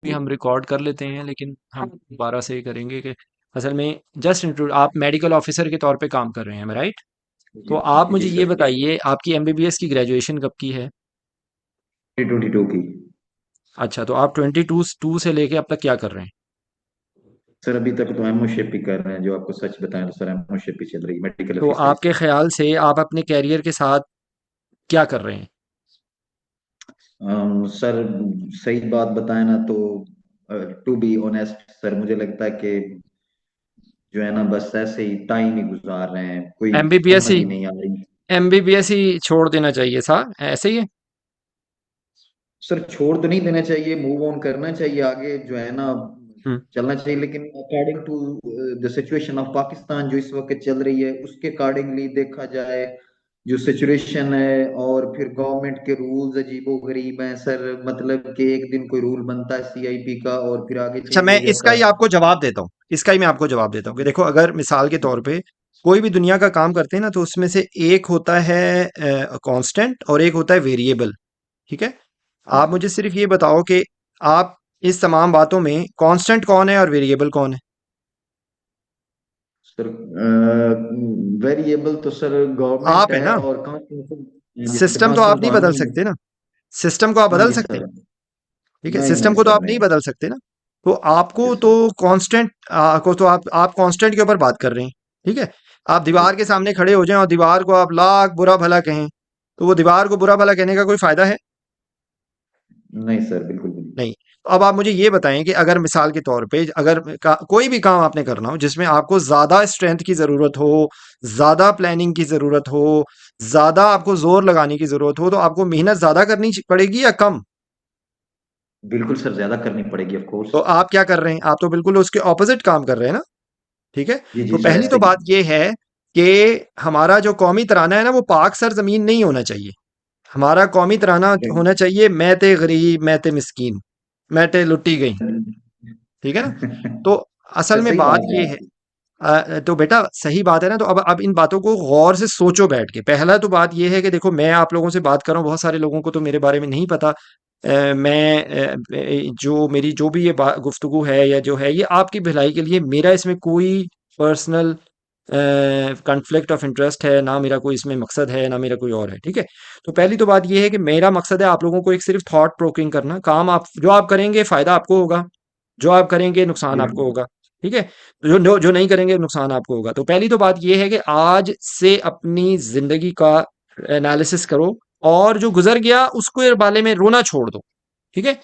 भी हम रिकॉर्ड कर लेते हैं, लेकिन हम दोबारा से करेंगे कि असल में जस्ट इंट्रो आप मेडिकल ऑफिसर के तौर पे काम कर रहे हैं, राइट? जी तो आप जी मुझे ये सर। बताइए, आपकी एमबीबीएस की ग्रेजुएशन कब की है? 2022 की। अच्छा, तो आप 22 से लेके अब तक क्या कर रहे हैं? सर अभी तक तो एमओशिप ही कर रहे हैं, जो आपको सच बताएं तो सर एमओशिप ही चल रही है, मेडिकल तो ऑफिसर आपके की। ख्याल से आप अपने कैरियर के साथ क्या कर रहे हैं? सर सही बात बताएं ना तो टू बी ऑनेस्ट सर, मुझे लगता है कि जो है ना बस ऐसे ही टाइम ही गुजार रहे हैं, कोई एमबीबीएस समझ ही ही नहीं आ रही। एमबीबीएस ही छोड़ देना चाहिए सा, ऐसे ही है? सर छोड़ तो नहीं देना चाहिए, मूव ऑन करना चाहिए, आगे जो है ना हम्म। चलना चाहिए, लेकिन according to the situation of Pakistan जो इस वक्त चल रही है उसके अकॉर्डिंगली देखा जाए, जो सिचुएशन है और फिर गवर्नमेंट के रूल्स अजीबो गरीब हैं सर, मतलब कि एक दिन कोई रूल बनता है सीआईपी का और फिर आगे अच्छा, चेंज मैं हो इसका जाता ही है। आपको जवाब देता हूँ। इसका ही मैं आपको जवाब देता हूँ कि देखो, अगर मिसाल के तौर पे कोई भी दुनिया का काम करते हैं ना, तो उसमें से एक होता है कांस्टेंट और एक होता है वेरिएबल। ठीक है? आप मुझे सिर्फ ये बताओ कि आप इस तमाम बातों में कांस्टेंट कौन है और वेरिएबल कौन है? सर वेरिएबल तो सर गवर्नमेंट आप है है ना। और कॉन्स्टिट्यूशन जी सर, सिस्टम हाँ तो सर आप नहीं बदल कानून। सकते ना। सिस्टम को आप हाँ बदल जी सकते हैं? सर। ठीक है, नहीं सिस्टम नहीं को तो सर आप नहीं नहीं। बदल सकते ना। तो आपको यस तो सर। कांस्टेंट को तो आप कांस्टेंट के ऊपर बात कर रहे हैं। ठीक है? आप जी दीवार के सामने खड़े हो जाएं और दीवार को आप लाख बुरा भला कहें, तो वो दीवार को बुरा भला कहने का कोई फायदा है? नहीं सर, बिल्कुल भी नहीं। नहीं। तो अब आप मुझे ये बताएं कि अगर मिसाल के तौर पे अगर कोई भी काम आपने करना हो जिसमें आपको ज्यादा स्ट्रेंथ की जरूरत हो, ज्यादा प्लानिंग की जरूरत हो, ज्यादा आपको जोर लगाने की जरूरत हो, तो आपको मेहनत ज्यादा करनी पड़ेगी या कम? बिल्कुल सर, ज्यादा करनी पड़ेगी ऑफ कोर्स। तो आप क्या कर रहे हैं? आप तो बिल्कुल उसके ऑपोजिट काम कर रहे हैं ना। ठीक है? जी तो जी सर, पहली तो ऐसे ही। बात यह है कि हमारा जो कौमी तराना है ना, वो पाक सर जमीन नहीं होना चाहिए। हमारा कौमी तराना होना चाहिए, मैं ते गरीब मैं ते मिस्कीन, मैं ते लुट्टी गई। ठीक है ना? तो असल सर में सही बात बात है ये है। आपकी। तो बेटा सही बात है ना। तो अब इन बातों को गौर से सोचो बैठ के। पहला तो बात ये है कि देखो, मैं आप लोगों से बात कर रहा हूँ, बहुत सारे लोगों को तो मेरे बारे में नहीं पता। जो मेरी जो भी ये गुफ्तगू है या जो है, ये आपकी भलाई के लिए, मेरा इसमें कोई पर्सनल कॉन्फ्लिक्ट ऑफ इंटरेस्ट है ना, मेरा कोई इसमें मकसद है ना, मेरा कोई और है। ठीक है? तो पहली तो बात ये है कि मेरा मकसद है आप लोगों को एक सिर्फ थॉट प्रोकिंग करना। काम आप जो आप करेंगे फायदा आपको होगा, जो आप करेंगे नुकसान आपको बिल्कुल। होगा। ठीक है? जो नहीं करेंगे नुकसान आपको होगा। तो पहली तो बात यह है कि आज से अपनी जिंदगी का एनालिसिस करो, और जो गुजर गया उसके बारे में रोना छोड़ दो। ठीक है?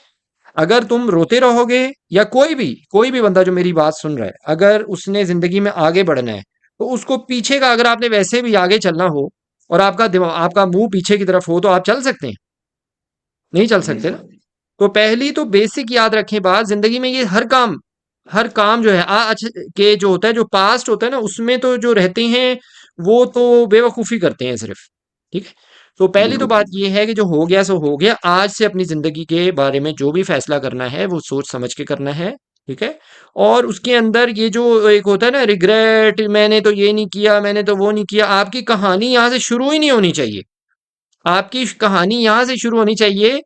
अगर तुम रोते रहोगे, या कोई भी बंदा जो मेरी बात सुन रहा है, अगर उसने जिंदगी में आगे बढ़ना है, तो उसको पीछे का, अगर आपने वैसे भी आगे चलना हो और आपका दिमाग आपका मुंह पीछे की तरफ हो, तो आप चल सकते हैं? नहीं चल नहीं सकते ना। सर। तो पहली तो बेसिक याद रखें बात, जिंदगी में ये हर काम जो है आज के जो होता है, जो पास्ट होता है ना, उसमें तो जो रहते हैं वो तो बेवकूफी करते हैं सिर्फ। ठीक है? तो पहली तो बिल्कुल। बात ये है कि जो हो गया सो हो गया। आज से अपनी जिंदगी के बारे में जो भी फैसला करना है वो सोच समझ के करना है। ठीक है? और उसके अंदर ये जो एक होता है ना रिग्रेट, मैंने तो ये नहीं किया, मैंने तो वो नहीं किया, आपकी कहानी यहां से शुरू ही नहीं होनी चाहिए। आपकी कहानी यहां से शुरू होनी चाहिए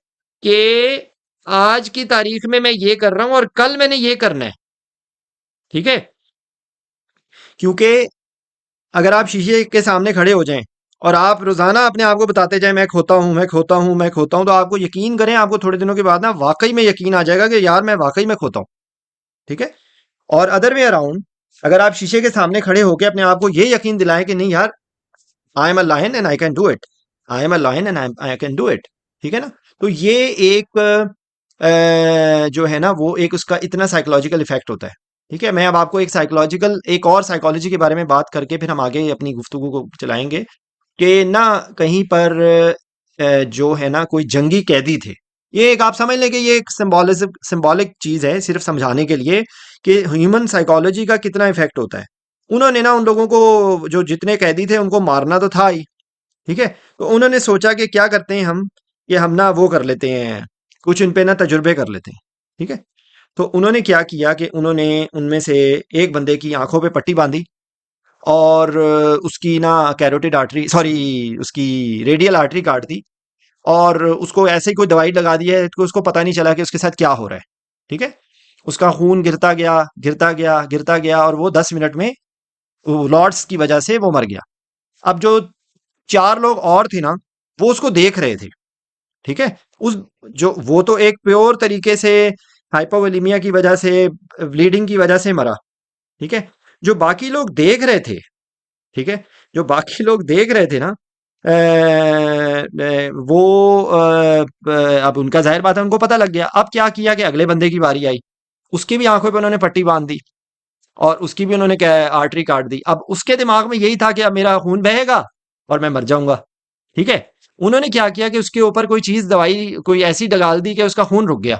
कि आज की तारीख में मैं ये कर रहा हूं और कल मैंने ये करना है। ठीक है? क्योंकि अगर आप शीशे के सामने खड़े हो जाएं और आप रोजाना अपने आप को बताते जाएं, मैं खोता हूं मैं खोता हूं मैं खोता हूं, तो आपको यकीन करें, आपको थोड़े दिनों के बाद ना वाकई में यकीन आ जाएगा कि यार मैं वाकई में खोता हूं। ठीक है? और अदर वे अराउंड, अगर आप शीशे के सामने खड़े होकर अपने आप को ये यकीन दिलाएं कि नहीं यार, I am a lion and I can do it, I am a lion and I can do it. ठीक है ना? तो ये एक जो है ना, वो एक उसका इतना साइकोलॉजिकल इफेक्ट होता है। ठीक है? मैं अब आपको एक और साइकोलॉजी के बारे में बात करके फिर हम आगे अपनी गुफ्तगू को चलाएंगे कि ना, कहीं पर जो है ना, कोई जंगी कैदी थे। ये एक आप समझ लें कि ये एक सिंबॉलिक चीज है, सिर्फ समझाने के लिए कि ह्यूमन साइकोलॉजी का कितना इफेक्ट होता है। उन्होंने ना उन लोगों को, जो जितने कैदी थे, उनको मारना तो था ही। ठीक है? तो उन्होंने सोचा कि क्या करते हैं हम, कि हम ना वो कर लेते हैं, कुछ इन पे ना तजुर्बे कर लेते हैं। ठीक है? तो उन्होंने क्या किया कि उन्होंने उनमें से एक बंदे की आंखों पे पट्टी बांधी, और उसकी ना कैरोटिड आर्टरी, सॉरी, उसकी रेडियल आर्टरी काट दी, और उसको ऐसे ही कोई दवाई लगा दी है कि उसको पता नहीं चला कि उसके साथ क्या हो रहा है। ठीक है, उसका खून गिरता गया गिरता गया गिरता गया और वो 10 मिनट में लॉर्ड्स की वजह से वो मर गया। अब जो 4 लोग और थे ना, वो उसको देख रहे थे। ठीक है, उस जो वो तो एक प्योर तरीके से हाइपोवोलेमिया की वजह से, ब्लीडिंग की वजह से मरा। ठीक है, जो बाकी लोग देख रहे थे, ठीक है, जो बाकी लोग देख रहे थे ना, वो अब उनका जाहिर बात है उनको पता लग गया। अब क्या किया कि अगले बंदे की बारी आई, उसकी भी आंखों पे उन्होंने पट्टी बांध दी और उसकी भी उन्होंने क्या आर्टरी काट दी। अब उसके दिमाग में यही था कि अब मेरा खून बहेगा और मैं मर जाऊंगा। ठीक है, उन्होंने क्या किया कि उसके ऊपर कोई चीज दवाई कोई ऐसी डाल दी कि उसका खून रुक गया।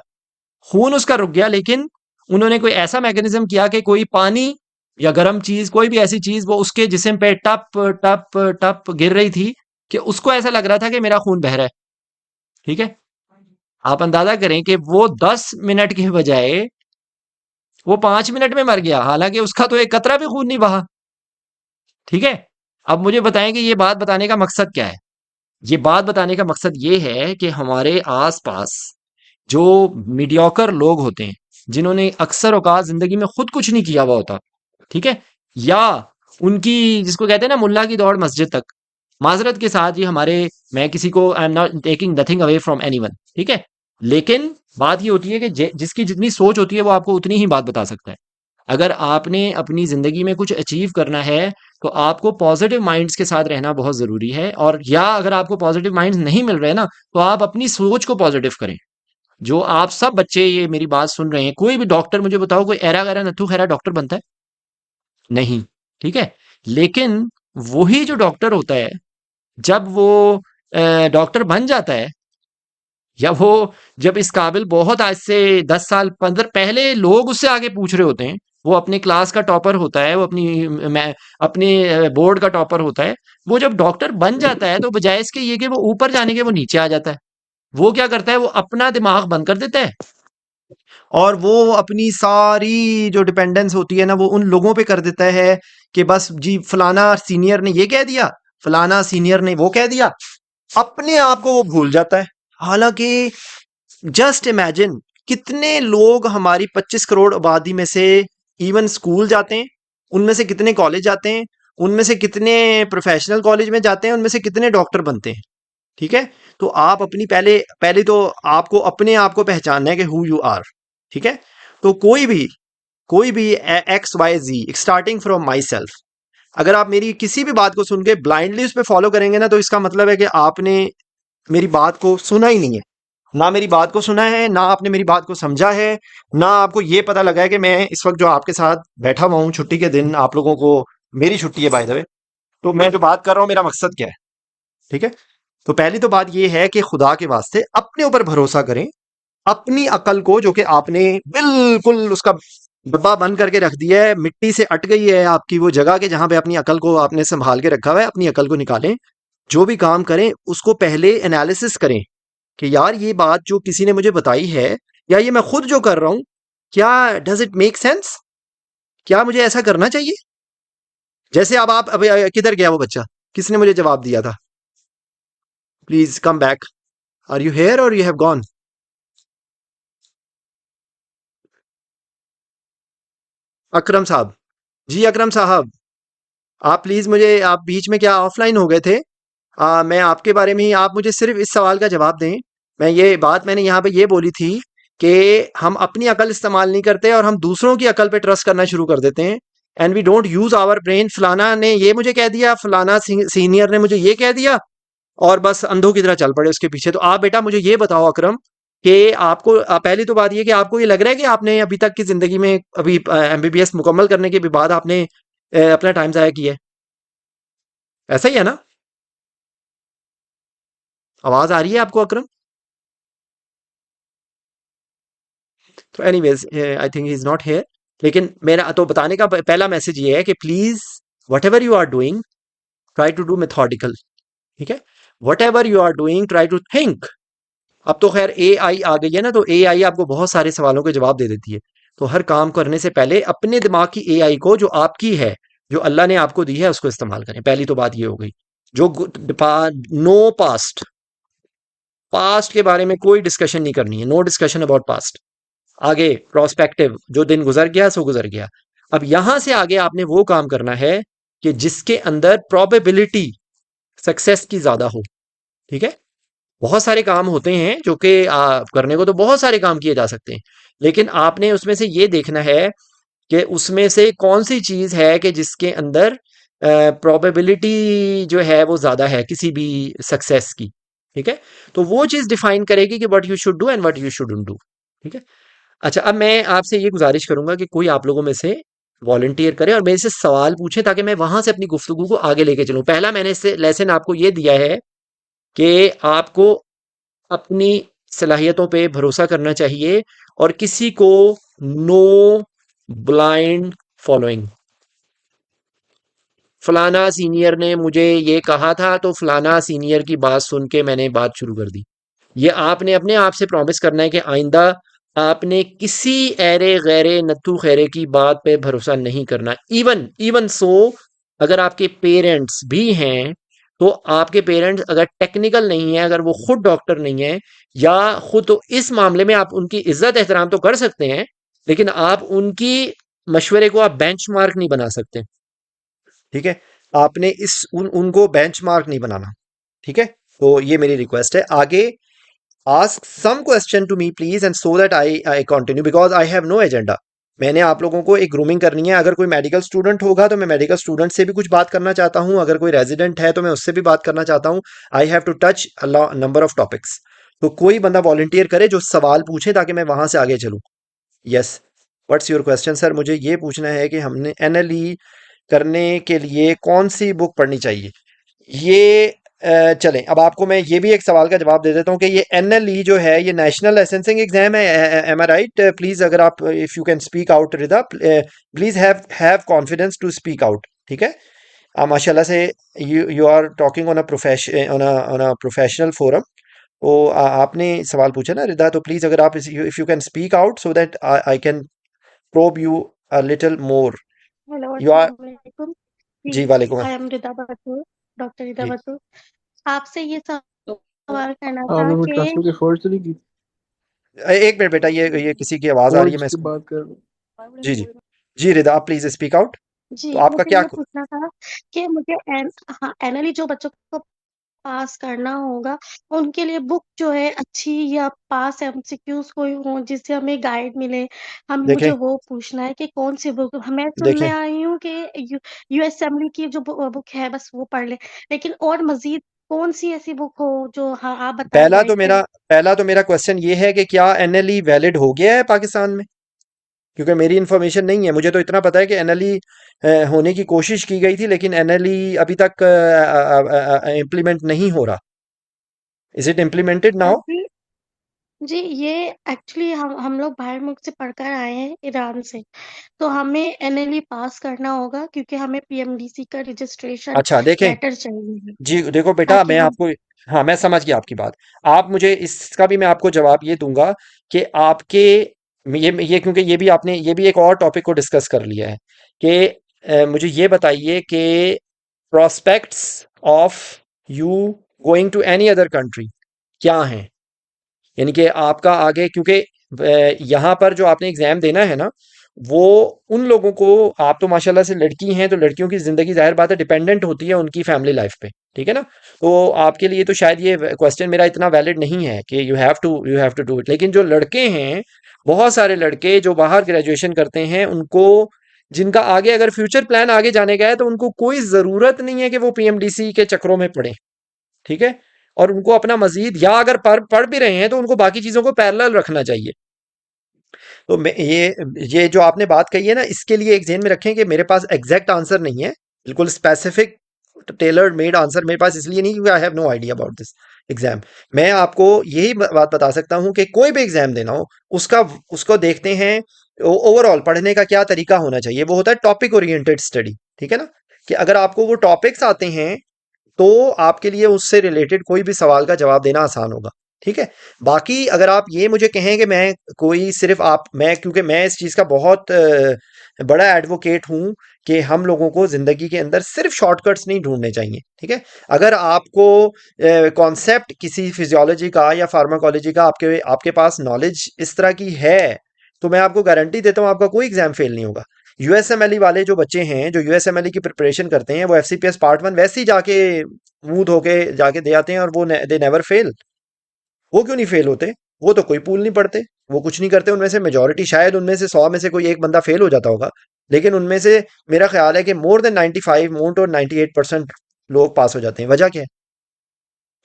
खून उसका रुक गया, लेकिन उन्होंने कोई ऐसा मैकेनिज्म किया कि कोई पानी या गर्म चीज, कोई भी ऐसी चीज वो उसके जिस्म पे टप टप टप गिर रही थी कि उसको ऐसा लग रहा था कि मेरा खून बह रहा है। ठीक है, आप अंदाजा करें कि वो 10 मिनट के बजाय वो 5 मिनट में मर गया, हालांकि उसका तो एक कतरा भी खून नहीं बहा। ठीक है, अब मुझे बताएं कि ये बात बताने का मकसद क्या है। ये बात बताने का मकसद ये है कि हमारे आसपास जो मीडियोकर लोग होते हैं, जिन्होंने अक्सर औकात जिंदगी में खुद कुछ नहीं किया हुआ होता, ठीक है, या उनकी जिसको कहते हैं ना मुल्ला की दौड़ मस्जिद तक, माजरत के साथ ये हमारे, मैं किसी को I am not taking nothing away from anyone, ठीक है, लेकिन बात ये होती है कि जिसकी जितनी सोच होती है वो आपको उतनी ही बात बता सकता है। अगर आपने अपनी जिंदगी में कुछ अचीव करना है तो आपको पॉजिटिव माइंड्स के साथ रहना बहुत जरूरी है, और या अगर आपको पॉजिटिव माइंड्स नहीं मिल रहे ना, तो आप अपनी सोच को पॉजिटिव करें। जो आप सब बच्चे ये मेरी बात सुन रहे हैं, कोई भी डॉक्टर मुझे बताओ, कोई एरा गैरा नथु खैरा डॉक्टर बनता है? नहीं। ठीक है, लेकिन वही जो डॉक्टर होता है, जब वो डॉक्टर बन जाता है, या वो जब इस काबिल बहुत, आज से 10 साल 15 पहले लोग उससे आगे पूछ रहे होते हैं, वो अपने क्लास का टॉपर होता है, वो अपने बोर्ड का टॉपर होता है, वो जब डॉक्टर बन जाता है तो बजाय इसके ये कि वो ऊपर जाने के वो नीचे आ जाता है। वो क्या करता है, वो अपना दिमाग बंद कर देता है और वो अपनी सारी जो डिपेंडेंस होती है ना, वो उन लोगों पे कर देता है कि बस जी फलाना सीनियर ने ये कह दिया, फलाना सीनियर ने वो कह दिया, अपने आप को वो भूल जाता है। हालांकि जस्ट इमेजिन, कितने लोग हमारी 25 करोड़ आबादी में से इवन स्कूल जाते हैं, उनमें से कितने कॉलेज जाते हैं, उनमें से कितने प्रोफेशनल कॉलेज में जाते हैं, उनमें से कितने डॉक्टर बनते हैं। ठीक है, तो आप अपनी पहले पहले तो आपको अपने आप को पहचानना है कि हु यू आर। ठीक है, तो कोई भी X Y Z starting from myself, अगर आप मेरी किसी भी बात को सुन के ब्लाइंडली उस पर फॉलो करेंगे ना, तो इसका मतलब है कि आपने मेरी बात को सुना ही नहीं है। ना मेरी बात को सुना है, ना आपने मेरी बात को समझा है, ना आपको ये पता लगा है कि मैं इस वक्त जो आपके साथ बैठा हुआ हूँ छुट्टी के दिन, आप लोगों को, मेरी छुट्टी है बाय द वे, तो मैं जो बात कर रहा हूँ मेरा मकसद क्या है। ठीक है, तो पहली तो बात ये है कि खुदा के वास्ते अपने ऊपर भरोसा करें। अपनी अकल को, जो कि आपने बिल्कुल उसका डब्बा बंद करके रख दिया है, मिट्टी से अट गई है आपकी वो जगह के जहां पे अपनी अकल को आपने संभाल के रखा हुआ है, अपनी अकल को निकालें। जो भी काम करें उसको पहले एनालिसिस करें कि यार ये बात जो किसी ने मुझे बताई है, या ये मैं खुद जो कर रहा हूं, क्या डज इट मेक सेंस, क्या मुझे ऐसा करना चाहिए। जैसे अब आप, अब किधर गया वो बच्चा, किसने मुझे जवाब दिया था? Please come back, are you here और you have gone? Akram Sahab, जी अकरम साहब, आप प्लीज मुझे, आप बीच में क्या ऑफलाइन हो गए थे? मैं आपके बारे में ही, आप मुझे सिर्फ इस सवाल का जवाब दें। मैं ये बात मैंने यहाँ पे ये बोली थी कि हम अपनी अकल इस्तेमाल नहीं करते और हम दूसरों की अकल पे ट्रस्ट करना शुरू कर देते हैं, and we don't use our brain. फलाना ने ये मुझे कह दिया, फलाना सीनियर ने मुझे ये कह दिया, और बस अंधों की तरह चल पड़े उसके पीछे। तो आप बेटा मुझे ये बताओ अकरम, कि आपको पहली तो बात ये कि आपको ये लग रहा है कि आपने अभी तक की जिंदगी में, अभी एमबीबीएस मुकम्मल करने के भी बाद आपने अपना टाइम जाया किया है? ऐसा ही है ना? आवाज आ रही है आपको अकरम? तो anyways, I think he is not here. लेकिन मेरा तो बताने का पहला मैसेज ये है कि please, what ever you are doing, try to do methodical. ठीक है, what ever you are doing, try to think. अब तो खैर ए आई आ गई है ना, तो ए आई आपको बहुत सारे सवालों के जवाब दे देती है। तो हर काम करने से पहले अपने दिमाग की ए आई को, जो आपकी है, जो अल्लाह ने आपको दी है, उसको इस्तेमाल करें। पहली तो बात ये हो गई। जो नो पास्ट, पास्ट के बारे में कोई डिस्कशन नहीं करनी है, नो डिस्कशन अबाउट पास्ट। आगे प्रोस्पेक्टिव, जो दिन गुजर गया सो गुजर गया। अब यहां से आगे आपने वो काम करना है कि जिसके अंदर प्रोबेबिलिटी सक्सेस की ज्यादा हो। ठीक है, बहुत सारे काम होते हैं जो कि करने को तो बहुत सारे काम किए जा सकते हैं, लेकिन आपने उसमें से ये देखना है कि उसमें से कौन सी चीज है कि जिसके अंदर प्रोबेबिलिटी जो है वो ज्यादा है किसी भी सक्सेस की। ठीक है, तो वो चीज डिफाइन करेगी कि what you should do and what you shouldn't do. ठीक है। अच्छा, अब मैं आपसे ये गुजारिश करूंगा कि कोई आप लोगों में से वॉलंटियर करे और मेरे से सवाल पूछे ताकि मैं वहां से अपनी गुफ्तगू को आगे लेके चलूं। पहला मैंने इससे लेसन आपको ये दिया है कि आपको अपनी सलाहियतों पे भरोसा करना चाहिए और किसी को नो ब्लाइंड फॉलोइंग। फलाना सीनियर ने मुझे ये कहा था तो फलाना सीनियर की बात सुन के मैंने बात शुरू कर दी। ये आपने अपने आप से प्रॉमिस करना है कि आइंदा आपने किसी ऐरे गैरे नत्थु खैरे की बात पे भरोसा नहीं करना। इवन इवन सो अगर आपके पेरेंट्स भी हैं तो आपके पेरेंट्स अगर टेक्निकल नहीं है, अगर वो खुद डॉक्टर नहीं है या खुद, तो इस मामले में आप उनकी इज्जत एहतराम तो कर सकते हैं, लेकिन आप उनकी मशवरे को आप बेंचमार्क नहीं बना सकते। ठीक है, आपने उनको बेंचमार्क नहीं बनाना। ठीक है, तो ये मेरी रिक्वेस्ट है। आगे ask some question to me please and so that I continue because I have no agenda। मैंने आप लोगों को एक ग्रूमिंग करनी है। अगर कोई मेडिकल स्टूडेंट होगा तो मैं मेडिकल स्टूडेंट से भी कुछ बात करना चाहता हूं, अगर कोई रेजिडेंट है तो मैं उससे भी बात करना चाहता हूं। I have to touch number of topics. तो कोई बंदा वॉलंटियर करे जो सवाल पूछे ताकि मैं वहां से आगे चलूं। Yes, what's your question sir? मुझे ये पूछना है कि हमने एनएलई करने के लिए कौन सी बुक पढ़नी चाहिए। ये चलें, अब आपको मैं ये भी एक सवाल का जवाब दे देता हूँ कि ये एनएलई जो है ये नेशनल लाइसेंसिंग एग्जाम है। Am I right? प्लीज अगर आप if you can speak out Rida, please have confidence to speak out. ठीक है, माशाल्लाह से you you are talking on a professional forum. तो आपने सवाल पूछा ना रिदा, तो प्लीज अगर आप if you can speak out so that I can probe you a little more. Hello, you are. अस्सलाम वालेकुम जी। जी वालेकुम। I am Rida Batoor, doctor Rida ji, Batoor. आपसे ये सवाल करना था आपने कोई कि ट्रांसफर की फॉर्ज तो नहीं की? एक मिनट बेटा, ये किसी की आवाज आ रही है, फॉर्ज मैं की इसको। बात कर रहा हूँ। जी जी। जी रिदा, आप प्लीज स्पीक आउट। जी, तो आपका मुझे क्या ये पूछना था कि मुझे हाँ, एनएलई जो बच्चों को पास करना होगा, उनके लिए बुक जो है अच्छी या पास एमसीक्यूज कोई हो जिससे हमें गाइड मिले। हम देखें मुझे वो पूछना है कि कौन सी बुक। मैं देखें सुनने आई हूँ कि यूएस असेंबली की जो बुक है बस वो पढ़ ले, लेकिन और मजीद कौन सी ऐसी बुक हो जो, हाँ आप बताएं, पहला तो गाइड मेरा करें। पहला तो मेरा क्वेश्चन ये है कि क्या एनएलई वैलिड हो गया है पाकिस्तान में? क्योंकि मेरी इन्फॉर्मेशन नहीं है। मुझे तो इतना पता है कि एनएलई होने की कोशिश की गई थी लेकिन एनएलई अभी तक इम्प्लीमेंट नहीं हो रहा। Is it implemented now? जी जी, ये एक्चुअली हम लोग बाहर मुल्क से पढ़कर आए हैं, ईरान से। तो हमें एनएलई पास करना होगा क्योंकि हमें पीएमडीसी का रजिस्ट्रेशन अच्छा देखें। लेटर चाहिए जी देखो बेटा, ताकि मैं हम। आपको, हाँ मैं समझ गया आपकी बात। आप मुझे इसका भी मैं आपको जवाब ये दूंगा कि आपके ये क्योंकि ये भी एक और टॉपिक को डिस्कस कर लिया है कि मुझे ये बताइए कि prospects of you going to any other country क्या हैं? यानी कि आपका आगे, क्योंकि यहाँ पर जो आपने एग्जाम देना है ना, वो उन लोगों को, आप तो माशाल्लाह से लड़की हैं तो लड़कियों की जिंदगी जाहिर बात है डिपेंडेंट होती है उनकी फैमिली लाइफ पे। ठीक है ना, तो आपके लिए तो शायद ये क्वेश्चन मेरा इतना वैलिड नहीं है कि you have to do it. लेकिन जो लड़के हैं, बहुत सारे लड़के जो बाहर ग्रेजुएशन करते हैं, उनको, जिनका आगे अगर फ्यूचर प्लान आगे जाने का है, तो उनको कोई जरूरत नहीं है कि वो पीएमडीसी के चक्रों में पड़े। ठीक है, और उनको अपना मजीद, या अगर पढ़ भी रहे हैं तो उनको बाकी चीजों को पैरेलल रखना चाहिए। तो मैं ये जो आपने बात कही है ना, इसके लिए एक ज़हन में रखें कि मेरे पास एग्जैक्ट आंसर नहीं है, बिल्कुल स्पेसिफिक टेलर्ड मेड आंसर मेरे पास इसलिए नहीं क्योंकि I have no idea about this exam. मैं आपको यही बात बता सकता हूं कि कोई भी एग्जाम देना हो, उसका उसको देखते हैं ओवरऑल पढ़ने का क्या तरीका होना चाहिए। वो होता है टॉपिक ओरिएंटेड स्टडी। ठीक है ना, कि अगर आपको वो टॉपिक्स आते हैं तो आपके लिए उससे रिलेटेड कोई भी सवाल का जवाब देना आसान होगा। ठीक है, बाकी अगर आप ये मुझे कहें कि मैं कोई सिर्फ आप मैं क्योंकि मैं इस चीज़ का बहुत बड़ा एडवोकेट हूं कि हम लोगों को जिंदगी के अंदर सिर्फ शॉर्टकट्स नहीं ढूंढने चाहिए। ठीक है, अगर आपको कॉन्सेप्ट किसी फिजियोलॉजी का या फार्माकोलॉजी का आपके आपके पास नॉलेज इस तरह की है तो मैं आपको गारंटी देता हूँ आपका कोई एग्जाम फेल नहीं होगा। यूएसएमएलई वाले जो बच्चे हैं जो यूएसएमएलई की प्रिपरेशन करते हैं वो एफसीपीएस पार्ट वन वैसे ही जाके मुंह धो के जाके दे आते हैं और वो दे नेवर फेल। वो क्यों नहीं फेल होते? वो तो कोई पूल नहीं पढ़ते, वो कुछ नहीं करते, उनमें से मेजोरिटी शायद उनमें से 100 में से कोई एक बंदा फेल हो जाता होगा, लेकिन उनमें से मेरा ख्याल है कि मोर देन 95 मोर और 98% लोग पास हो जाते हैं। वजह क्या है?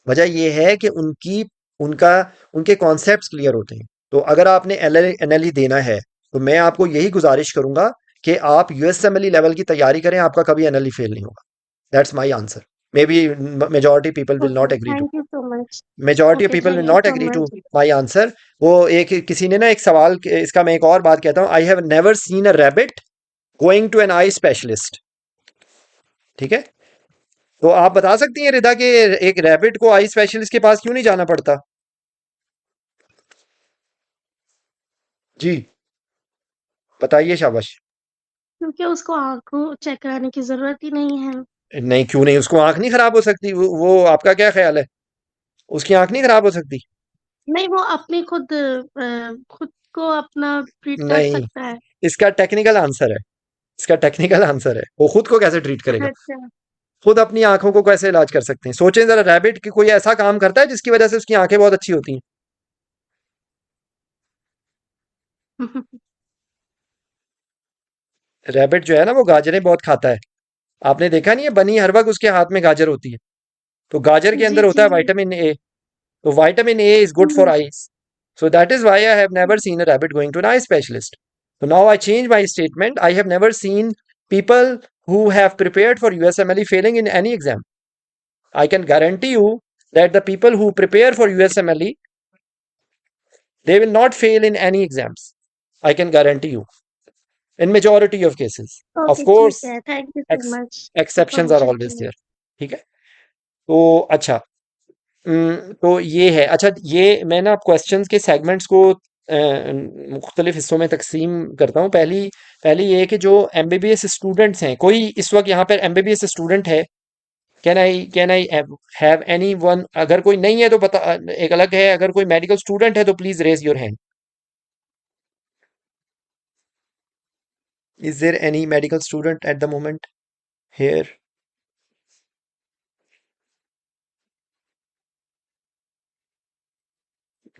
वजह ये है कि उनका उनके कॉन्सेप्ट्स क्लियर होते हैं। तो अगर आपने एलएलई देना है तो मैं आपको यही गुजारिश करूंगा कि आप यूएसएमएलई लेवल की तैयारी करें, आपका कभी एनएलई फेल नहीं होगा। That's my answer. May be majority people will not okay, agree to thank you so much. Majority of okay, people will thank you not so agree to much. My answer. वो एक किसी ने ना एक सवाल इसका मैं एक और बात कहता हूँ, I have never seen a rabbit going to an eye specialist. ठीक है? तो आप बता सकती हैं रिदा कि एक रैबिट को आई स्पेशलिस्ट के पास क्यों नहीं जाना पड़ता? जी बताइए, शाबाश। क्योंकि उसको आँखों चेक कराने की ज़रूरत ही नहीं है। नहीं, क्यों नहीं? उसको आंख नहीं खराब हो सकती? वो आपका क्या ख्याल है? उसकी आंख नहीं खराब हो सकती? नहीं, वो अपनी खुद को अपना ट्रीट कर नहीं, सकता है। इसका टेक्निकल आंसर है। इसका टेक्निकल आंसर है, वो खुद को कैसे ट्रीट करेगा? अच्छा। खुद अपनी आंखों को कैसे इलाज कर सकते हैं? सोचें जरा, रैबिट की कोई ऐसा काम करता है जिसकी वजह से उसकी आंखें बहुत अच्छी होती हैं? रैबिट जो है ना वो गाजरें बहुत खाता है। आपने देखा नहीं है, बनी हर वक्त उसके हाथ में गाजर होती है। तो गाजर के जी, अंदर होता जी, है जी। Vitamin A. तो vitamin A is good for hmm, eyes. So that is why I have never seen a rabbit going to an eye specialist. So now I change my statement. I have never seen people who have prepared for USMLE failing in any exam. I can guarantee you that the people who prepare for USMLE, they will not fail in any exams. I can guarantee you. In majority of cases. Of okay, ठीक course, है। Thank you so ex much exceptions are information के always लिए। there. ठीक है? तो अच्छा, तो ये है। अच्छा, ये मैं ना क्वेश्चंस के सेगमेंट्स को मुख्तलिफ हिस्सों में तकसीम करता हूँ। पहली पहली ये कि जो एमबीबीएस स्टूडेंट्स हैं, कोई इस वक्त यहाँ पर एमबीबीएस स्टूडेंट है? Can I have any one? अगर कोई नहीं है तो बता, एक अलग है। अगर कोई मेडिकल स्टूडेंट है तो please raise your hand. Is there any medical student at the moment here?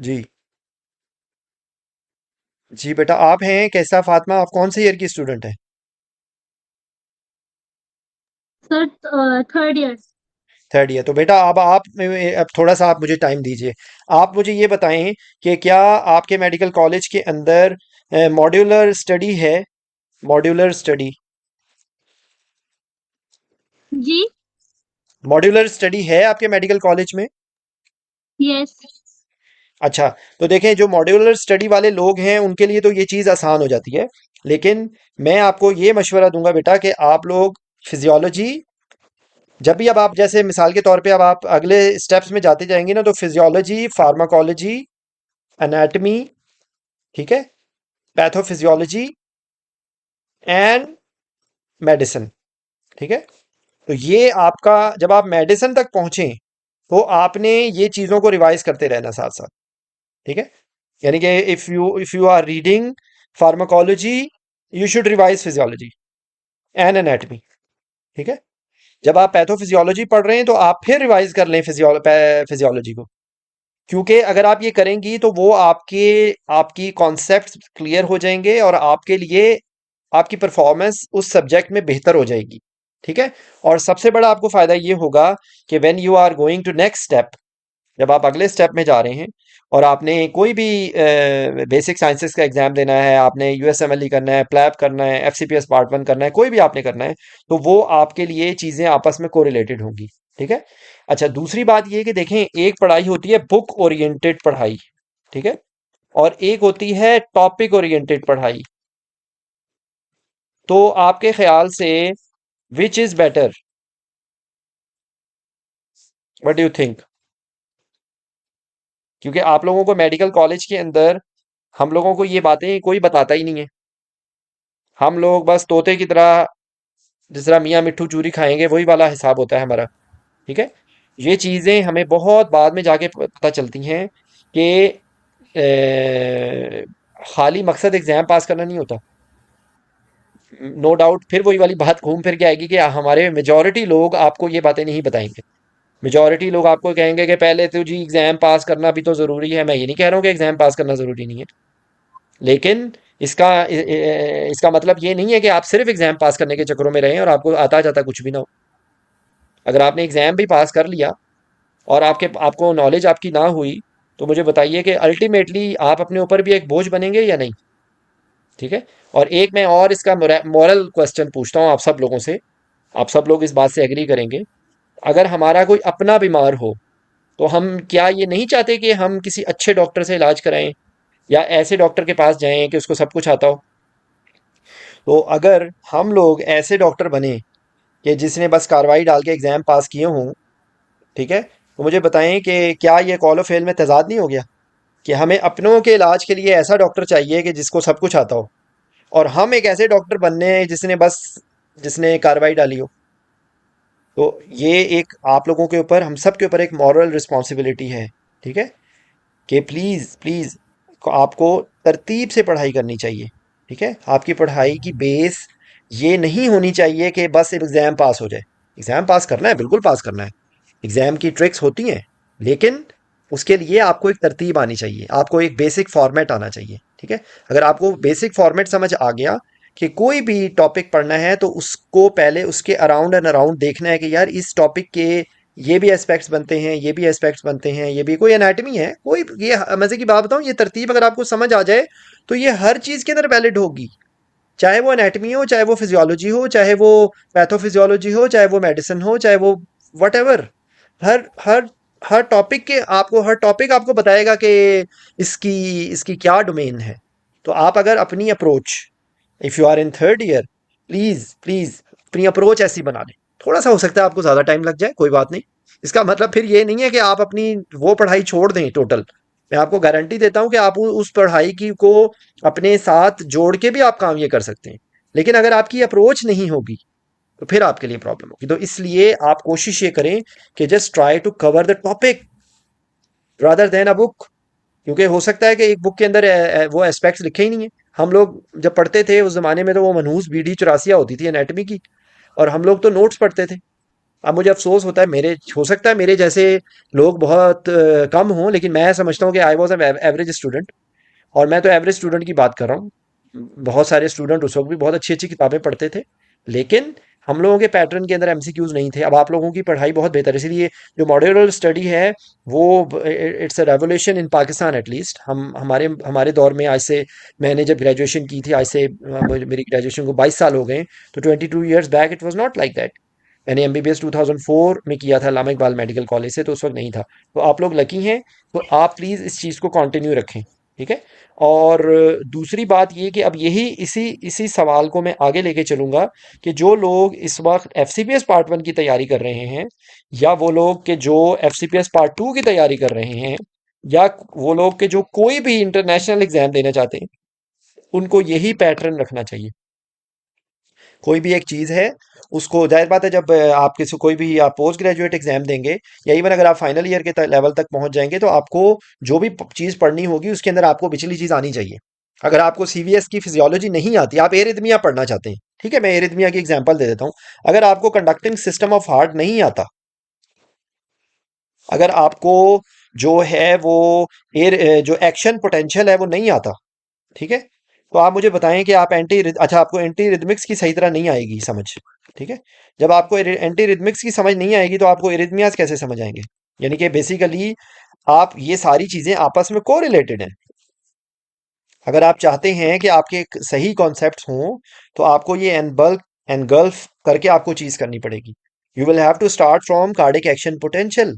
जी जी बेटा, आप हैं कैसा फातिमा? आप कौन से ईयर की स्टूडेंट है? Sir, third year. Third year. तो बेटा अब थोड़ा सा आप मुझे टाइम दीजिए। आप मुझे ये बताएं कि क्या आपके मेडिकल कॉलेज के अंदर मॉड्यूलर स्टडी है? मॉड्यूलर स्टडी, जी। मॉड्यूलर स्टडी है आपके मेडिकल कॉलेज में? यस। अच्छा, तो देखें, जो मॉड्यूलर स्टडी वाले लोग हैं उनके लिए तो ये चीज़ आसान हो जाती है, लेकिन मैं आपको ये मशवरा दूंगा बेटा कि आप लोग फिजियोलॉजी, जब भी अब आप जैसे मिसाल के तौर पे अब आप अगले स्टेप्स में जाते जाएंगे ना, तो फिजियोलॉजी, फार्माकोलॉजी, एनाटमी, ठीक है, पैथोफिजियोलॉजी एंड मेडिसिन, ठीक है। तो ये आपका, जब आप मेडिसिन तक पहुंचे तो आपने ये चीज़ों को रिवाइज करते रहना साथ साथ, ठीक है। यानी कि if you are reading pharmacology, you should revise physiology and anatomy, ठीक है। जब आप पैथोफिजियोलॉजी पढ़ रहे हैं तो आप फिर रिवाइज कर लें फिजियोलॉजी को, क्योंकि अगर आप ये करेंगी तो वो आपकी कॉन्सेप्ट्स क्लियर हो जाएंगे और आपके लिए आपकी परफॉर्मेंस उस सब्जेक्ट में बेहतर हो जाएगी, ठीक है। और सबसे बड़ा आपको फायदा ये होगा कि when you are going to next step, जब आप अगले स्टेप में जा रहे हैं और आपने कोई भी बेसिक साइंसेस का एग्जाम देना है, आपने यूएसएमएलई करना है, प्लैब करना है, एफसीपीएस पार्ट वन करना है, कोई भी आपने करना है, तो वो आपके लिए चीज़ें आपस में कोरिलेटेड होंगी, ठीक है। अच्छा, दूसरी बात ये कि देखें, एक पढ़ाई होती है बुक ओरिएंटेड पढ़ाई, ठीक है, और एक होती है टॉपिक ओरिएंटेड पढ़ाई। तो आपके ख्याल से which is better? What do you think? क्योंकि आप लोगों को मेडिकल कॉलेज के अंदर हम लोगों को ये बातें कोई बताता ही नहीं है। हम लोग बस तोते की तरह, जिस तरह मियाँ मिट्ठू चूरी खाएंगे, वही वाला हिसाब होता है हमारा, ठीक है। ये चीज़ें हमें बहुत बाद में जाके पता चलती हैं कि खाली मकसद एग्जाम पास करना नहीं होता। नो डाउट फिर वही वाली बात घूम फिर के आएगी कि हमारे मेजॉरिटी लोग आपको ये बातें नहीं बताएंगे। मेजॉरिटी लोग आपको कहेंगे कि पहले तो जी एग्जाम पास करना भी तो जरूरी है। मैं ये नहीं कह रहा हूँ कि एग्जाम पास करना जरूरी नहीं है, लेकिन इसका मतलब ये नहीं है कि आप सिर्फ एग्जाम पास करने के चक्करों में रहें और आपको आता जाता कुछ भी ना हो। अगर आपने एग्जाम भी पास कर लिया और आपको नॉलेज आपकी ना हुई, तो मुझे बताइए कि अल्टीमेटली आप अपने ऊपर भी एक बोझ बनेंगे या नहीं। ठीक है। और एक मैं और इसका मॉरल क्वेश्चन पूछता हूँ आप सब लोगों से, आप सब लोग इस बात से एग्री करेंगे। अगर हमारा कोई अपना बीमार हो, तो हम क्या ये नहीं चाहते कि हम किसी अच्छे डॉक्टर से इलाज कराएं या ऐसे डॉक्टर के पास जाएं कि उसको सब कुछ आता हो। तो अगर हम लोग ऐसे डॉक्टर बने कि जिसने बस कार्रवाई डाल के एग्जाम पास किए हों, ठीक है, तो मुझे बताएं कि क्या ये कॉल ऑफ फेल में तजाद नहीं हो गया कि हमें अपनों के इलाज के लिए ऐसा डॉक्टर चाहिए कि जिसको सब कुछ आता हो, और हम एक ऐसे डॉक्टर बनने जिसने कार्रवाई डाली हो। तो ये एक आप लोगों के ऊपर, हम सब के ऊपर एक मॉरल रिस्पॉन्सिबिलिटी है। ठीक है, कि प्लीज़ प्लीज़ आपको तरतीब से पढ़ाई करनी चाहिए। ठीक है, आपकी पढ़ाई की बेस ये नहीं होनी चाहिए कि बस एग्ज़ाम पास हो जाए। एग्ज़ाम पास करना है, बिल्कुल पास करना है। एग्ज़ाम की ट्रिक्स होती हैं, लेकिन उसके लिए आपको एक तरतीब आनी चाहिए, आपको एक बेसिक फॉर्मेट आना चाहिए। ठीक है, अगर आपको बेसिक फॉर्मेट समझ आ गया कि कोई भी टॉपिक पढ़ना है, तो उसको पहले उसके अराउंड एंड अराउंड देखना है कि यार इस टॉपिक के ये भी एस्पेक्ट्स बनते हैं, ये भी एस्पेक्ट्स बनते हैं, ये भी कोई एनाटमी है, कोई ये मज़े की बात बताऊं, ये तरतीब अगर आपको समझ आ जाए तो ये हर चीज़ के अंदर वैलिड होगी। चाहे वो एनाटमी हो, चाहे वो फिजियोलॉजी हो, चाहे वो पैथोफिजियोलॉजी हो, चाहे वो मेडिसिन हो, चाहे वो what ever, her her her topic के आपको हर टॉपिक आपको बताएगा कि इसकी इसकी क्या डोमेन है। तो आप अगर अपनी approach, if you are in third year, please please अपनी अप्रोच ऐसी बना लें। थोड़ा सा हो सकता है आपको ज़्यादा टाइम लग जाए, कोई बात नहीं। इसका मतलब फिर ये नहीं है कि आप अपनी वो पढ़ाई छोड़ दें टोटल। मैं आपको गारंटी देता हूँ कि आप उस पढ़ाई की को अपने साथ जोड़ के भी आप काम ये कर सकते हैं। लेकिन अगर आपकी अप्रोच नहीं होगी, तो फिर आपके लिए प्रॉब्लम होगी। तो इसलिए आप कोशिश ये करें कि just try to cover the topic rather than a book. क्योंकि हो सकता है कि एक बुक के अंदर वो एस्पेक्ट्स लिखे ही नहीं है। हम लोग जब पढ़ते थे उस जमाने में, तो वो मनहूस बीडी चौरासिया होती थी एनाटॉमी की, और हम लोग तो नोट्स पढ़ते थे। अब मुझे अफसोस होता है, मेरे हो सकता है मेरे जैसे लोग बहुत कम हों, लेकिन मैं समझता हूँ कि आई वॉज एवरेज स्टूडेंट। और मैं तो एवरेज स्टूडेंट की बात कर रहा हूँ। बहुत सारे स्टूडेंट उस वक्त भी बहुत अच्छी अच्छी किताबें पढ़ते थे, लेकिन हम लोगों के पैटर्न के अंदर एमसीक्यूज नहीं थे। अब आप लोगों की पढ़ाई बहुत बेहतर है, इसलिए जो मॉड्यूलर स्टडी है वो it's a revolution in Pakistan at least. हम हमारे हमारे दौर में, आज से मैंने जब ग्रेजुएशन की थी, आज से मेरी ग्रेजुएशन को 22 साल हो गए, तो 22 years back it was not like that. मैंने एमबीबीएस 2004 में किया था लामा इकबाल मेडिकल कॉलेज से, तो उस वक्त नहीं था। तो आप लोग लकी हैं। तो आप प्लीज़ इस चीज़ को कंटिन्यू रखें। ठीक है। और दूसरी बात ये कि अब यही इसी इसी सवाल को मैं आगे लेके चलूंगा कि जो लोग इस वक्त एफसीपीएस पार्ट 1 की तैयारी कर रहे हैं, या वो लोग के जो एफसीपीएस पार्ट 2 की तैयारी कर रहे हैं, या वो लोग के जो कोई भी इंटरनेशनल एग्जाम देना चाहते हैं, उनको यही पैटर्न रखना चाहिए। कोई भी एक चीज़ है, उसको जाहिर बात है, जब आप किसी कोई भी आप पोस्ट ग्रेजुएट एग्जाम देंगे, या इवन अगर आप फाइनल ईयर के लेवल तक पहुंच जाएंगे, तो आपको जो भी चीज़ पढ़नी होगी उसके अंदर आपको पिछली चीज़ आनी चाहिए। अगर आपको सीवीएस की फिजियोलॉजी नहीं आती, आप एरिथमिया पढ़ना चाहते हैं, ठीक है, मैं एरिथमिया की एग्जांपल दे देता हूँ। अगर आपको कंडक्टिंग सिस्टम ऑफ हार्ट नहीं आता, अगर आपको जो है वो जो एक्शन पोटेंशियल है वो नहीं आता, ठीक है, तो आप मुझे बताएं कि आप अच्छा, आपको एंटी रिदमिक्स की सही तरह नहीं आएगी समझ। ठीक है, जब आपको एंटी रिदमिक्स की समझ नहीं आएगी, तो आपको एरिथमियाज कैसे समझ आएंगे। यानी कि बेसिकली आप ये सारी चीजें आपस में कोरिलेटेड हैं। अगर आप चाहते हैं कि आपके एक सही कॉन्सेप्ट्स हों, तो आपको ये एनबल्क एनगल्फ करके आपको चीज करनी पड़ेगी। You will have to start from cardiac action potential.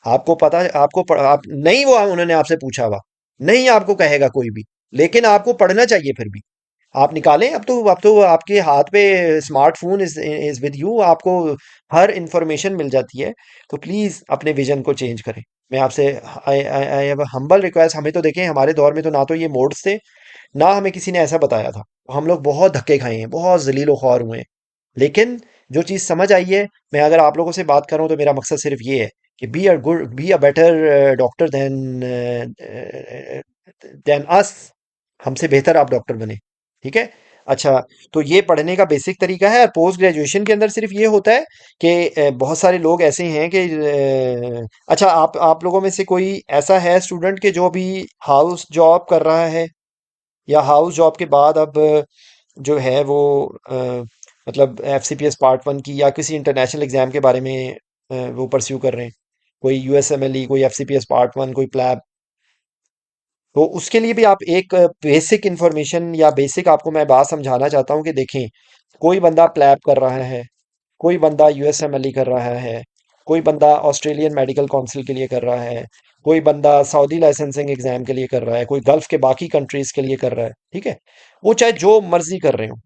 आपको पता आप नहीं, वो उन्होंने आपसे पूछा हुआ नहीं आपको कहेगा कोई भी, लेकिन आपको पढ़ना चाहिए फिर भी। आप निकालें, अब तो आपके हाथ पे स्मार्टफोन इज विद यू, आपको हर इंफॉर्मेशन मिल जाती है। तो प्लीज अपने विजन को चेंज करें। मैं आपसे आई हैव हम्बल रिक्वेस्ट। हमें तो देखें, हमारे दौर में तो ना तो ये मोड्स थे, ना हमें किसी ने ऐसा बताया था। हम लोग बहुत धक्के खाए हैं, बहुत जलीलो ख्वार हुए हैं, लेकिन जो चीज़ समझ आई है, मैं अगर आप लोगों से बात कर रहा हूँ, तो मेरा मकसद सिर्फ ये है कि be a better doctor than us. हमसे बेहतर आप डॉक्टर बने। ठीक है। अच्छा, तो ये पढ़ने का बेसिक तरीका है। और पोस्ट ग्रेजुएशन के अंदर सिर्फ ये होता है कि बहुत सारे लोग ऐसे हैं कि अच्छा, आप लोगों में से कोई ऐसा है स्टूडेंट के जो अभी हाउस जॉब कर रहा है, या हाउस जॉब के बाद अब जो है वो मतलब एफसीपीएस पार्ट 1 की या किसी इंटरनेशनल एग्जाम के बारे में वो परस्यू कर रहे हैं? कोई यूएसएमएलई, कोई एफसीपीएस पार्ट 1, कोई प्लैब। तो उसके लिए भी आप एक बेसिक इंफॉर्मेशन या बेसिक आपको मैं बात समझाना चाहता हूँ कि देखें, कोई बंदा प्लैब कर रहा है, कोई बंदा यूएसएमएलई कर रहा है, कोई बंदा ऑस्ट्रेलियन मेडिकल काउंसिल के लिए कर रहा है, कोई बंदा सऊदी लाइसेंसिंग एग्जाम के लिए कर रहा है, कोई गल्फ के बाकी कंट्रीज के लिए कर रहा है। ठीक है। वो चाहे जो मर्जी कर रहे हो,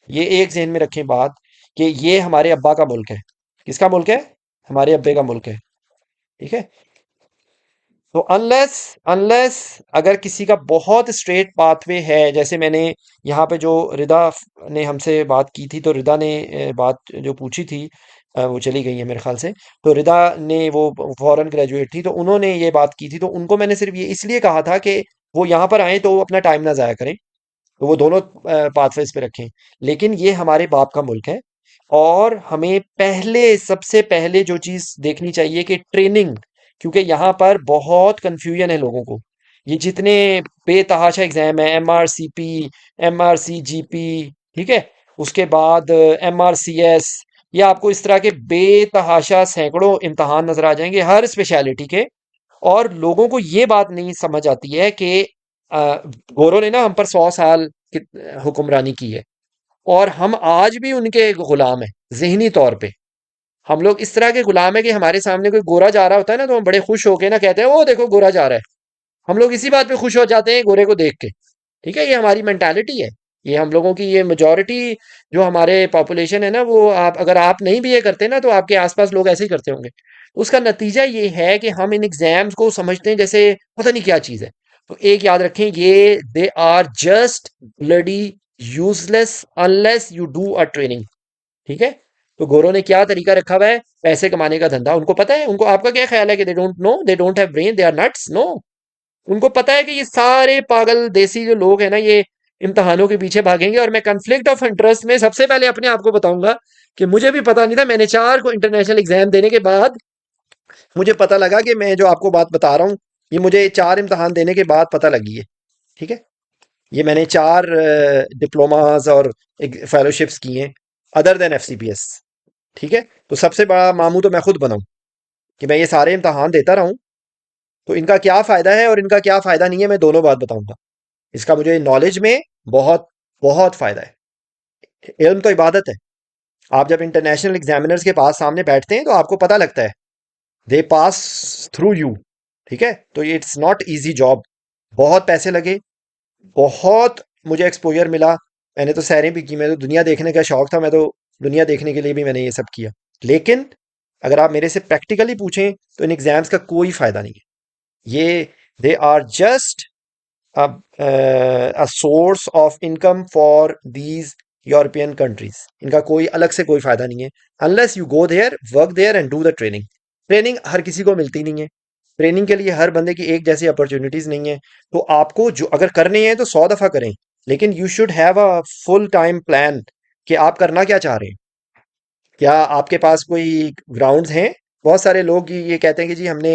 ये एक ज़हन में रखें बात, कि ये हमारे अब्बा का मुल्क है। किसका मुल्क है? हमारे अब्बे का मुल्क है। ठीक है। तो अनलेस अनलेस अगर किसी का बहुत स्ट्रेट पाथवे है, जैसे मैंने यहाँ पे जो रिदा ने हमसे बात की थी, तो रिदा ने बात जो पूछी थी, वो चली गई है मेरे ख्याल से। तो रिदा ने, वो फॉरेन ग्रेजुएट थी, तो उन्होंने ये बात की थी, तो उनको मैंने सिर्फ ये इसलिए कहा था कि वो यहाँ पर आए तो वो अपना टाइम ना ज़ाया करें, तो वो दोनों पाथवेज पे रखें। लेकिन ये हमारे बाप का मुल्क है, और हमें सबसे पहले जो चीज़ देखनी चाहिए कि ट्रेनिंग, क्योंकि यहाँ पर बहुत कंफ्यूजन है लोगों को। ये जितने बेतहाशा एग्जाम है, MRCP, MRCGP, ठीक है, उसके बाद MRCS, ये आपको इस तरह के बेतहाशा सैकड़ों इम्तहान नजर आ जाएंगे हर स्पेशलिटी के। और लोगों को ये बात नहीं समझ आती है कि गोरों ने ना हम पर 100 साल हुक्मरानी की है, और हम आज भी उनके गुलाम हैं ज़हनी तौर पे। हम लोग इस तरह के गुलाम है कि हमारे सामने कोई गोरा जा रहा होता है ना, तो हम बड़े खुश होके ना कहते हैं, ओ देखो गोरा जा रहा है। हम लोग इसी बात पे खुश हो जाते हैं, गोरे को देख के। ठीक है, ये हमारी मेंटालिटी है। ये हम लोगों की ये मेजॉरिटी जो हमारे पॉपुलेशन है ना, वो आप अगर आप नहीं भी ये करते ना, तो आपके आसपास लोग ऐसे ही करते होंगे। उसका नतीजा ये है कि हम इन एग्जाम्स को समझते हैं जैसे पता नहीं क्या चीज़ है। तो एक याद रखें, ये they are just bloody useless unless you do a training. ठीक है। तो गोरों ने क्या तरीका रखा हुआ है? पैसे कमाने का धंधा। उनको पता है, उनको आपका क्या ख्याल है कि they don't know, they don't have brain, they are nuts? No, उनको पता है कि ये सारे पागल देसी जो लोग हैं ना, ये इम्तहानों के पीछे भागेंगे। और मैं कन्फ्लिक्ट ऑफ इंटरेस्ट में सबसे पहले अपने आप को बताऊंगा कि मुझे भी पता नहीं था। मैंने 4 को इंटरनेशनल एग्जाम देने के बाद मुझे पता लगा कि मैं जो आपको बात बता रहा हूँ, ये मुझे 4 इम्तहान देने के बाद पता लगी है। ठीक है। ये मैंने 4 डिप्लोमास और फेलोशिप्स की हैं अदर देन एफसीपीएस। ठीक है। तो सबसे बड़ा मामू तो मैं खुद बनाऊं कि मैं ये सारे इम्तहान देता रहूं। तो इनका क्या फायदा है और इनका क्या फायदा नहीं है, मैं दोनों बात बताऊंगा। इसका मुझे नॉलेज में बहुत बहुत फायदा है। इल्म तो इबादत है। आप जब इंटरनेशनल एग्जामिनर्स के पास सामने बैठते हैं, तो आपको पता लगता है दे पास थ्रू यू। ठीक है। तो इट्स नॉट इजी जॉब। बहुत पैसे लगे, बहुत मुझे एक्सपोजर मिला। मैंने तो सैरें भी की, मैं तो दुनिया देखने का शौक था, मैं तो दुनिया देखने के लिए भी मैंने ये सब किया। लेकिन अगर आप मेरे से प्रैक्टिकली पूछें, तो इन एग्जाम्स का कोई फायदा नहीं है। ये they are just a source of income for these European countries. इनका कोई अलग से कोई फायदा नहीं है, unless you go there, work there and do the training. Training हर किसी को मिलती नहीं है। ट्रेनिंग के लिए हर बंदे की एक जैसी अपॉर्चुनिटीज नहीं है। तो आपको जो अगर करने हैं तो 100 दफा करें, लेकिन you should have a full time plan कि आप करना क्या चाह रहे हैं। क्या आपके पास कोई ग्राउंड्स हैं? बहुत सारे लोग ये कहते हैं कि जी हमने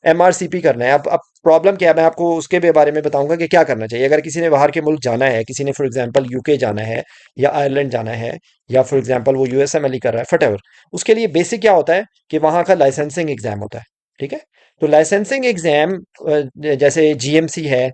MRCP करना है। अब प्रॉब्लम क्या है, मैं आपको उसके भी बारे में बताऊंगा कि क्या करना चाहिए। अगर किसी ने बाहर के मुल्क जाना है, किसी ने फॉर एग्जांपल यूके जाना है, या आयरलैंड जाना है, या फॉर एग्जांपल वो यूएसएमएलई कर रहा है, फटेवर, उसके लिए बेसिक क्या होता है कि वहाँ का लाइसेंसिंग एग्जाम होता है। ठीक है। तो लाइसेंसिंग एग्जाम जैसे जीएमसी है,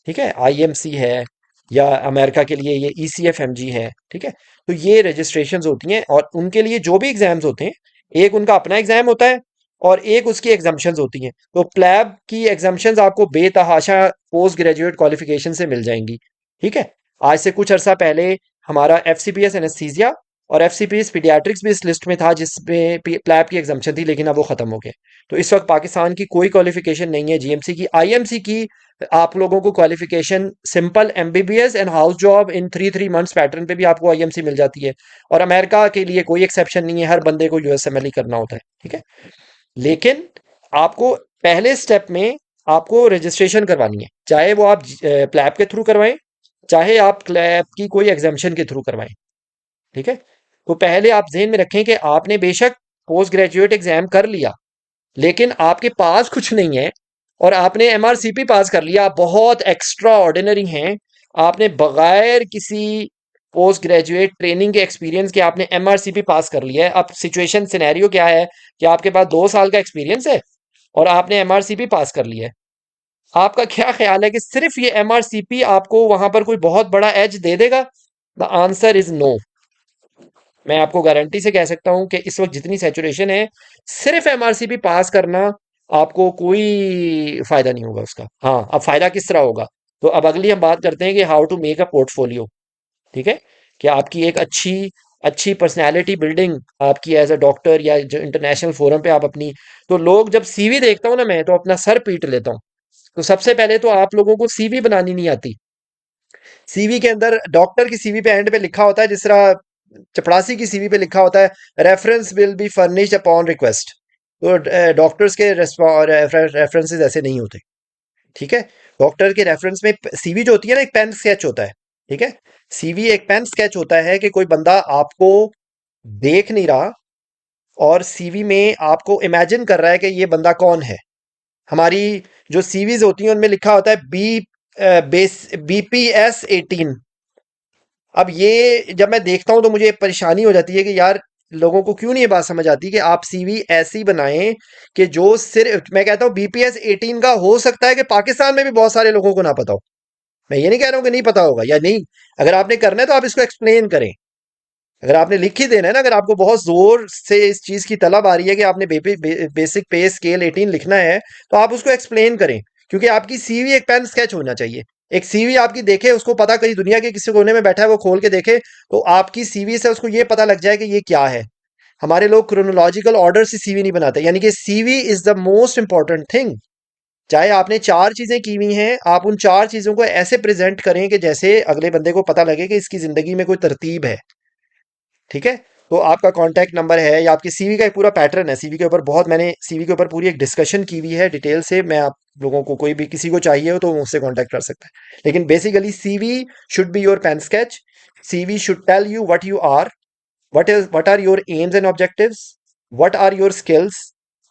ठीक है, आईएमसी है, या अमेरिका के लिए ये ECFMG है। ठीक है। तो ये रजिस्ट्रेशंस होती हैं, और उनके लिए जो भी एग्जाम्स होते हैं, एक उनका अपना एग्जाम होता है, और एक उसकी एग्जाम्पशंस होती हैं। तो प्लैब की एग्जाम्पशंस आपको बेतहाशा पोस्ट ग्रेजुएट क्वालिफिकेशन से मिल जाएंगी। ठीक है। आज से कुछ अरसा पहले हमारा FCPS एनेस्थीसिया और FCPS पीडियाट्रिक्स भी इस लिस्ट में था, जिसमें प्लैब की एग्जाम्पशन थी, लेकिन अब वो खत्म हो गया। तो इस वक्त पाकिस्तान की कोई क्वालिफिकेशन नहीं है GMC की। IMC की आप लोगों को qualification simple MBBS and house job in 3 months pattern पे भी आपको IMC मिल जाती है। और अमेरिका के लिए कोई एक्सेप्शन नहीं है, हर बंदे को USMLE करना होता है। ठीक है। लेकिन आपको पहले स्टेप में आपको रजिस्ट्रेशन करवानी है, चाहे वो आप प्लैब के थ्रू करवाएं, चाहे आप क्लैप की कोई एग्जामेशन के थ्रू करवाएं। ठीक है, तो पहले आप ध्यान में रखें कि आपने बेशक पोस्ट ग्रेजुएट एग्जाम कर लिया, लेकिन आपके पास कुछ नहीं है और आपने एमआरसीपी पास कर लिया, आप बहुत एक्स्ट्रा ऑर्डिनरी हैं, आपने बगैर किसी पोस्ट ग्रेजुएट ट्रेनिंग के एक्सपीरियंस के आपने एमआरसीपी पास कर लिया है। अब सिचुएशन सिनेरियो क्या है कि आपके पास 2 साल का एक्सपीरियंस है और आपने एमआरसीपी पास कर लिया है। आपका क्या ख्याल है कि सिर्फ ये एमआरसीपी आपको वहां पर कोई बहुत बड़ा एज दे देगा? The answer is no. मैं आपको गारंटी से कह सकता हूं कि इस वक्त जितनी सैचुरेशन है, सिर्फ एमआरसीपी पास करना आपको कोई फायदा नहीं होगा उसका। हाँ, अब फायदा किस तरह होगा, तो अब अगली हम बात करते हैं कि how to make a portfolio. ठीक है, कि आपकी एक अच्छी अच्छी पर्सनैलिटी बिल्डिंग आपकी एज अ डॉक्टर या जो इंटरनेशनल फोरम पे आप अपनी, तो लोग जब सीवी देखता हूं ना, मैं तो अपना सर पीट लेता हूँ। तो सबसे पहले तो आप लोगों को सीवी बनानी नहीं आती। सीवी के अंदर डॉक्टर की सीवी पे एंड पे लिखा होता है, जिस तरह चपड़ासी की सीवी पे लिखा होता है, reference will be furnished upon request. तो डॉक्टर्स के रेफरेंसेस ऐसे नहीं होते। ठीक है, डॉक्टर के रेफरेंस में सीवी जो होती है ना, एक पेन स्केच होता है। ठीक है, सीवी एक पेन स्केच होता है कि कोई बंदा आपको देख नहीं रहा और सीवी में आपको इमेजिन कर रहा है कि ये बंदा कौन है। हमारी जो सीवीज होती हैं उनमें लिखा होता है BPS 18। अब ये जब मैं देखता हूं तो मुझे परेशानी हो जाती है कि यार, लोगों को क्यों नहीं ये बात समझ आती कि आप सीवी ऐसी बनाएं कि जो सिर्फ, मैं कहता हूं BPS 18 का हो सकता है कि पाकिस्तान में भी बहुत सारे लोगों को ना पता हो। मैं ये नहीं कह रहा हूं कि नहीं पता होगा या नहीं। अगर आपने करना है तो आप इसको एक्सप्लेन करें। अगर आपने लिख ही देना है ना, अगर आपको बहुत जोर से इस चीज की तलब आ रही है कि आपने बेसिक पे स्केल 18 लिखना है, तो आप उसको एक्सप्लेन करें। क्योंकि आपकी सीवी एक पेन स्केच होना चाहिए। एक सीवी आपकी देखे, उसको पता कहीं दुनिया के किसी कोने में बैठा है वो खोल के देखे, तो आपकी सीवी से उसको ये पता लग जाए कि ये क्या है। हमारे लोग क्रोनोलॉजिकल ऑर्डर से सीवी नहीं बनाते, यानी कि CV is the most important thing. चाहे आपने 4 चीजें की हुई हैं, आप उन 4 चीजों को ऐसे प्रेजेंट करें कि जैसे अगले बंदे को पता लगे कि इसकी जिंदगी में कोई तरतीब है। ठीक है, तो आपका कॉन्टैक्ट नंबर है या आपकी सीवी का एक पूरा पैटर्न है। सीवी के ऊपर बहुत, मैंने सीवी के ऊपर पूरी एक डिस्कशन की हुई है डिटेल से। मैं आप लोगों को, कोई भी किसी को चाहिए हो तो मुझसे कांटेक्ट कर सकता है। लेकिन basically CV should be your pen sketch. CV should tell you what you are, what are your aims and objectives, what are your skills,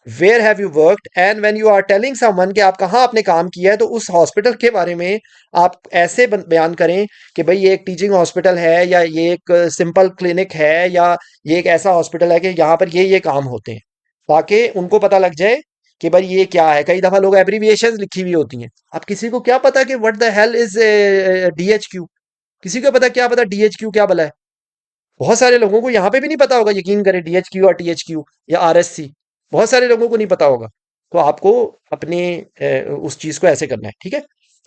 where have you worked, and when you are telling someone कि आप कहाँ आपने काम किया है, तो उस hospital के बारे में आप ऐसे बयान करें कि भाई ये एक टीचिंग हॉस्पिटल है, या ये एक सिंपल क्लिनिक है, या ये एक ऐसा हॉस्पिटल है कि यहाँ पर ये काम होते हैं, ताकि उनको पता लग जाए कि भाई ये क्या है। कई दफा लोग एब्रीविएशंस लिखी हुई होती हैं। अब किसी को क्या पता कि what the hell is DHQ, किसी को पता क्या पता DHQ क्या भला है। बहुत सारे लोगों को यहाँ पे भी नहीं पता होगा, यकीन करें, DHQ और THQ या RSC, बहुत सारे लोगों को नहीं पता होगा। तो आपको अपने उस चीज को ऐसे करना है। ठीक है,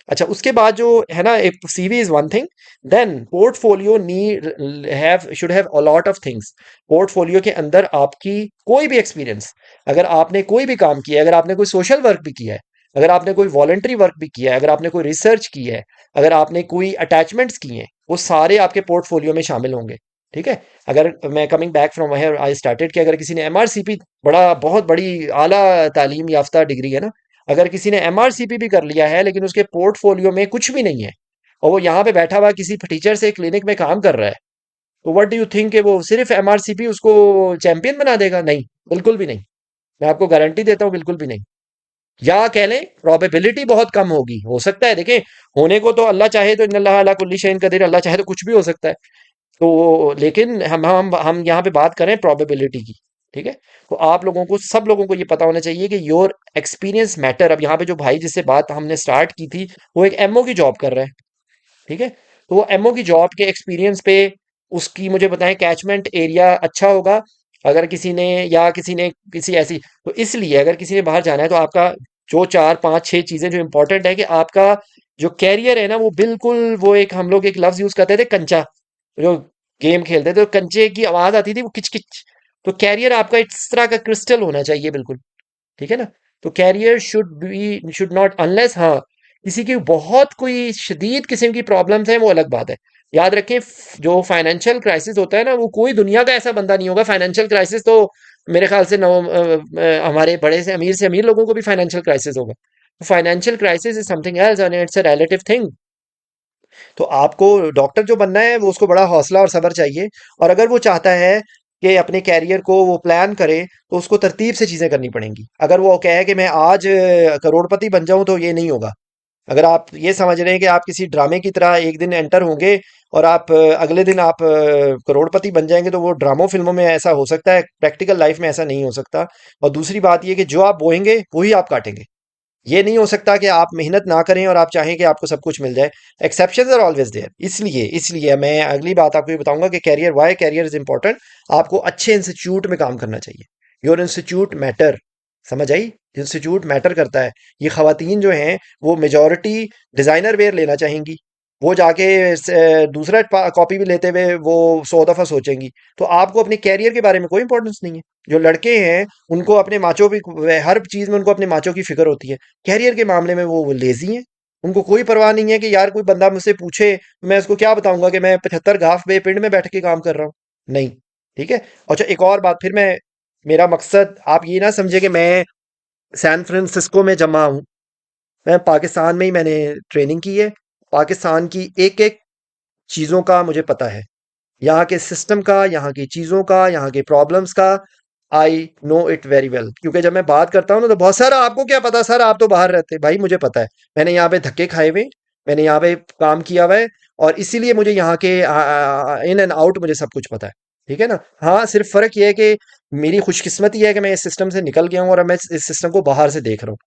अच्छा, उसके बाद जो है ना, एक CV is one thing, then portfolio need have should have a lot of things. Portfolio के अंदर आपकी कोई भी एक्सपीरियंस, अगर आपने कोई भी काम किया है, अगर आपने कोई सोशल वर्क भी किया है, अगर आपने कोई वॉलंटरी वर्क भी किया है, अगर आपने कोई रिसर्च की है, अगर आपने कोई अटैचमेंट्स किए हैं, वो सारे आपके पोर्टफोलियो में शामिल होंगे। ठीक है, अगर मैं coming back from where I started, कि अगर किसी ने एमआरसीपी, बड़ा बहुत बड़ी आला तालीम याफ्ता डिग्री है ना, अगर किसी ने एमआरसीपी भी कर लिया है लेकिन उसके पोर्टफोलियो में कुछ भी नहीं है, और वो यहाँ पे बैठा हुआ किसी टीचर से क्लिनिक में काम कर रहा है, तो व्हाट डू यू थिंक कि वो सिर्फ एमआरसीपी उसको चैंपियन बना देगा? नहीं, बिल्कुल भी नहीं। मैं आपको गारंटी देता हूँ, बिल्कुल भी नहीं। या कह लें प्रोबेबिलिटी बहुत कम होगी, हो सकता है, देखें, होने को तो अल्लाह चाहे तो इन्नल्लाह अला कुल्ली शैइन कदीर, अल्लाह चाहे तो कुछ भी हो सकता है। तो लेकिन हम यहाँ पे बात करें प्रोबेबिलिटी की। ठीक है, तो आप लोगों को, सब लोगों को ये पता होना चाहिए कि योर एक्सपीरियंस मैटर। अब यहाँ पे जो भाई जिससे बात हमने स्टार्ट की थी, वो एक एमओ की जॉब कर रहा है। ठीक है, तो वो एमओ की जॉब के एक्सपीरियंस पे उसकी मुझे बताएं कैचमेंट एरिया अच्छा होगा। अगर किसी ने, या किसी ने किसी ऐसी, तो इसलिए अगर किसी ने बाहर जाना है तो आपका जो 4 5 6 चीजें जो इंपॉर्टेंट है, कि आपका जो कैरियर है ना, वो बिल्कुल, वो एक, हम लोग एक लफ्ज यूज करते थे, कंचा। जो गेम खेलते थे तो कंचे की आवाज आती थी, वो किच किच। तो कैरियर आपका इस तरह का क्रिस्टल होना चाहिए, बिल्कुल। ठीक है ना, तो कैरियर शुड नॉट, अनलेस, हाँ, किसी की बहुत कोई शदीद किस्म की प्रॉब्लम्स है, वो अलग बात है। याद रखें, जो फाइनेंशियल क्राइसिस होता है ना, वो कोई दुनिया का ऐसा बंदा नहीं होगा। फाइनेंशियल क्राइसिस तो मेरे ख्याल से हमारे बड़े से अमीर लोगों को भी फाइनेंशियल क्राइसिस होगा। Financial crisis is something else and it's a relative thing. तो आपको डॉक्टर जो बनना है वो उसको बड़ा हौसला और सब्र चाहिए। और अगर वो चाहता है कि अपने कैरियर को वो प्लान करे तो उसको तरतीब से चीज़ें करनी पड़ेंगी। अगर वो कहे कि मैं आज करोड़पति बन जाऊं तो ये नहीं होगा। अगर आप ये समझ रहे हैं कि आप किसी ड्रामे की तरह एक दिन एंटर होंगे और आप अगले दिन आप करोड़पति बन जाएंगे, तो वो ड्रामों फिल्मों में ऐसा हो सकता है, प्रैक्टिकल लाइफ में ऐसा नहीं हो सकता। और दूसरी बात ये कि जो आप बोएंगे वही आप काटेंगे। ये नहीं हो सकता कि आप मेहनत ना करें और आप चाहें कि आपको सब कुछ मिल जाए। Exceptions are always there. इसलिए इसलिए मैं अगली बात आपको ये बताऊंगा कि career, why career is important. आपको अच्छे इंस्टीट्यूट में काम करना चाहिए। Your institute matter. समझ आई? इंस्टीट्यूट मैटर करता है। ये खवातीन जो हैं वो मेजॉरिटी डिजाइनर वेयर लेना चाहेंगी। वो जाके दूसरा कॉपी भी लेते हुए वो 100 दफा सोचेंगी। तो आपको अपने कैरियर के बारे में कोई इंपॉर्टेंस नहीं है। जो लड़के हैं उनको अपने माचो भी, हर चीज में उनको अपने माचो की फिक्र होती है। कैरियर के मामले में वो लेजी हैं। उनको कोई परवाह नहीं है कि यार कोई बंदा मुझसे पूछे तो मैं उसको क्या बताऊंगा कि मैं 75 घाफ बे पिंड में बैठ के काम कर रहा हूँ। नहीं। ठीक है। अच्छा, एक और बात फिर मैं, मेरा मकसद आप ये ना समझे कि मैं सैन फ्रांसिस्को में जमा हूँ। मैं पाकिस्तान में ही मैंने ट्रेनिंग की है। पाकिस्तान की एक एक चीज़ों का मुझे पता है। यहाँ के सिस्टम का, यहाँ की चीज़ों का, यहाँ के प्रॉब्लम्स का। I know it very well. क्योंकि जब मैं बात करता हूँ ना तो बहुत सारा, आपको क्या पता सर, आप तो बाहर रहते। भाई मुझे पता है। मैंने यहाँ पे धक्के खाए हुए, मैंने यहाँ पे काम किया हुआ है। और इसीलिए मुझे यहाँ के इन एंड आउट मुझे सब कुछ पता है। ठीक है ना? हाँ, सिर्फ फर्क ये है कि मेरी खुशकिस्मती है कि मैं इस सिस्टम से निकल गया हूँ और अब मैं इस सिस्टम को बाहर से देख रहा हूँ।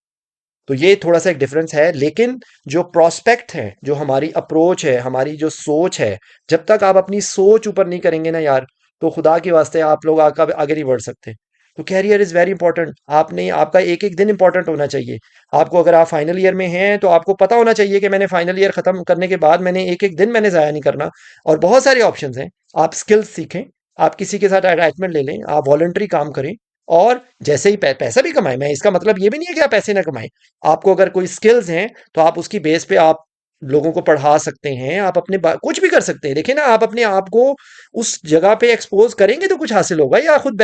तो ये थोड़ा सा एक डिफरेंस है। लेकिन जो प्रोस्पेक्ट है, जो हमारी अप्रोच है, हमारी जो सोच है, जब तक आप अपनी सोच ऊपर नहीं करेंगे ना यार, तो खुदा के वास्ते आप लोग आगे आगे नहीं बढ़ सकते। तो कैरियर इज वेरी इंपॉर्टेंट। आपने, आपका एक एक दिन इंपॉर्टेंट होना चाहिए। आपको, अगर आप फाइनल ईयर में हैं तो आपको पता होना चाहिए कि मैंने फाइनल ईयर खत्म करने के बाद मैंने एक एक दिन मैंने जाया नहीं करना। और बहुत सारे ऑप्शंस हैं। आप स्किल्स सीखें, आप किसी के साथ अटैचमेंट ले लें, आप वॉलंटरी काम करें। और जैसे ही पैसा भी कमाएं। मैं इसका मतलब ये भी नहीं है कि आप पैसे ना कमाएं। आपको अगर कोई स्किल्स हैं तो आप उसकी बेस पे आप लोगों को पढ़ा सकते हैं। आप अपने कुछ भी कर सकते हैं। देखिए ना, आप अपने आप को उस जगह पे एक्सपोज करेंगे तो कुछ हासिल होगा, या खुद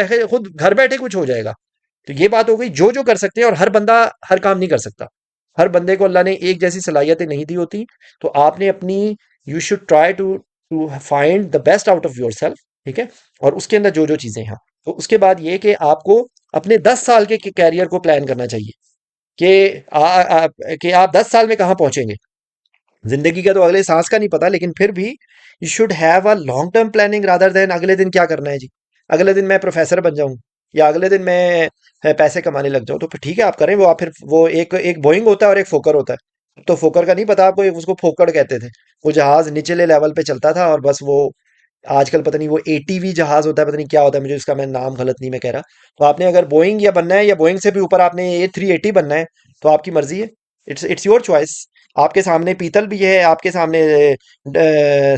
घर बैठे कुछ हो जाएगा। तो ये बात हो गई जो जो कर सकते हैं। और हर बंदा हर काम नहीं कर सकता। हर बंदे को अल्लाह ने एक जैसी सलाहियतें नहीं दी होती। तो आपने अपनी, you should try to to find the best out of yourself. ठीक है। और उसके अंदर जो जो चीजें हैं, तो उसके बाद ये कि आपको अपने 10 साल के कैरियर को प्लान करना चाहिए कि कि आप 10 साल में कहाँ पहुंचेंगे। जिंदगी का तो अगले सांस का नहीं पता, लेकिन फिर भी you should have a long term planning rather than अगले दिन क्या करना है जी। अगले दिन मैं प्रोफेसर बन जाऊं, या अगले दिन मैं पैसे कमाने लग जाऊं, तो फिर ठीक है आप करें वो। आप फिर वो एक एक बोइंग होता है और एक फोकर होता है। तो फोकर का नहीं पता आपको, उसको फोकड़ कहते थे। वो जहाज निचले लेवल पे चलता था और बस वो, आजकल पता नहीं वो एटीवी जहाज होता है, पता नहीं क्या होता है, मुझे उसका मैं नाम गलत नहीं मैं कह रहा। तो आपने अगर बोइंग या बनना है, या बोइंग से भी ऊपर आपने A380 बनना है, तो आपकी मर्जी है। It's it's your choice. आपके सामने पीतल भी है, आपके सामने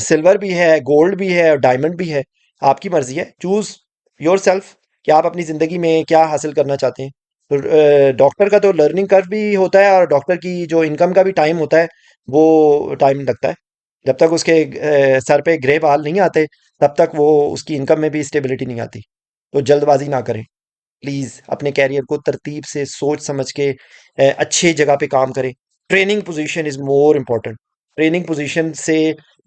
सिल्वर भी है, गोल्ड भी है और डायमंड भी है। आपकी मर्जी है। चूज योर सेल्फ कि आप अपनी जिंदगी में क्या हासिल करना चाहते हैं। तो डॉक्टर का तो लर्निंग कर्व भी होता है, और डॉक्टर की जो इनकम का भी टाइम होता है, वो टाइम लगता है। जब तक उसके सर पे ग्रे बाल नहीं आते, तब तक वो, उसकी इनकम में भी स्टेबिलिटी नहीं आती। तो जल्दबाजी ना करें प्लीज़। अपने कैरियर को तरतीब से सोच समझ के अच्छे जगह पे काम करें। Training position is more important. Training position से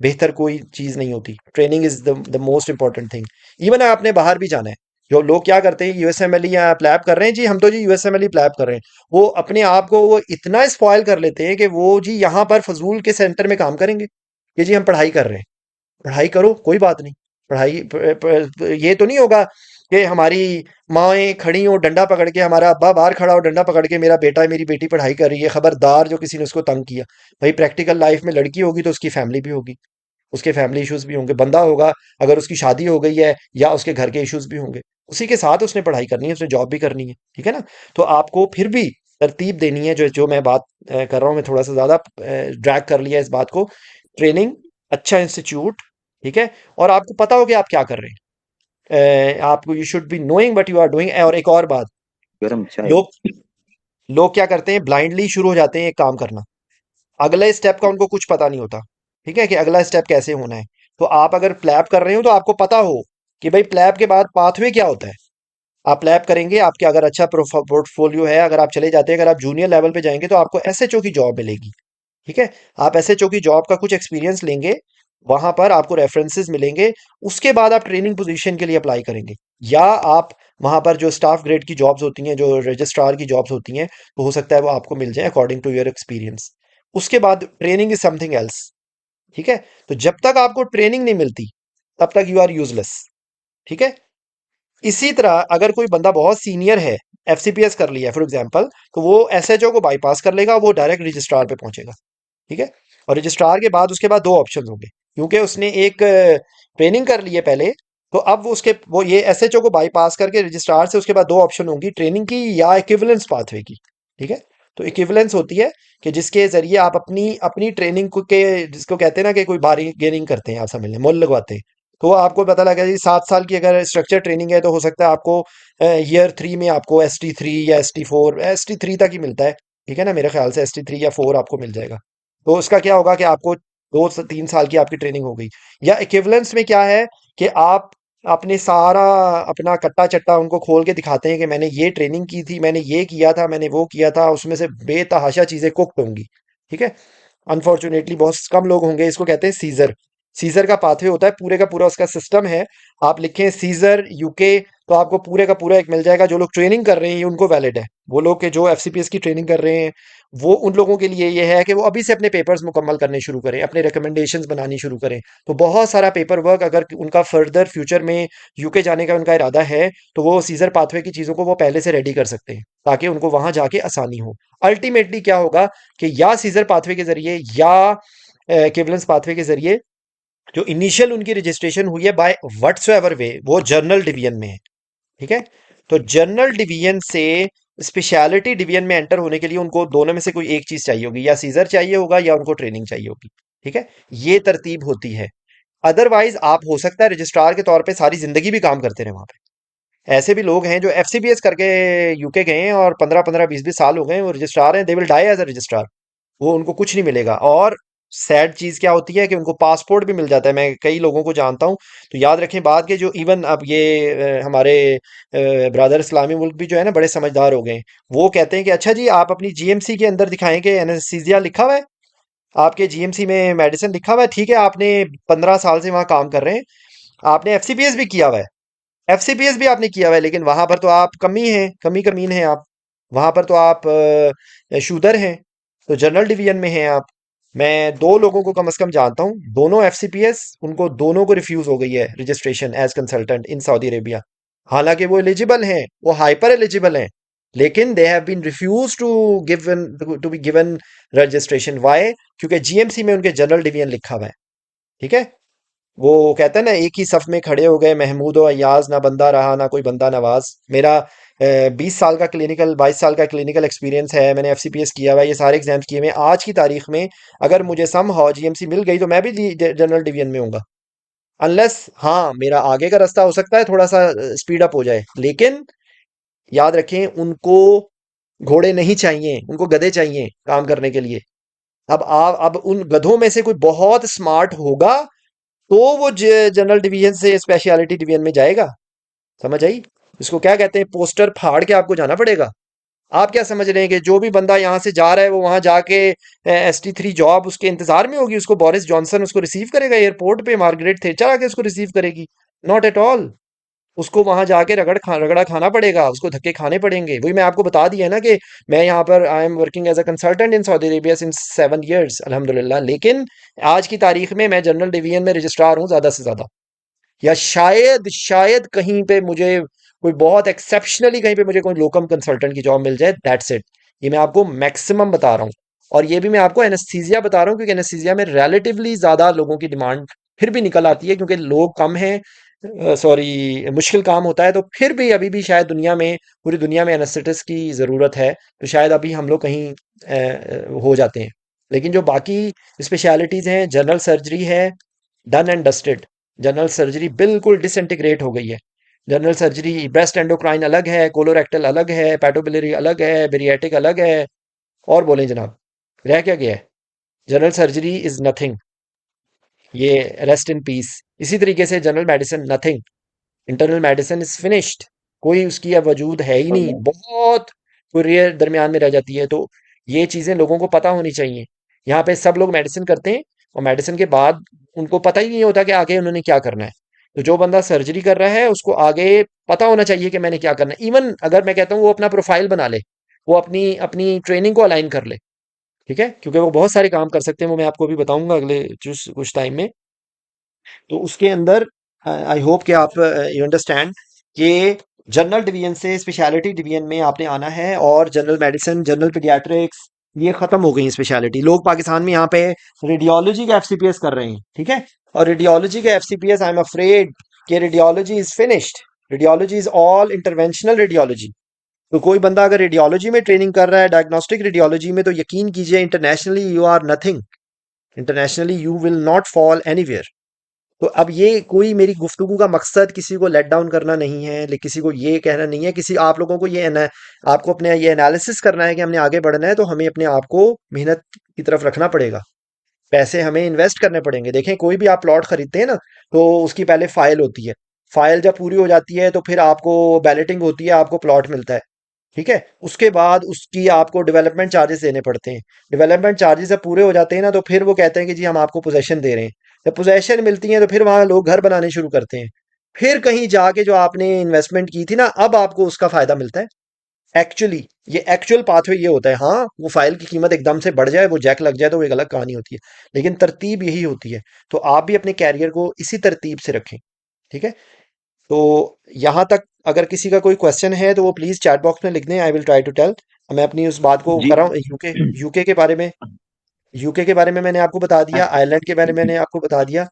बेहतर कोई चीज़ नहीं होती। Training is the most important thing. Even आपने बाहर भी जाना है, जो लोग क्या करते हैं, यूएसएमएल या प्लैब कर रहे हैं जी, हम तो जी यूएसएमएल प्लैब कर रहे हैं। वो अपने आप को वो इतना स्पॉइल कर लेते हैं कि वो जी यहाँ पर फजूल के सेंटर में काम करेंगे कि जी हम पढ़ाई कर रहे हैं। पढ़ाई करो, कोई बात नहीं। पढ़ाई ये तो नहीं होगा कि हमारी माएँ खड़ी हों डंडा पकड़ के, हमारा अब्बा बाहर खड़ा हो डंडा पकड़ के, मेरा बेटा मेरी बेटी पढ़ाई कर रही है, खबरदार जो किसी ने उसको तंग किया। भाई प्रैक्टिकल लाइफ में लड़की होगी तो उसकी फैमिली भी होगी, उसके फैमिली इश्यूज भी होंगे। बंदा होगा, अगर उसकी शादी हो गई है, या उसके घर के इश्यूज भी होंगे। उसी के साथ उसने पढ़ाई करनी है, उसने जॉब भी करनी है। ठीक है ना? तो आपको फिर भी तरतीब देनी है। जो जो मैं बात कर रहा हूँ, मैं थोड़ा सा ज्यादा ड्रैग कर लिया इस बात को। ट्रेनिंग, अच्छा इंस्टीट्यूट, ठीक है, और आपको पता हो कि आप क्या कर रहे हैं। आपको, you should be knowing what you are doing. और एक और बात, गरम चाय। लोग लोग क्या करते हैं, ब्लाइंडली शुरू हो जाते हैं एक काम करना। अगले स्टेप का उनको कुछ पता नहीं होता। ठीक है, कि अगला स्टेप कैसे होना है। तो आप अगर प्लैब कर रहे हो तो आपको पता हो कि भाई प्लैब के बाद पाथवे क्या होता है। आप प्लैब करेंगे, आपके अगर अच्छा पोर्टफोलियो है, अगर आप चले जाते हैं, अगर आप जूनियर लेवल पे जाएंगे तो आपको एसएचओ की जॉब मिलेगी। ठीक है। आप एसएचओ की जॉब का कुछ एक्सपीरियंस लेंगे, वहां पर आपको रेफरेंसेस मिलेंगे, उसके बाद आप ट्रेनिंग पोजीशन के लिए अप्लाई करेंगे। या आप वहां पर जो स्टाफ ग्रेड की जॉब्स होती हैं, जो रजिस्ट्रार की जॉब्स होती हैं, तो हो सकता है वो आपको मिल जाए अकॉर्डिंग टू योर एक्सपीरियंस। उसके बाद ट्रेनिंग इज समथिंग एल्स। ठीक है। तो जब तक आपको ट्रेनिंग नहीं मिलती, तब तक यू आर यूजलेस। ठीक है। इसी तरह अगर कोई बंदा बहुत सीनियर है, एफसीपीएस कर लिया फॉर एग्जांपल, तो वो एसएचओ को बाईपास कर लेगा, वो डायरेक्ट रजिस्ट्रार पे पहुंचेगा। ठीक है। और रजिस्ट्रार के बाद उसके बाद दो ऑप्शन होंगे, क्योंकि उसने एक ट्रेनिंग कर ली है पहले, तो अब वो ये एसएचओ को बाईपास करके रजिस्ट्रार से उसके बाद दो ऑप्शन होंगी, ट्रेनिंग की या इक्विवेलेंस पाथवे की। ठीक है। तो इक्विवेलेंस होती है कि जिसके जरिए आप अपनी अपनी ट्रेनिंग को के जिसको कहते हैं ना कि कोई बारी गेनिंग करते हैं, आप समझ लें, मोल लगवाते हैं। तो आपको पता लगा जी 7 साल की अगर स्ट्रक्चर ट्रेनिंग है, तो हो सकता है आपको ईयर 3 में आपको ST3 या ST4 तक ही मिलता है। ठीक है ना, मेरे ख्याल से ST3 या 4 आपको मिल जाएगा। तो उसका क्या होगा कि आपको 2 से 3 साल की आपकी ट्रेनिंग हो गई। या इक्विवेलेंस में क्या है कि आप अपने सारा अपना कट्टा चट्टा उनको खोल के दिखाते हैं कि मैंने ये ट्रेनिंग की थी, मैंने ये किया था, मैंने वो किया था, उसमें से बेतहाशा चीजें कुकड होंगी। ठीक है। अनफॉर्चुनेटली बहुत कम लोग होंगे, इसको कहते हैं सीजर। सीजर का पाथवे होता है, पूरे का पूरा उसका सिस्टम है। आप लिखें सीजर यूके, तो आपको पूरे का पूरा एक मिल जाएगा। जो लोग ट्रेनिंग कर रहे हैं ये उनको वैलिड है। वो लोग के जो एफसीपीएस की ट्रेनिंग कर रहे हैं, वो उन लोगों के लिए ये है कि वो अभी से अपने पेपर्स मुकम्मल करने शुरू करें, अपने रिकमेंडेशंस बनानी शुरू करें। तो बहुत सारा पेपर वर्क, अगर उनका फर्दर फ्यूचर में यूके जाने का उनका इरादा है, तो वो सीजर पाथवे की चीज़ों को वो पहले से रेडी कर सकते हैं, ताकि उनको वहां जाके आसानी हो। अल्टीमेटली क्या होगा कि या सीजर पाथवे के जरिए या केवलेंस पाथवे के जरिए जो इनिशियल उनकी रजिस्ट्रेशन हुई है बाय व्हाट्सएवर वे, वो जर्नल डिवीजन में है। ठीक है। तो जर्नल डिवीजन से स्पेशलिटी डिवीजन में एंटर होने के लिए उनको दोनों में से कोई एक चीज चाहिए होगी, या सीजर चाहिए होगा या उनको ट्रेनिंग चाहिए होगी। ठीक है। ये तरतीब होती है। अदरवाइज आप हो सकता है रजिस्ट्रार के तौर पे सारी जिंदगी भी काम करते रहे वहां पे। ऐसे भी लोग हैं जो एफसीबीएस करके यूके गए हैं और 15-15 20-20 साल हो गए हैं, वो रजिस्ट्रार हैं, they will die as a registrar. वो उनको कुछ नहीं मिलेगा। और सैड चीज क्या होती है कि उनको पासपोर्ट भी मिल जाता है, मैं कई लोगों को जानता हूँ। तो याद रखें बात के, जो इवन अब ये हमारे ब्रदर इस्लामी मुल्क भी जो है ना, बड़े समझदार हो गए हैं। वो कहते हैं कि अच्छा जी, आप अपनी जीएमसी के अंदर दिखाएं कि एनेस्थीसिया लिखा हुआ है, आपके जीएमसी में मेडिसिन लिखा हुआ है, ठीक है, आपने 15 साल से वहां काम कर रहे हैं, आपने एफसीपीएस भी किया हुआ है, एफसीपीएस भी आपने किया हुआ है, लेकिन वहां पर तो आप कमी है, कमी कमीन है आप। वहां पर तो आप शूदर हैं, तो जनरल डिवीजन में हैं आप। मैं दो लोगों को कम से कम जानता हूँ, दोनों एफसीपीएस, उनको दोनों को रिफ्यूज हो गई है registration as consultant in Saudi Arabia. हालांकि वो एलिजिबल हैं, वो हाइपर एलिजिबल हैं, लेकिन they have been refuse to be given registration. Why? क्योंकि जीएमसी में उनके जनरल डिवीजन लिखा हुआ है। ठीक है। वो कहते हैं ना, एक ही सफ में खड़े हो गए महमूद और अयाज, ना बंदा रहा ना कोई बंदा नवाज। मेरा 20 साल का क्लिनिकल 22 साल का क्लिनिकल एक्सपीरियंस है, मैंने एफसीपीएस किया हुआ है, ये सारे एग्जाम्स किए हुए हैं। आज की तारीख में अगर मुझे सम हाउ जीएमसी मिल गई, तो मैं भी जनरल डिवीजन में हूँगा। अनलेस, हाँ, मेरा आगे का रास्ता हो सकता है थोड़ा सा स्पीड अप हो जाए, लेकिन याद रखें, उनको घोड़े नहीं चाहिए, उनको गधे चाहिए काम करने के लिए। अब उन गधों में से कोई बहुत स्मार्ट होगा, तो वो जनरल डिवीजन से स्पेशलिटी डिवीजन में जाएगा। समझ आई? इसको क्या कहते हैं, पोस्टर फाड़ के आपको जाना पड़ेगा। आप क्या समझ रहे हैं कि जो भी बंदा यहाँ से जा रहा है वो वहां जाके ST3 जॉब उसके इंतजार में होगी, उसको बोरिस जॉनसन उसको रिसीव करेगा एयरपोर्ट पे, मार्गरेट थेचर आके उसको रिसीव करेगी? Not at all. उसको वहां जाके रगड़ा खाना पड़ेगा, उसको धक्के खाने पड़ेंगे। वही मैं आपको बता दिया ना कि मैं यहाँ पर I am working as a consultant in Saudi Arabia since 7 years अल्हम्दुलिल्लाह, लेकिन आज की तारीख में मैं जनरल डिवीजन में रजिस्ट्रार हूँ ज्यादा से ज्यादा। या शायद शायद कहीं पे मुझे कोई बहुत एक्सेप्शनली कहीं पे मुझे कोई लोकम कंसल्टेंट की जॉब मिल जाए, दैट्स इट। ये मैं आपको मैक्सिमम बता रहा हूँ। और ये भी मैं आपको एनेस्थीसिया बता रहा हूँ, क्योंकि एनेस्थीसिया में रिलेटिवली ज्यादा लोगों की डिमांड फिर भी निकल आती है, क्योंकि लोग कम हैं। सॉरी, मुश्किल काम होता है, तो फिर भी अभी भी शायद दुनिया में, पूरी दुनिया में एनेस्थेटिस्ट की ज़रूरत है, तो शायद अभी हम लोग कहीं हो जाते हैं। लेकिन जो बाकी स्पेशलिटीज़ हैं, जनरल सर्जरी है, done and dusted. General surgery बिल्कुल डिसइंटीग्रेट हो गई है। जनरल सर्जरी, ब्रेस्ट एंडोक्राइन अलग है, कोलोरेक्टल अलग है, पैटोबिलरी अलग है, बेरियाटिक अलग है। और बोलें जनाब, रह क्या गया है? General surgery is nothing. ये रेस्ट इन पीस। इसी तरीके से general medicine nothing, internal medicine is finished. कोई उसकी अब वजूद है ही नहीं, बहुत कोई रेयर दरमियान में रह जाती है। तो ये चीजें लोगों को पता होनी चाहिए। यहाँ पे सब लोग मेडिसिन करते हैं और मेडिसिन के बाद उनको पता ही नहीं होता कि आगे उन्होंने क्या करना है। तो जो बंदा सर्जरी कर रहा है उसको आगे पता होना चाहिए कि मैंने क्या करना है। इवन अगर मैं कहता हूँ वो अपना प्रोफाइल बना ले, वो अपनी अपनी ट्रेनिंग को अलाइन कर ले, ठीक है, क्योंकि वो बहुत सारे काम कर सकते हैं, वो मैं आपको अभी बताऊंगा अगले कुछ टाइम में। तो उसके अंदर आई होप कि आप यू अंडरस्टैंड कि जनरल डिवीजन से स्पेशलिटी डिवीजन में आपने आना है, और जनरल मेडिसिन, जनरल पीडियाट्रिक्स, ये खत्म हो गई स्पेशलिटी। लोग पाकिस्तान में यहाँ पे रेडियोलॉजी का एफसीपीएस कर रहे हैं, ठीक है, और रेडियोलॉजी का एफसीपीएस आई एम अफ्रेड कि radiology is finished. Radiology is all interventional radiology. तो कोई बंदा अगर रेडियोलॉजी में ट्रेनिंग कर रहा है, डायग्नोस्टिक रेडियोलॉजी में, तो यकीन कीजिए internationally you are nothing. Internationally you will not fall anywhere. तो अब ये कोई मेरी गुफ्तगू का मकसद किसी को लेट डाउन करना नहीं है, लेकिन किसी को ये कहना नहीं है, किसी आप लोगों को ये आपको अपने ये एनालिसिस करना है कि हमने आगे बढ़ना है, तो हमें अपने आप को मेहनत की तरफ रखना पड़ेगा। पैसे हमें इन्वेस्ट करने पड़ेंगे। देखें, कोई भी आप प्लॉट खरीदते हैं ना, तो उसकी पहले फाइल होती है। फाइल जब पूरी हो जाती है तो फिर आपको बैलेटिंग होती है, आपको प्लॉट मिलता है, ठीक है। उसके बाद उसकी आपको डेवलपमेंट चार्जेस देने पड़ते हैं। डेवलपमेंट चार्जेस जब पूरे हो जाते हैं ना, तो फिर वो कहते हैं कि जी हम आपको पोजेशन दे रहे हैं। जब पोजेशन मिलती है तो फिर वहां लोग घर बनाने शुरू करते हैं। फिर कहीं जाके जो आपने इन्वेस्टमेंट की थी ना, अब आपको उसका फायदा मिलता है। एक्चुअली ये एक्चुअल पाथवे ये होता है। हाँ, वो फाइल की कीमत एकदम से बढ़ जाए, वो जैक लग जाए, तो वो एक अलग कहानी होती है, लेकिन तरतीब यही होती है। तो आप भी अपने कैरियर को इसी तरतीब से रखें, ठीक है। तो यहाँ तक अगर किसी का कोई क्वेश्चन है तो वो प्लीज चैट बॉक्स में लिख दें, I will try to tell. मैं अपनी उस बात को जी। कर रहा हूँ। यूके यूके के बारे में, यूके के बारे में मैंने आपको बता दिया, आयरलैंड के बारे में मैंने आपको बता दिया।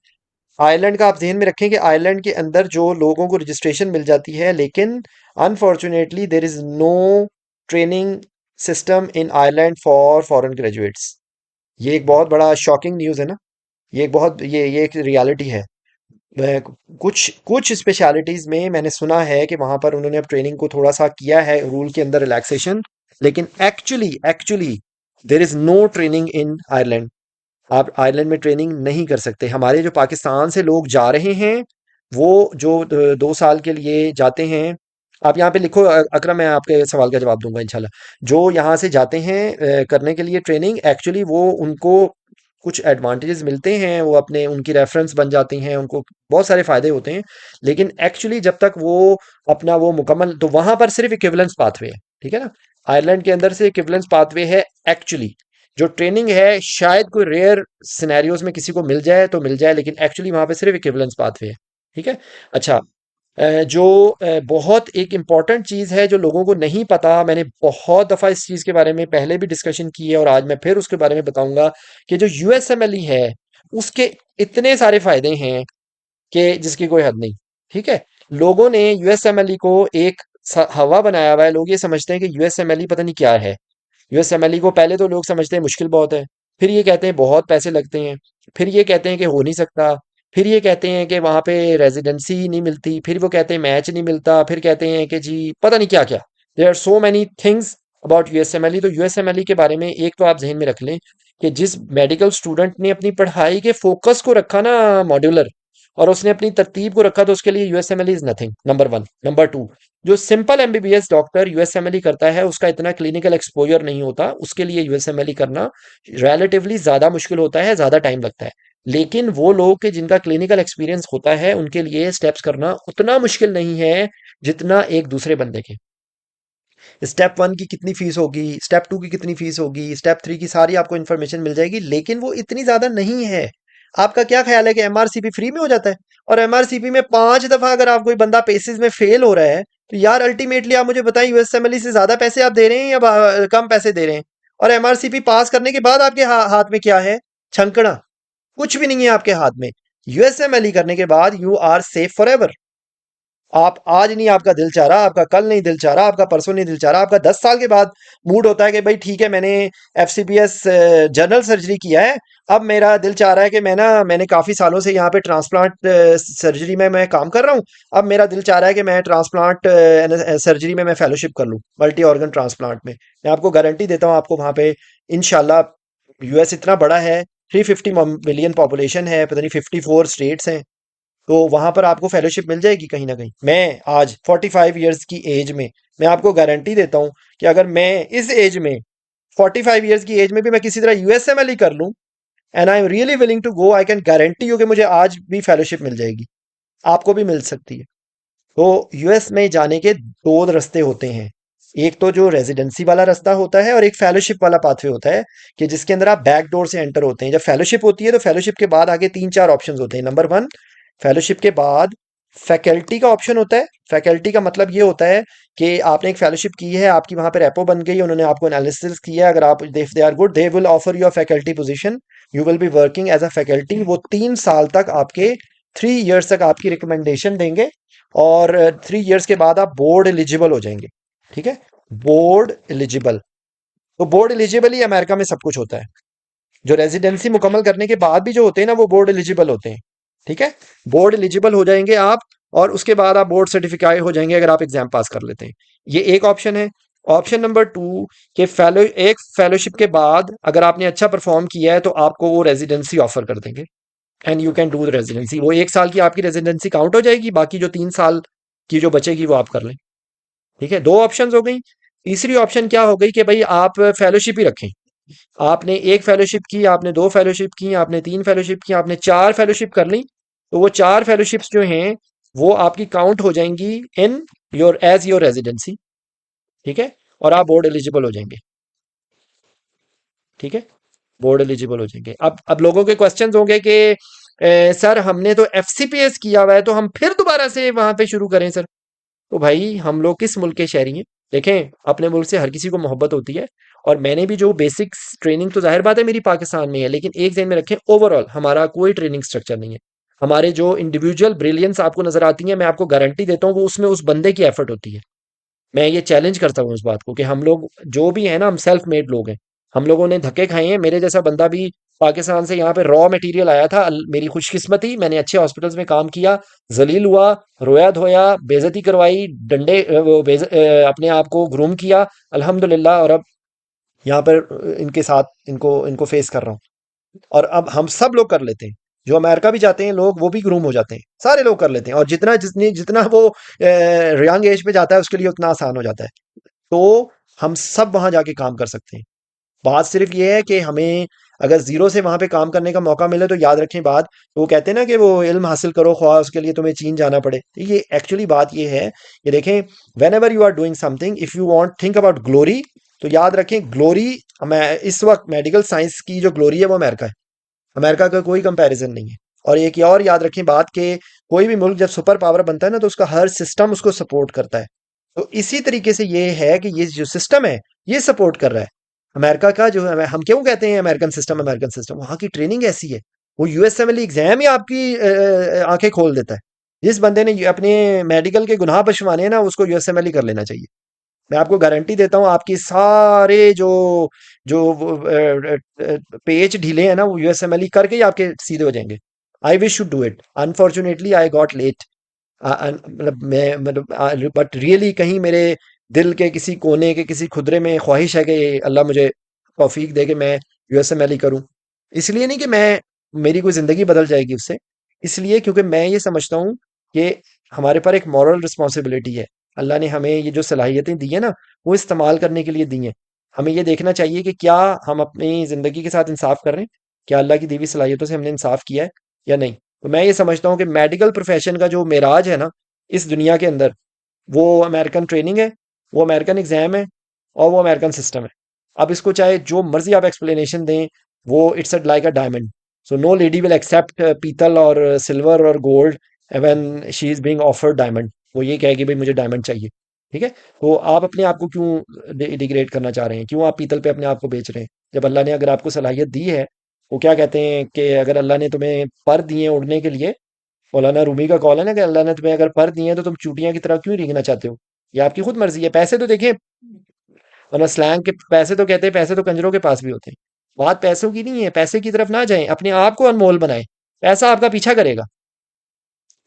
आयरलैंड का आप ध्यान में रखें कि आयरलैंड के अंदर जो लोगों को रजिस्ट्रेशन मिल जाती है, लेकिन unfortunately there is no training system in Ireland for foreign graduates. ये एक बहुत बड़ा शॉकिंग न्यूज़ है ना। ये एक बहुत ये एक रियलिटी है। वह कुछ कुछ स्पेशलिटीज में मैंने सुना है कि वहां पर उन्होंने अब ट्रेनिंग को थोड़ा सा किया है, रूल के अंदर रिलैक्सेशन, लेकिन actually actually there is no training in Ireland. आप आयरलैंड में ट्रेनिंग नहीं कर सकते। हमारे जो पाकिस्तान से लोग जा रहे हैं, वो जो 2 साल के लिए जाते हैं, आप यहाँ पे लिखो अकरम, मैं आपके सवाल का जवाब दूंगा इंशाल्लाह। जो यहाँ से जाते हैं करने के लिए ट्रेनिंग, एक्चुअली वो उनको कुछ एडवांटेजेस मिलते हैं, वो अपने उनकी रेफरेंस बन जाती हैं, उनको बहुत सारे फायदे होते हैं। लेकिन एक्चुअली जब तक वो अपना वो मुकम्मल, तो वहां पर सिर्फ इक्विवेलेंस पाथवे है, ठीक है ना। आयरलैंड के अंदर से इक्विवेलेंस पाथवे है एक्चुअली। जो ट्रेनिंग है शायद कोई रेयर सिनेरियोज में किसी को मिल जाए तो मिल जाए, लेकिन एक्चुअली वहां पे सिर्फ इक्विवेलेंस पाथवे है, ठीक है। अच्छा, जो बहुत एक इम्पॉर्टेंट चीज़ है जो लोगों को नहीं पता, मैंने बहुत दफ़ा इस चीज़ के बारे में पहले भी डिस्कशन की है और आज मैं फिर उसके बारे में बताऊंगा कि जो यूएसएमएलई है उसके इतने सारे फायदे हैं कि जिसकी कोई हद नहीं, ठीक है। लोगों ने यूएसएमएलई को एक हवा बनाया हुआ है। लोग ये समझते हैं कि यूएसएमएलई पता नहीं क्या है। यूएसएमएलई को पहले तो लोग समझते हैं मुश्किल बहुत है, फिर ये कहते हैं बहुत पैसे लगते हैं, फिर ये कहते हैं कि हो नहीं सकता, फिर ये कहते हैं कि वहां पे रेजिडेंसी नहीं मिलती, फिर वो कहते हैं मैच नहीं मिलता, फिर कहते हैं कि जी पता नहीं क्या क्या। There are so many things about USMLE. तो यूएसएमएलई के बारे में एक तो आप जहन में रख लें कि जिस मेडिकल स्टूडेंट ने अपनी पढ़ाई के फोकस को रखा ना मॉड्यूलर, और उसने अपनी तरतीब को रखा, तो उसके लिए USMLE is nothing, number one. Number two, जो सिंपल एमबीबीएस डॉक्टर यूएसएमएलई करता है उसका इतना क्लिनिकल एक्सपोजर नहीं होता, उसके लिए यूएसएमएलई करना रिलेटिवली ज्यादा मुश्किल होता है, ज्यादा टाइम लगता है। लेकिन वो लोग के जिनका क्लिनिकल एक्सपीरियंस होता है उनके लिए स्टेप्स करना उतना मुश्किल नहीं है जितना एक दूसरे बंदे के। स्टेप वन की कितनी फीस होगी, स्टेप टू की कितनी फीस होगी, स्टेप थ्री की सारी आपको इन्फॉर्मेशन मिल जाएगी, लेकिन वो इतनी ज्यादा नहीं है। आपका क्या ख्याल है कि एमआरसीपी फ्री में हो जाता है? और एमआरसीपी में 5 दफा अगर आप कोई बंदा पेसिस में फेल हो रहा है, तो यार अल्टीमेटली आप मुझे बताएं, यूएसएमएलई से ज्यादा पैसे आप दे रहे हैं या कम पैसे दे रहे हैं? और एमआरसीपी पास करने के बाद आपके हाथ में क्या है? छंकना। कुछ भी नहीं है आपके हाथ में। यूएसएमएलई करने के बाद you are safe forever. आप आज नहीं आपका दिल चाह रहा, आपका कल नहीं दिल चाह रहा, आपका परसों नहीं दिल चाह रहा, आपका 10 साल के बाद मूड होता है कि भाई ठीक है, मैंने एफसीपीएस जनरल सर्जरी किया है, अब मेरा दिल चाह रहा है कि मैंने काफ़ी सालों से यहाँ पे ट्रांसप्लांट सर्जरी में मैं काम कर रहा हूँ, अब मेरा दिल चाह रहा है कि मैं ट्रांसप्लांट सर्जरी में मैं फेलोशिप कर लूँ, मल्टी ऑर्गन ट्रांसप्लांट में। मैं आपको गारंटी देता हूँ, आपको वहाँ पे इंशाल्लाह, यूएस इतना बड़ा है, 350 मिलियन पॉपुलेशन है, पता नहीं 54 स्टेट्स हैं, तो वहां पर आपको फेलोशिप मिल जाएगी कहीं ना कहीं। मैं आज 45 ईयर्स की एज में, मैं आपको गारंटी देता हूं कि अगर मैं इस एज में 45 ईयर्स की एज में भी मैं किसी तरह यूएसएमएल ही कर लूं, and I am really willing to go, I can guarantee you कि मुझे आज भी फेलोशिप मिल जाएगी, आपको भी मिल सकती है। तो यूएस में जाने के दो रास्ते होते हैं, एक तो जो रेजिडेंसी वाला रास्ता होता है और एक फेलोशिप वाला पाथवे होता है, कि जिसके अंदर आप बैक डोर से एंटर होते हैं। जब फेलोशिप होती है तो फेलोशिप के बाद आगे 3-4 ऑप्शंस होते हैं। नंबर 1, फेलोशिप के बाद फैकल्टी का ऑप्शन होता है। फैकल्टी का मतलब ये होता है कि आपने एक फेलोशिप की है, आपकी वहां पे रेपो बन गई, उन्होंने आपको एनालिसिस किया, अगर आप if they are good they will offer you a faculty position, you will be working as a faculty. वो 3 साल तक आपके, 3 इयर्स तक आपकी रिकमेंडेशन देंगे, और 3 इयर्स के बाद आप बोर्ड एलिजिबल हो जाएंगे। ठीक है, बोर्ड एलिजिबल। तो बोर्ड एलिजिबल ही अमेरिका में सब कुछ होता है। जो रेजिडेंसी मुकम्मल करने के बाद भी जो होते हैं ना, वो बोर्ड एलिजिबल होते हैं। ठीक है, बोर्ड एलिजिबल हो जाएंगे आप, और उसके बाद आप बोर्ड सर्टिफिकाई हो जाएंगे अगर आप एग्जाम पास कर लेते हैं। ये एक ऑप्शन है। ऑप्शन नंबर 2, कि एक फेलोशिप के बाद अगर आपने अच्छा परफॉर्म किया है तो आपको वो रेजिडेंसी ऑफर कर देंगे, and you can do the residency. वो 1 साल की आपकी रेजिडेंसी काउंट हो जाएगी, बाकी जो 3 साल की जो बचेगी वो आप कर लें। ठीक है, दो ऑप्शंस हो गई। तीसरी ऑप्शन क्या हो गई कि भाई आप फेलोशिप ही रखें। आपने एक फेलोशिप की, आपने 2 फेलोशिप की, आपने 3 फेलोशिप की, आपने 4 फेलोशिप कर ली, तो वो 4 फेलोशिप्स जो हैं वो आपकी काउंट हो जाएंगी in your age your residency. ठीक है, और आप बोर्ड एलिजिबल हो जाएंगे। ठीक है, बोर्ड एलिजिबल हो जाएंगे। अब लोगों के क्वेश्चंस होंगे कि सर हमने तो एफसीपीएस किया हुआ है, तो हम फिर दोबारा से वहां पे शुरू करें सर? तो भाई हम लोग किस मुल्क के शहरी हैं? देखें, अपने मुल्क से हर किसी को मोहब्बत होती है, और मैंने भी जो बेसिक्स ट्रेनिंग, तो जाहिर बात है मेरी पाकिस्तान में है, लेकिन एक ज़हन में रखें, ओवरऑल हमारा कोई ट्रेनिंग स्ट्रक्चर नहीं है। हमारे जो इंडिविजुअल ब्रिलियंस आपको नजर आती है, मैं आपको गारंटी देता हूँ वो उसमें उस बंदे की एफर्ट होती है। मैं ये चैलेंज करता हूँ उस बात को कि हम लोग जो भी है ना, हम सेल्फ मेड लोग हैं। हम लोगों ने धक्के खाए हैं। मेरे जैसा बंदा भी पाकिस्तान से यहाँ पे रॉ मटेरियल आया था। मेरी खुशकिस्मती, मैंने अच्छे हॉस्पिटल्स में काम किया, जलील हुआ, रोया धोया, बेइज्जती करवाई, डंडे अपने आप को ग्रूम किया, अल्हम्दुलिल्लाह। और अब यहाँ पर इनके साथ इनको इनको फेस कर रहा हूँ। और अब हम सब लोग कर लेते हैं। जो अमेरिका भी जाते हैं लोग, वो भी ग्रूम हो जाते हैं, सारे लोग कर लेते हैं। और जितना वो यंग एज पे जाता है उसके लिए उतना आसान हो जाता है। तो हम सब वहां जाके काम कर सकते हैं। बात सिर्फ ये है कि हमें अगर जीरो से वहां पे काम करने का मौका मिले तो याद रखें बात, तो वो कहते हैं ना कि वो इल्म हासिल करो ख्वाह उसके लिए तुम्हें चीन जाना पड़े। तो ये एक्चुअली बात ये है, ये देखें, whenever you are doing something, if you want think about glory, तो याद रखें ग्लोरी, मैं इस वक्त मेडिकल साइंस की जो ग्लोरी है वो अमेरिका है। अमेरिका का कोई कंपैरिजन नहीं है। और एक और याद रखें बात, के कोई भी मुल्क जब सुपर पावर बनता है ना, तो उसका हर सिस्टम उसको सपोर्ट करता है। तो इसी तरीके से ये है कि ये जो सिस्टम है ये सपोर्ट कर रहा है अमेरिका का। जो है, हम क्यों कहते हैं अमेरिकन सिस्टम, अमेरिकन सिस्टम वहां की ट्रेनिंग ऐसी है। वो यूएसएमएल एग्जाम ही आपकी आंखें खोल देता है। जिस बंदे ने अपने मेडिकल के गुनाह बख्शवाने हैं ना, उसको यूएसएमएल ही कर लेना चाहिए। मैं आपको गारंटी देता हूँ, आपकी सारे जो जो पेज ढीले हैं ना, वो यूएसएमएल करके ही आपके सीधे हो जाएंगे। I wish to do it, unfortunately I got late. मतलब मैं मतलब बट रियली कहीं मेरे दिल के किसी कोने के किसी खुदरे में ख्वाहिश है कि अल्लाह मुझे तौफीक दे कि मैं यूएसएमएल ही करूँ। इसलिए नहीं कि मैं, मेरी कोई ज़िंदगी बदल जाएगी उससे, इसलिए क्योंकि मैं ये समझता हूँ कि हमारे पर एक मॉरल रिस्पॉन्सिबिलिटी है। अल्लाह ने हमें ये जो सलाहियतें दी है ना, वो इस्तेमाल करने के लिए दी हैं। हमें ये देखना चाहिए कि क्या हम अपनी ज़िंदगी के साथ इंसाफ कर रहे हैं, क्या अल्लाह की दी हुई सलाहियतों से हमने इंसाफ किया है या नहीं। तो मैं ये समझता हूँ कि मेडिकल प्रोफेशन का जो मेराज है ना इस दुनिया के अंदर, वो अमेरिकन ट्रेनिंग है, वो अमेरिकन एग्जाम है, और वो अमेरिकन सिस्टम है। अब इसको चाहे जो मर्जी आप एक्सप्लेनेशन दें, वो it's like a diamond. So no lady will accept पीतल और सिल्वर और gold when she is being offered diamond. वो ये कहेगी भाई मुझे डायमंड चाहिए। ठीक है, तो आप अपने आप को क्यों डिग्रेड करना चाह रहे हैं? क्यों आप पीतल पे अपने आप को बेच रहे हैं, जब अल्लाह ने अगर आपको सलाहियत दी है? वो क्या कहते हैं कि अगर अल्लाह ने तुम्हें पर दिए उड़ने के लिए, मौलाना रूमी का कॉल है ना, कि अल्लाह ने तुम्हें अगर पर दिए हैं तो तुम चूटियां की तरह क्यों रेंगना चाहते हो? ये आपकी खुद मर्जी है। पैसे तो देखिए, वरना स्लैंग के पैसे तो कहते हैं पैसे तो कंजरों के पास भी होते हैं। बात पैसों की नहीं है, पैसे की तरफ ना जाएं, अपने आप को अनमोल बनाएं। पैसा आपका पीछा करेगा,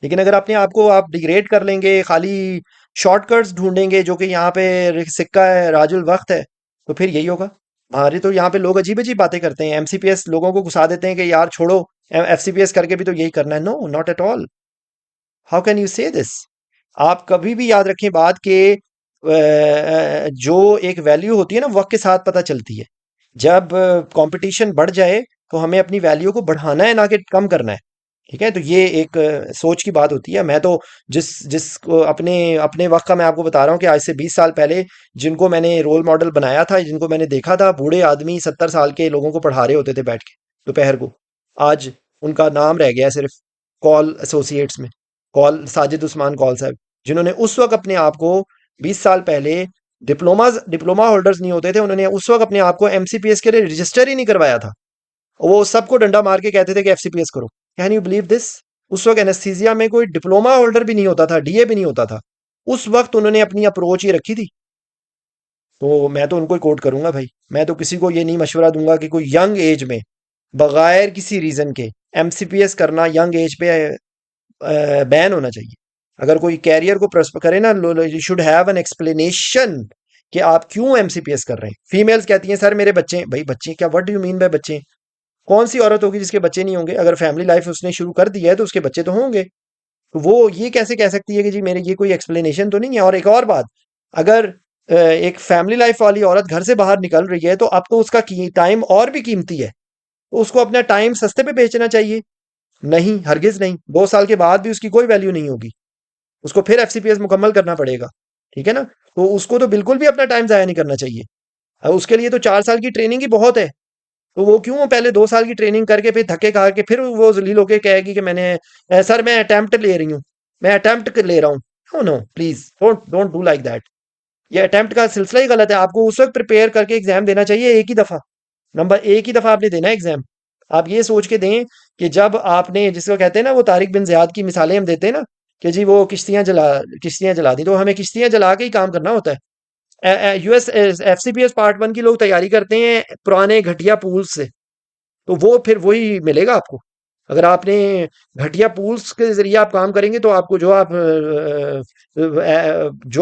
लेकिन अगर अपने आप को आप डिग्रेड कर लेंगे, खाली शॉर्टकट्स ढूंढेंगे, जो कि यहाँ पे सिक्का है राजुल वक्त है, तो फिर यही होगा। हमारे तो यहाँ पे लोग अजीब अजीब बातें करते हैं, एमसीपीएस लोगों को घुसा देते हैं कि यार छोड़ो, एफसीपीएस करके भी तो यही करना है। No, not at all. How can you say this? आप कभी भी याद रखें बात के जो एक वैल्यू होती है ना, वक्त के साथ पता चलती है। जब कंपटीशन बढ़ जाए तो हमें अपनी वैल्यू को बढ़ाना है, ना कि कम करना है। ठीक है, तो ये एक सोच की बात होती है। मैं तो जिस जिस अपने अपने वक्त का मैं आपको बता रहा हूँ कि आज से 20 साल पहले जिनको मैंने रोल मॉडल बनाया था, जिनको मैंने देखा था, बूढ़े आदमी 70 साल के लोगों को पढ़ा रहे होते थे बैठ के दोपहर को, आज उनका नाम रह गया है सिर्फ कॉल एसोसिएट्स में। कॉल साजिद उस्मान कॉल साहब, जिन्होंने उस वक्त अपने आप को 20 साल पहले डिप्लोमा होल्डर्स नहीं होते थे, उन्होंने उस वक्त अपने आप को एमसीपीएस के लिए रजिस्टर ही नहीं करवाया था। वो सबको डंडा मार के कहते थे कि एफसीपीएस करो। Can you believe this? उस वक्त एनेस्थीसिया में कोई डिप्लोमा होल्डर भी नहीं होता था, डीए भी नहीं होता था। उस वक्त उन्होंने अपनी अप्रोच ये रखी थी। तो मैं तो उनको ही कोट करूंगा भाई। मैं तो किसी को ये नहीं मशवरा दूंगा कि कोई यंग एज में बगैर किसी रीजन के एमसीपीएस करना यंग एज पे बैन होना चाहिए। अगर कोई कैरियर को प्रस्प करे ना, you should have an explanation कि आप क्यों एमसीपीएस कर रहे हैं। फीमेल्स कहती हैं सर मेरे बच्चे हैं। भाई बच्चे क्या, what do you mean by बच्चे? कौन सी औरत होगी जिसके बच्चे नहीं होंगे? अगर फैमिली लाइफ उसने शुरू कर दी है तो उसके बच्चे तो होंगे। तो वो ये कैसे कह सकती है कि जी मेरे ये कोई एक्सप्लेनेशन तो नहीं है? और एक और बात, अगर एक फैमिली लाइफ वाली औरत घर से बाहर निकल रही है तो अब तो उसका टाइम और भी कीमती है, तो उसको अपना टाइम सस्ते पे बेचना चाहिए? नहीं, हरगिज नहीं। 2 साल के बाद भी उसकी कोई वैल्यू नहीं होगी, उसको फिर एफसीपीएस मुकम्मल करना पड़ेगा। ठीक है ना? तो उसको तो बिल्कुल भी अपना टाइम जाया नहीं करना चाहिए। उसके लिए तो 4 साल की ट्रेनिंग ही बहुत है। तो वो क्यों पहले 2 साल की ट्रेनिंग करके फिर धक्के खा के फिर वो जलील होके कहेगी कि मैंने सर मैं अटेम्प्ट ले रही हूँ, मैं अटेम्प्ट ले रहा हूँ। No no please don't don't do like that. ये अटेम्प्ट का सिलसिला ही गलत है। आपको उस वक्त प्रिपेयर करके एग्जाम देना चाहिए एक ही दफा। नंबर एक ही दफा आपने देना है एग्जाम। आप ये सोच के दें कि जब आपने, जिसको कहते हैं ना, वो तारिक बिन ज़ियाद की मिसालें हम देते हैं ना कि जी वो किश्तियां जला दी, तो हमें किश्तियां जला के ही काम करना होता है। यूएस एफसीपीएस पार्ट 1 की लोग तैयारी करते हैं पुराने घटिया पूल्स से, तो वो फिर वही मिलेगा आपको। अगर आपने घटिया पूल्स के जरिए आप काम करेंगे तो आपको जो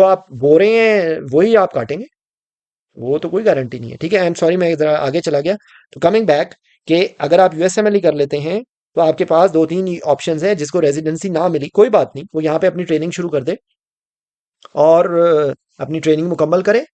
आप बो रहे हैं वही आप काटेंगे। वो तो कोई गारंटी नहीं है। ठीक है, आई एम सॉरी मैं जरा आगे चला गया। तो कमिंग बैक, कि अगर आप यूएसएमएल कर लेते हैं तो आपके पास 2-3 ऑप्शंस हैं। जिसको रेजिडेंसी ना मिली कोई बात नहीं, वो यहाँ पे अपनी ट्रेनिंग शुरू कर दे और अपनी ट्रेनिंग मुकम्मल करे।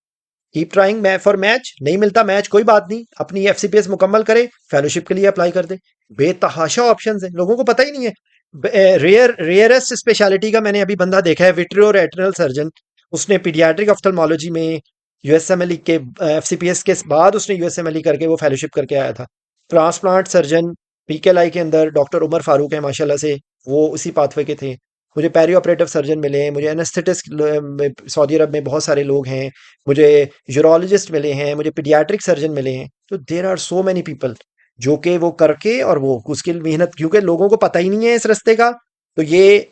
Keep trying for match. नहीं मिलता मैच कोई बात नहीं, अपनी एफसीपीएस मुकम्मल करे, फेलोशिप के लिए अप्लाई कर दे। बेतहाशा ऑप्शन है, लोगों को पता ही नहीं है। रेयरेस्ट स्पेशलिटी का मैंने अभी बंदा देखा है, विट्रियो रेटिनल सर्जन। उसने पीडियाट्रिक ऑफ्थल्मोलॉजी में यूएसएमएलई के एफसीपीएस के बाद उसने यूएसएमएलई करके वो फेलोशिप करके आया था। ट्रांसप्लांट सर्जन पीकेएलआई के अंदर डॉक्टर उमर फारूक है माशाल्लाह से, वो उसी पाथवे के थे। मुझे पेरी ऑपरेटिव सर्जन मिले हैं, मुझे एनेस्थेटिस्ट सऊदी अरब में बहुत सारे लोग हैं, मुझे यूरोलॉजिस्ट मिले हैं, मुझे पीडियाट्रिक सर्जन मिले हैं। तो there are so many people जो कि वो करके और वो उसकी मेहनत, क्योंकि लोगों को पता ही नहीं है इस रास्ते का, तो ये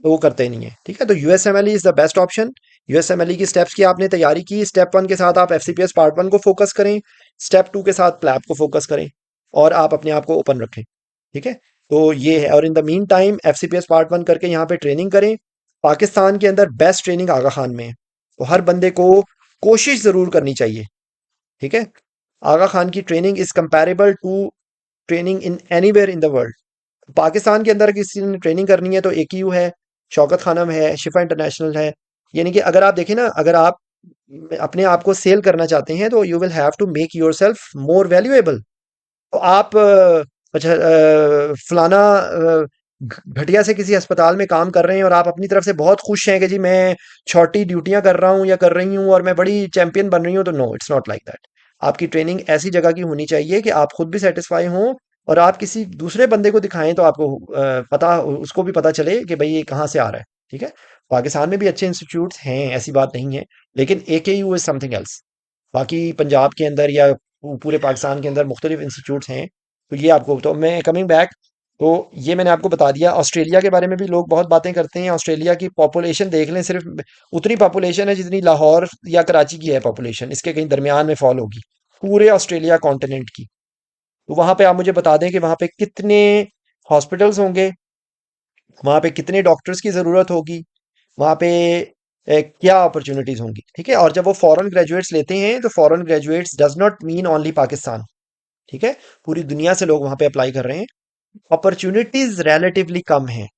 वो करते ही नहीं है। ठीक है, तो USMLE is the best option. USMLE की स्टेप्स की आपने तैयारी की, स्टेप 1 के साथ आप एफसीपीएस पार्ट 1 को फोकस करें, स्टेप 2 के साथ प्लैप को फोकस करें और आप अपने आप को ओपन रखें। ठीक है, तो ये है। और in the mean time FCPS part 1 करके यहाँ पे ट्रेनिंग करें। पाकिस्तान के अंदर बेस्ट ट्रेनिंग आगा खान में है, तो हर बंदे को कोशिश जरूर करनी चाहिए। ठीक है, आगा खान की training is comparable to training in anywhere in the world. Pakistan के अंदर किसी ने ट्रेनिंग करनी है तो AKU है, शौकत खानम है, शिफा इंटरनेशनल है। यानी कि अगर आप देखें ना, अगर आप अपने आप को सेल करना चाहते हैं तो you will have to make yourself more valuable. तो आप अच्छा फलाना घटिया से किसी अस्पताल में काम कर रहे हैं और आप अपनी तरफ से बहुत खुश हैं कि जी मैं छोटी ड्यूटियां कर रहा हूं या कर रही हूं और मैं बड़ी चैंपियन बन रही हूं, तो no, it's not like that. आपकी ट्रेनिंग ऐसी जगह की होनी चाहिए कि आप खुद भी सेटिस्फाई हों और आप किसी दूसरे बंदे को दिखाएं तो आपको पता, उसको भी पता चले कि भाई ये कहाँ से आ रहा है। ठीक है, पाकिस्तान में भी अच्छे इंस्टीट्यूट्स हैं, ऐसी बात नहीं है, लेकिन AKU इज समथिंग एल्स। बाकी पंजाब के अंदर या पूरे पाकिस्तान के अंदर मुख्तलिफ इंस्टीट्यूट्स हैं। तो ये आपको, तो मैं कमिंग बैक, तो ये मैंने आपको बता दिया। ऑस्ट्रेलिया के बारे में भी लोग बहुत बातें करते हैं। ऑस्ट्रेलिया की पॉपुलेशन देख लें, सिर्फ उतनी पॉपुलेशन है जितनी लाहौर या कराची की है पॉपुलेशन, इसके कहीं दरमियान में फॉल होगी पूरे ऑस्ट्रेलिया कॉन्टिनेंट की। तो वहां पे आप मुझे बता दें कि वहां पे कितने हॉस्पिटल्स होंगे, वहां पे कितने डॉक्टर्स की जरूरत होगी, वहां पे क्या अपॉर्चुनिटीज होंगी। ठीक है, और जब वो फॉरेन ग्रेजुएट्स लेते हैं तो foreign graduates does not mean only Pakistan. ठीक है, पूरी दुनिया से लोग वहां पे अप्लाई कर रहे हैं। अपॉर्चुनिटीज रिलेटिवली कम हैं।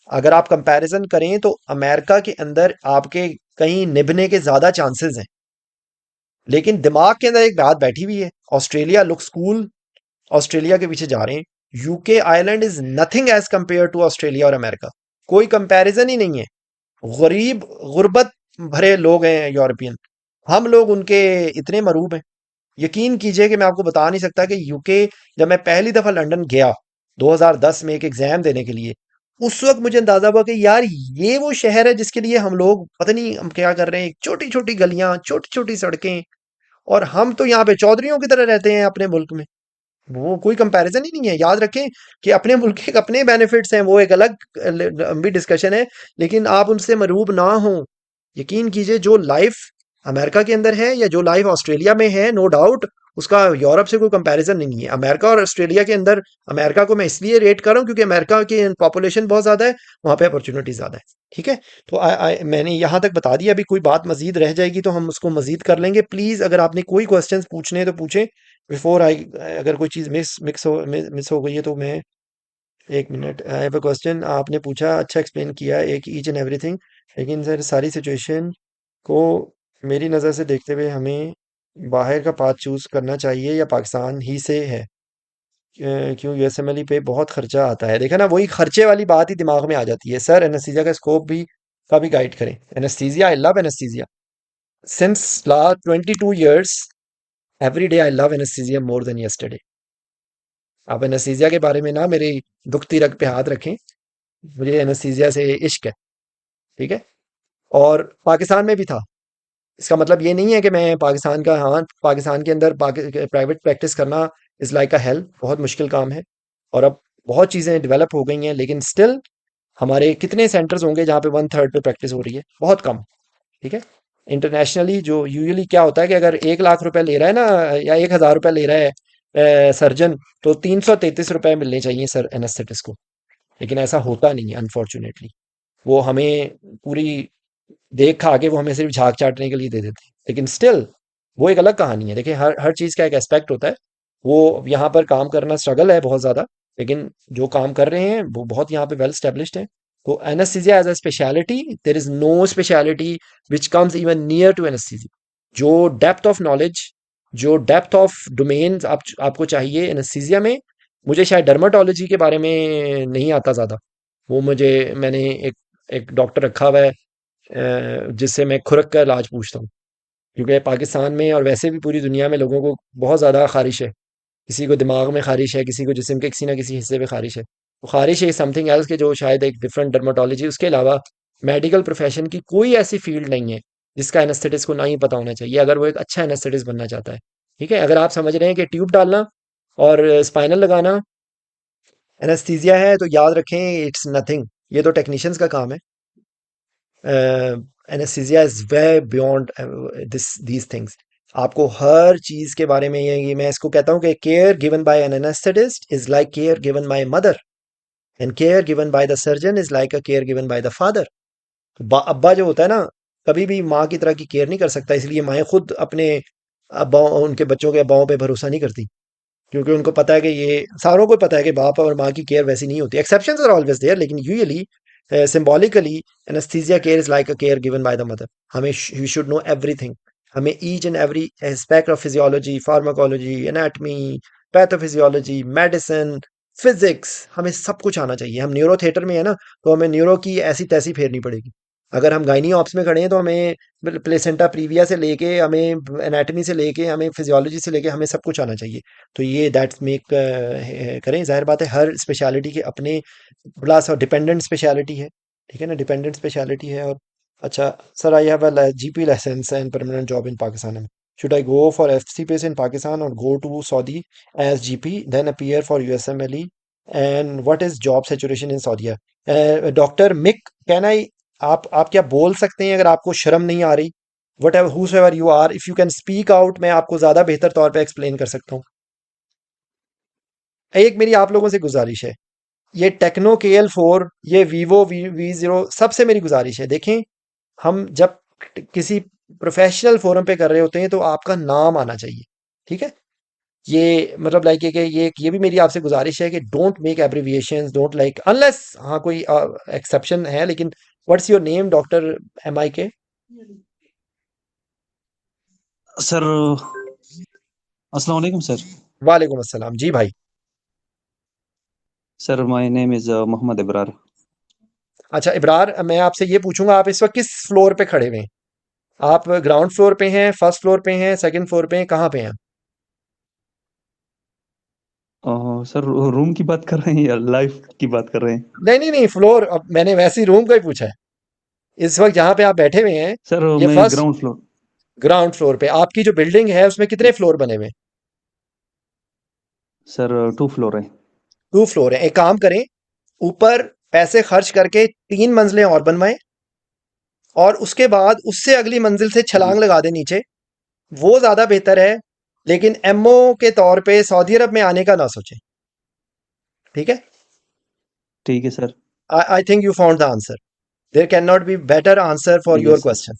अगर आप कंपैरिजन करें तो अमेरिका के अंदर आपके कहीं निभने के ज्यादा चांसेस हैं। लेकिन दिमाग के अंदर एक बात बैठी हुई है, ऑस्ट्रेलिया लुक्स कूल, ऑस्ट्रेलिया के पीछे जा रहे हैं। UK Ireland is nothing as compare to Australia और अमेरिका, कोई कंपैरिजन ही नहीं है। गरीब गुर्बत भरे लोग हैं यूरोपियन, हम लोग उनके इतने मरूब हैं। यकीन कीजिए कि मैं आपको बता नहीं सकता कि यूके, जब मैं पहली दफा लंदन गया 2010 में एक एग्जाम देने के लिए, उस वक्त मुझे अंदाजा हुआ कि यार ये वो शहर है जिसके लिए हम लोग पता नहीं हम क्या कर रहे हैं। छोटी छोटी गलियां, छोटी छोटी सड़कें, और हम तो यहाँ पे चौधरियों की तरह रहते हैं अपने मुल्क में। वो कोई कंपैरिजन ही नहीं है। याद रखें कि अपने मुल्क के अपने बेनिफिट्स हैं, वो एक अलग लंबी डिस्कशन है, लेकिन आप उनसे मरूब ना हो। यकीन कीजिए, जो लाइफ अमेरिका के अंदर है या जो लाइफ ऑस्ट्रेलिया में है, नो डाउट उसका यूरोप से कोई कंपैरिजन नहीं है। अमेरिका और ऑस्ट्रेलिया के अंदर, अमेरिका को मैं इसलिए रेट कर रहा हूँ क्योंकि अमेरिका की पॉपुलेशन बहुत ज़्यादा है, वहाँ पे अपॉर्चुनिटी ज़्यादा है। ठीक है, तो मैंने यहाँ तक बता दिया। अभी कोई बात मजीद रह जाएगी तो हम उसको मजीद कर लेंगे। प्लीज़ अगर आपने कोई क्वेश्चंस पूछने हैं तो पूछें बिफोर आई, अगर कोई चीज़ मिस हो गई है तो मैं, एक minute. I have a question. आपने पूछा, अच्छा एक्सप्लेन किया एक ईच एंड एवरीथिंग, लेकिन सर सारी सिचुएशन को मेरी नज़र से देखते हुए हमें बाहर का पाथ चूज़ करना चाहिए या पाकिस्तान ही से है? क्यों यूएसएमएल पे बहुत खर्चा आता है? देखा ना, वही खर्चे वाली बात ही दिमाग में आ जाती है। सर एनेस्थीसिया का स्कोप भी का भी गाइड करें। Anaesthesia, I love anaesthesia since last 22 years। Every day I love anaesthesia more than yesterday. आप एनेस्थीसिया के बारे में ना मेरे दुखती रग पे हाथ रखें, मुझे एनेस्थीसिया से इश्क है। ठीक है, और पाकिस्तान में भी था। इसका मतलब ये नहीं है कि मैं पाकिस्तान का, हाँ पाकिस्तान के अंदर प्राइवेट प्रैक्टिस करना इज़ लाइक अ हेल, बहुत मुश्किल काम है। और अब बहुत चीज़ें डेवलप हो गई हैं, लेकिन स्टिल हमारे कितने सेंटर्स होंगे जहाँ पे 1/3 पे प्रैक्टिस हो रही है? बहुत कम। ठीक है, इंटरनेशनली जो यूजुअली क्या होता है कि अगर 1 लाख रुपए ले रहा है ना, या 1,000 रुपए ले रहा है सर्जन, तो 333 रुपए मिलने चाहिए सर एनेस्थेटिस्ट को। लेकिन ऐसा होता नहीं है अनफॉर्चुनेटली। वो हमें पूरी देख खा के वो हमें सिर्फ झाग चाटने के लिए दे देते हैं, लेकिन स्टिल वो एक अलग कहानी है। देखिए, हर हर चीज़ का एक एस्पेक्ट होता है। वो यहाँ पर काम करना स्ट्रगल है बहुत ज़्यादा, लेकिन जो काम कर रहे हैं वो बहुत यहाँ पे वेल स्टेब्लिश्ड है। तो anaesthesia as a speciality, there is no speciality which comes even near to anaesthesia. जो डेप्थ ऑफ नॉलेज, जो डेप्थ ऑफ डोमेन आपको चाहिए एनेस्थीसिया में, मुझे शायद डर्माटोलॉजी के बारे में नहीं आता ज़्यादा। वो मुझे, मैंने एक एक डॉक्टर रखा हुआ है जिससे मैं खुरक का इलाज पूछता हूँ, क्योंकि पाकिस्तान में और वैसे भी पूरी दुनिया में लोगों को बहुत ज़्यादा खारिश है। किसी को दिमाग में खारिश है, किसी को जिस्म के किसी ना किसी हिस्से में खारिश है। तो खारिश है समथिंग एल्स के, जो शायद एक डिफरेंट डर्माटोलॉजी। उसके अलावा मेडिकल प्रोफेशन की कोई ऐसी फील्ड नहीं है जिसका एनेस्थेटिस्ट को ना ही पता होना चाहिए, अगर वो एक अच्छा एनेस्थेटिस्ट बनना चाहता है। ठीक है, अगर आप समझ रहे हैं कि ट्यूब डालना और स्पाइनल लगाना एनेस्थीसिया है, तो याद रखें इट्स नथिंग। ये तो टेक्नीशियंस का काम है। Anaesthesia is way beyond these things. आपको हर चीज के बारे में, ये मैं इसको कहता हूँ कि care given by an anaesthetist is like care given by mother, and care given by the surgeon is like a care given by the father. अब्बा जो होता है ना, कभी भी माँ की तरह की केयर नहीं कर सकता, इसलिए माएँ खुद अपने अब्बा, उनके बच्चों के अब्बाओं पे भरोसा नहीं करती, क्योंकि उनको पता है कि ये, सारों को पता है कि बाप और माँ की केयर वैसी नहीं होती। एक्सेप्शंस आर ऑलवेज देयर, लेकिन usually symbolically anaesthesia care is like a care given by the mother. हमें, यू शुड नो एवरीथिंग। हमें each and every aspect of physiology, pharmacology, anatomy, pathophysiology, medicine, physics, हमें सब कुछ आना चाहिए। हम neuro theatre में है ना, तो हमें न्यूरो की ऐसी तैसी फेरनी पड़ेगी। अगर हम गायनी ऑप्स में खड़े हैं तो हमें प्लेसेंटा प्रीविया से लेके, हमें एनाटमी से लेके, हमें फिजियोलॉजी से लेके, हमें सब कुछ आना चाहिए। तो ये दैट्स मेक करें, जाहिर बात है हर स्पेशलिटी के अपने प्लस और डिपेंडेंट स्पेशलिटी है। ठीक है ना, डिपेंडेंट स्पेशलिटी है। और अच्छा sir, I have a GP licence and permanent job in Pakistan. Should I go for FC base in Pakistan और go to Saudi as GP then appear for USMLE, and what is job situation in Saudia? Doctor मिक, can I, आप क्या बोल सकते हैं अगर आपको शर्म नहीं आ रही? What ever whose ever you are, if you can speak out, मैं आपको ज्यादा बेहतर तौर पे एक्सप्लेन कर सकता हूँ। एक मेरी आप लोगों से गुजारिश है, ये टेक्नो KL4, ये वीवो V0, सबसे मेरी गुजारिश है, देखें हम जब किसी प्रोफेशनल फोरम पे कर रहे होते हैं तो आपका नाम आना चाहिए। ठीक है, ये मतलब लाइक कि ये भी मेरी आपसे गुजारिश है कि don't make abbreviations, don't like, unless हाँ कोई एक्सेप्शन है, लेकिन what's your name doctor MIK? Sir अस्सलाम वालेकुम सर। वालेकुम अस्सलाम जी भाई। Sir my name is Mohammad Ibrar. अच्छा इब्रार, मैं आपसे ये पूछूंगा, आप इस वक्त किस फ्लोर पे खड़े हुए हैं? आप ग्राउंड फ्लोर पे हैं, फर्स्ट फ्लोर पे हैं, सेकंड फ्लोर पे हैं, कहाँ पे हैं? सर रूम की बात कर रहे हैं या लाइफ की बात कर रहे हैं? नहीं नहीं नहीं, फ्लोर, अब मैंने वैसे ही रूम का ही पूछा है। इस वक्त जहाँ पे आप बैठे हुए हैं, सर ये मैं first ground floor. Ground floor पे आपकी जो बिल्डिंग है उसमें कितने फ्लोर बने हुए हैं? सर 2 फ्लोर है। 2 फ्लोर है। एक काम करें, ऊपर पैसे खर्च करके 3 मंजिलें और बनवाएं, और उसके बाद उससे अगली मंजिल से जी छलांग लगा दें नीचे। वो ज्यादा बेहतर है। लेकिन एमओ के तौर पे सऊदी अरब में आने का ना सोचें। ठीक है? ठीक है sir. I think you found the answer. There can not be better answer for your yes sir. Question.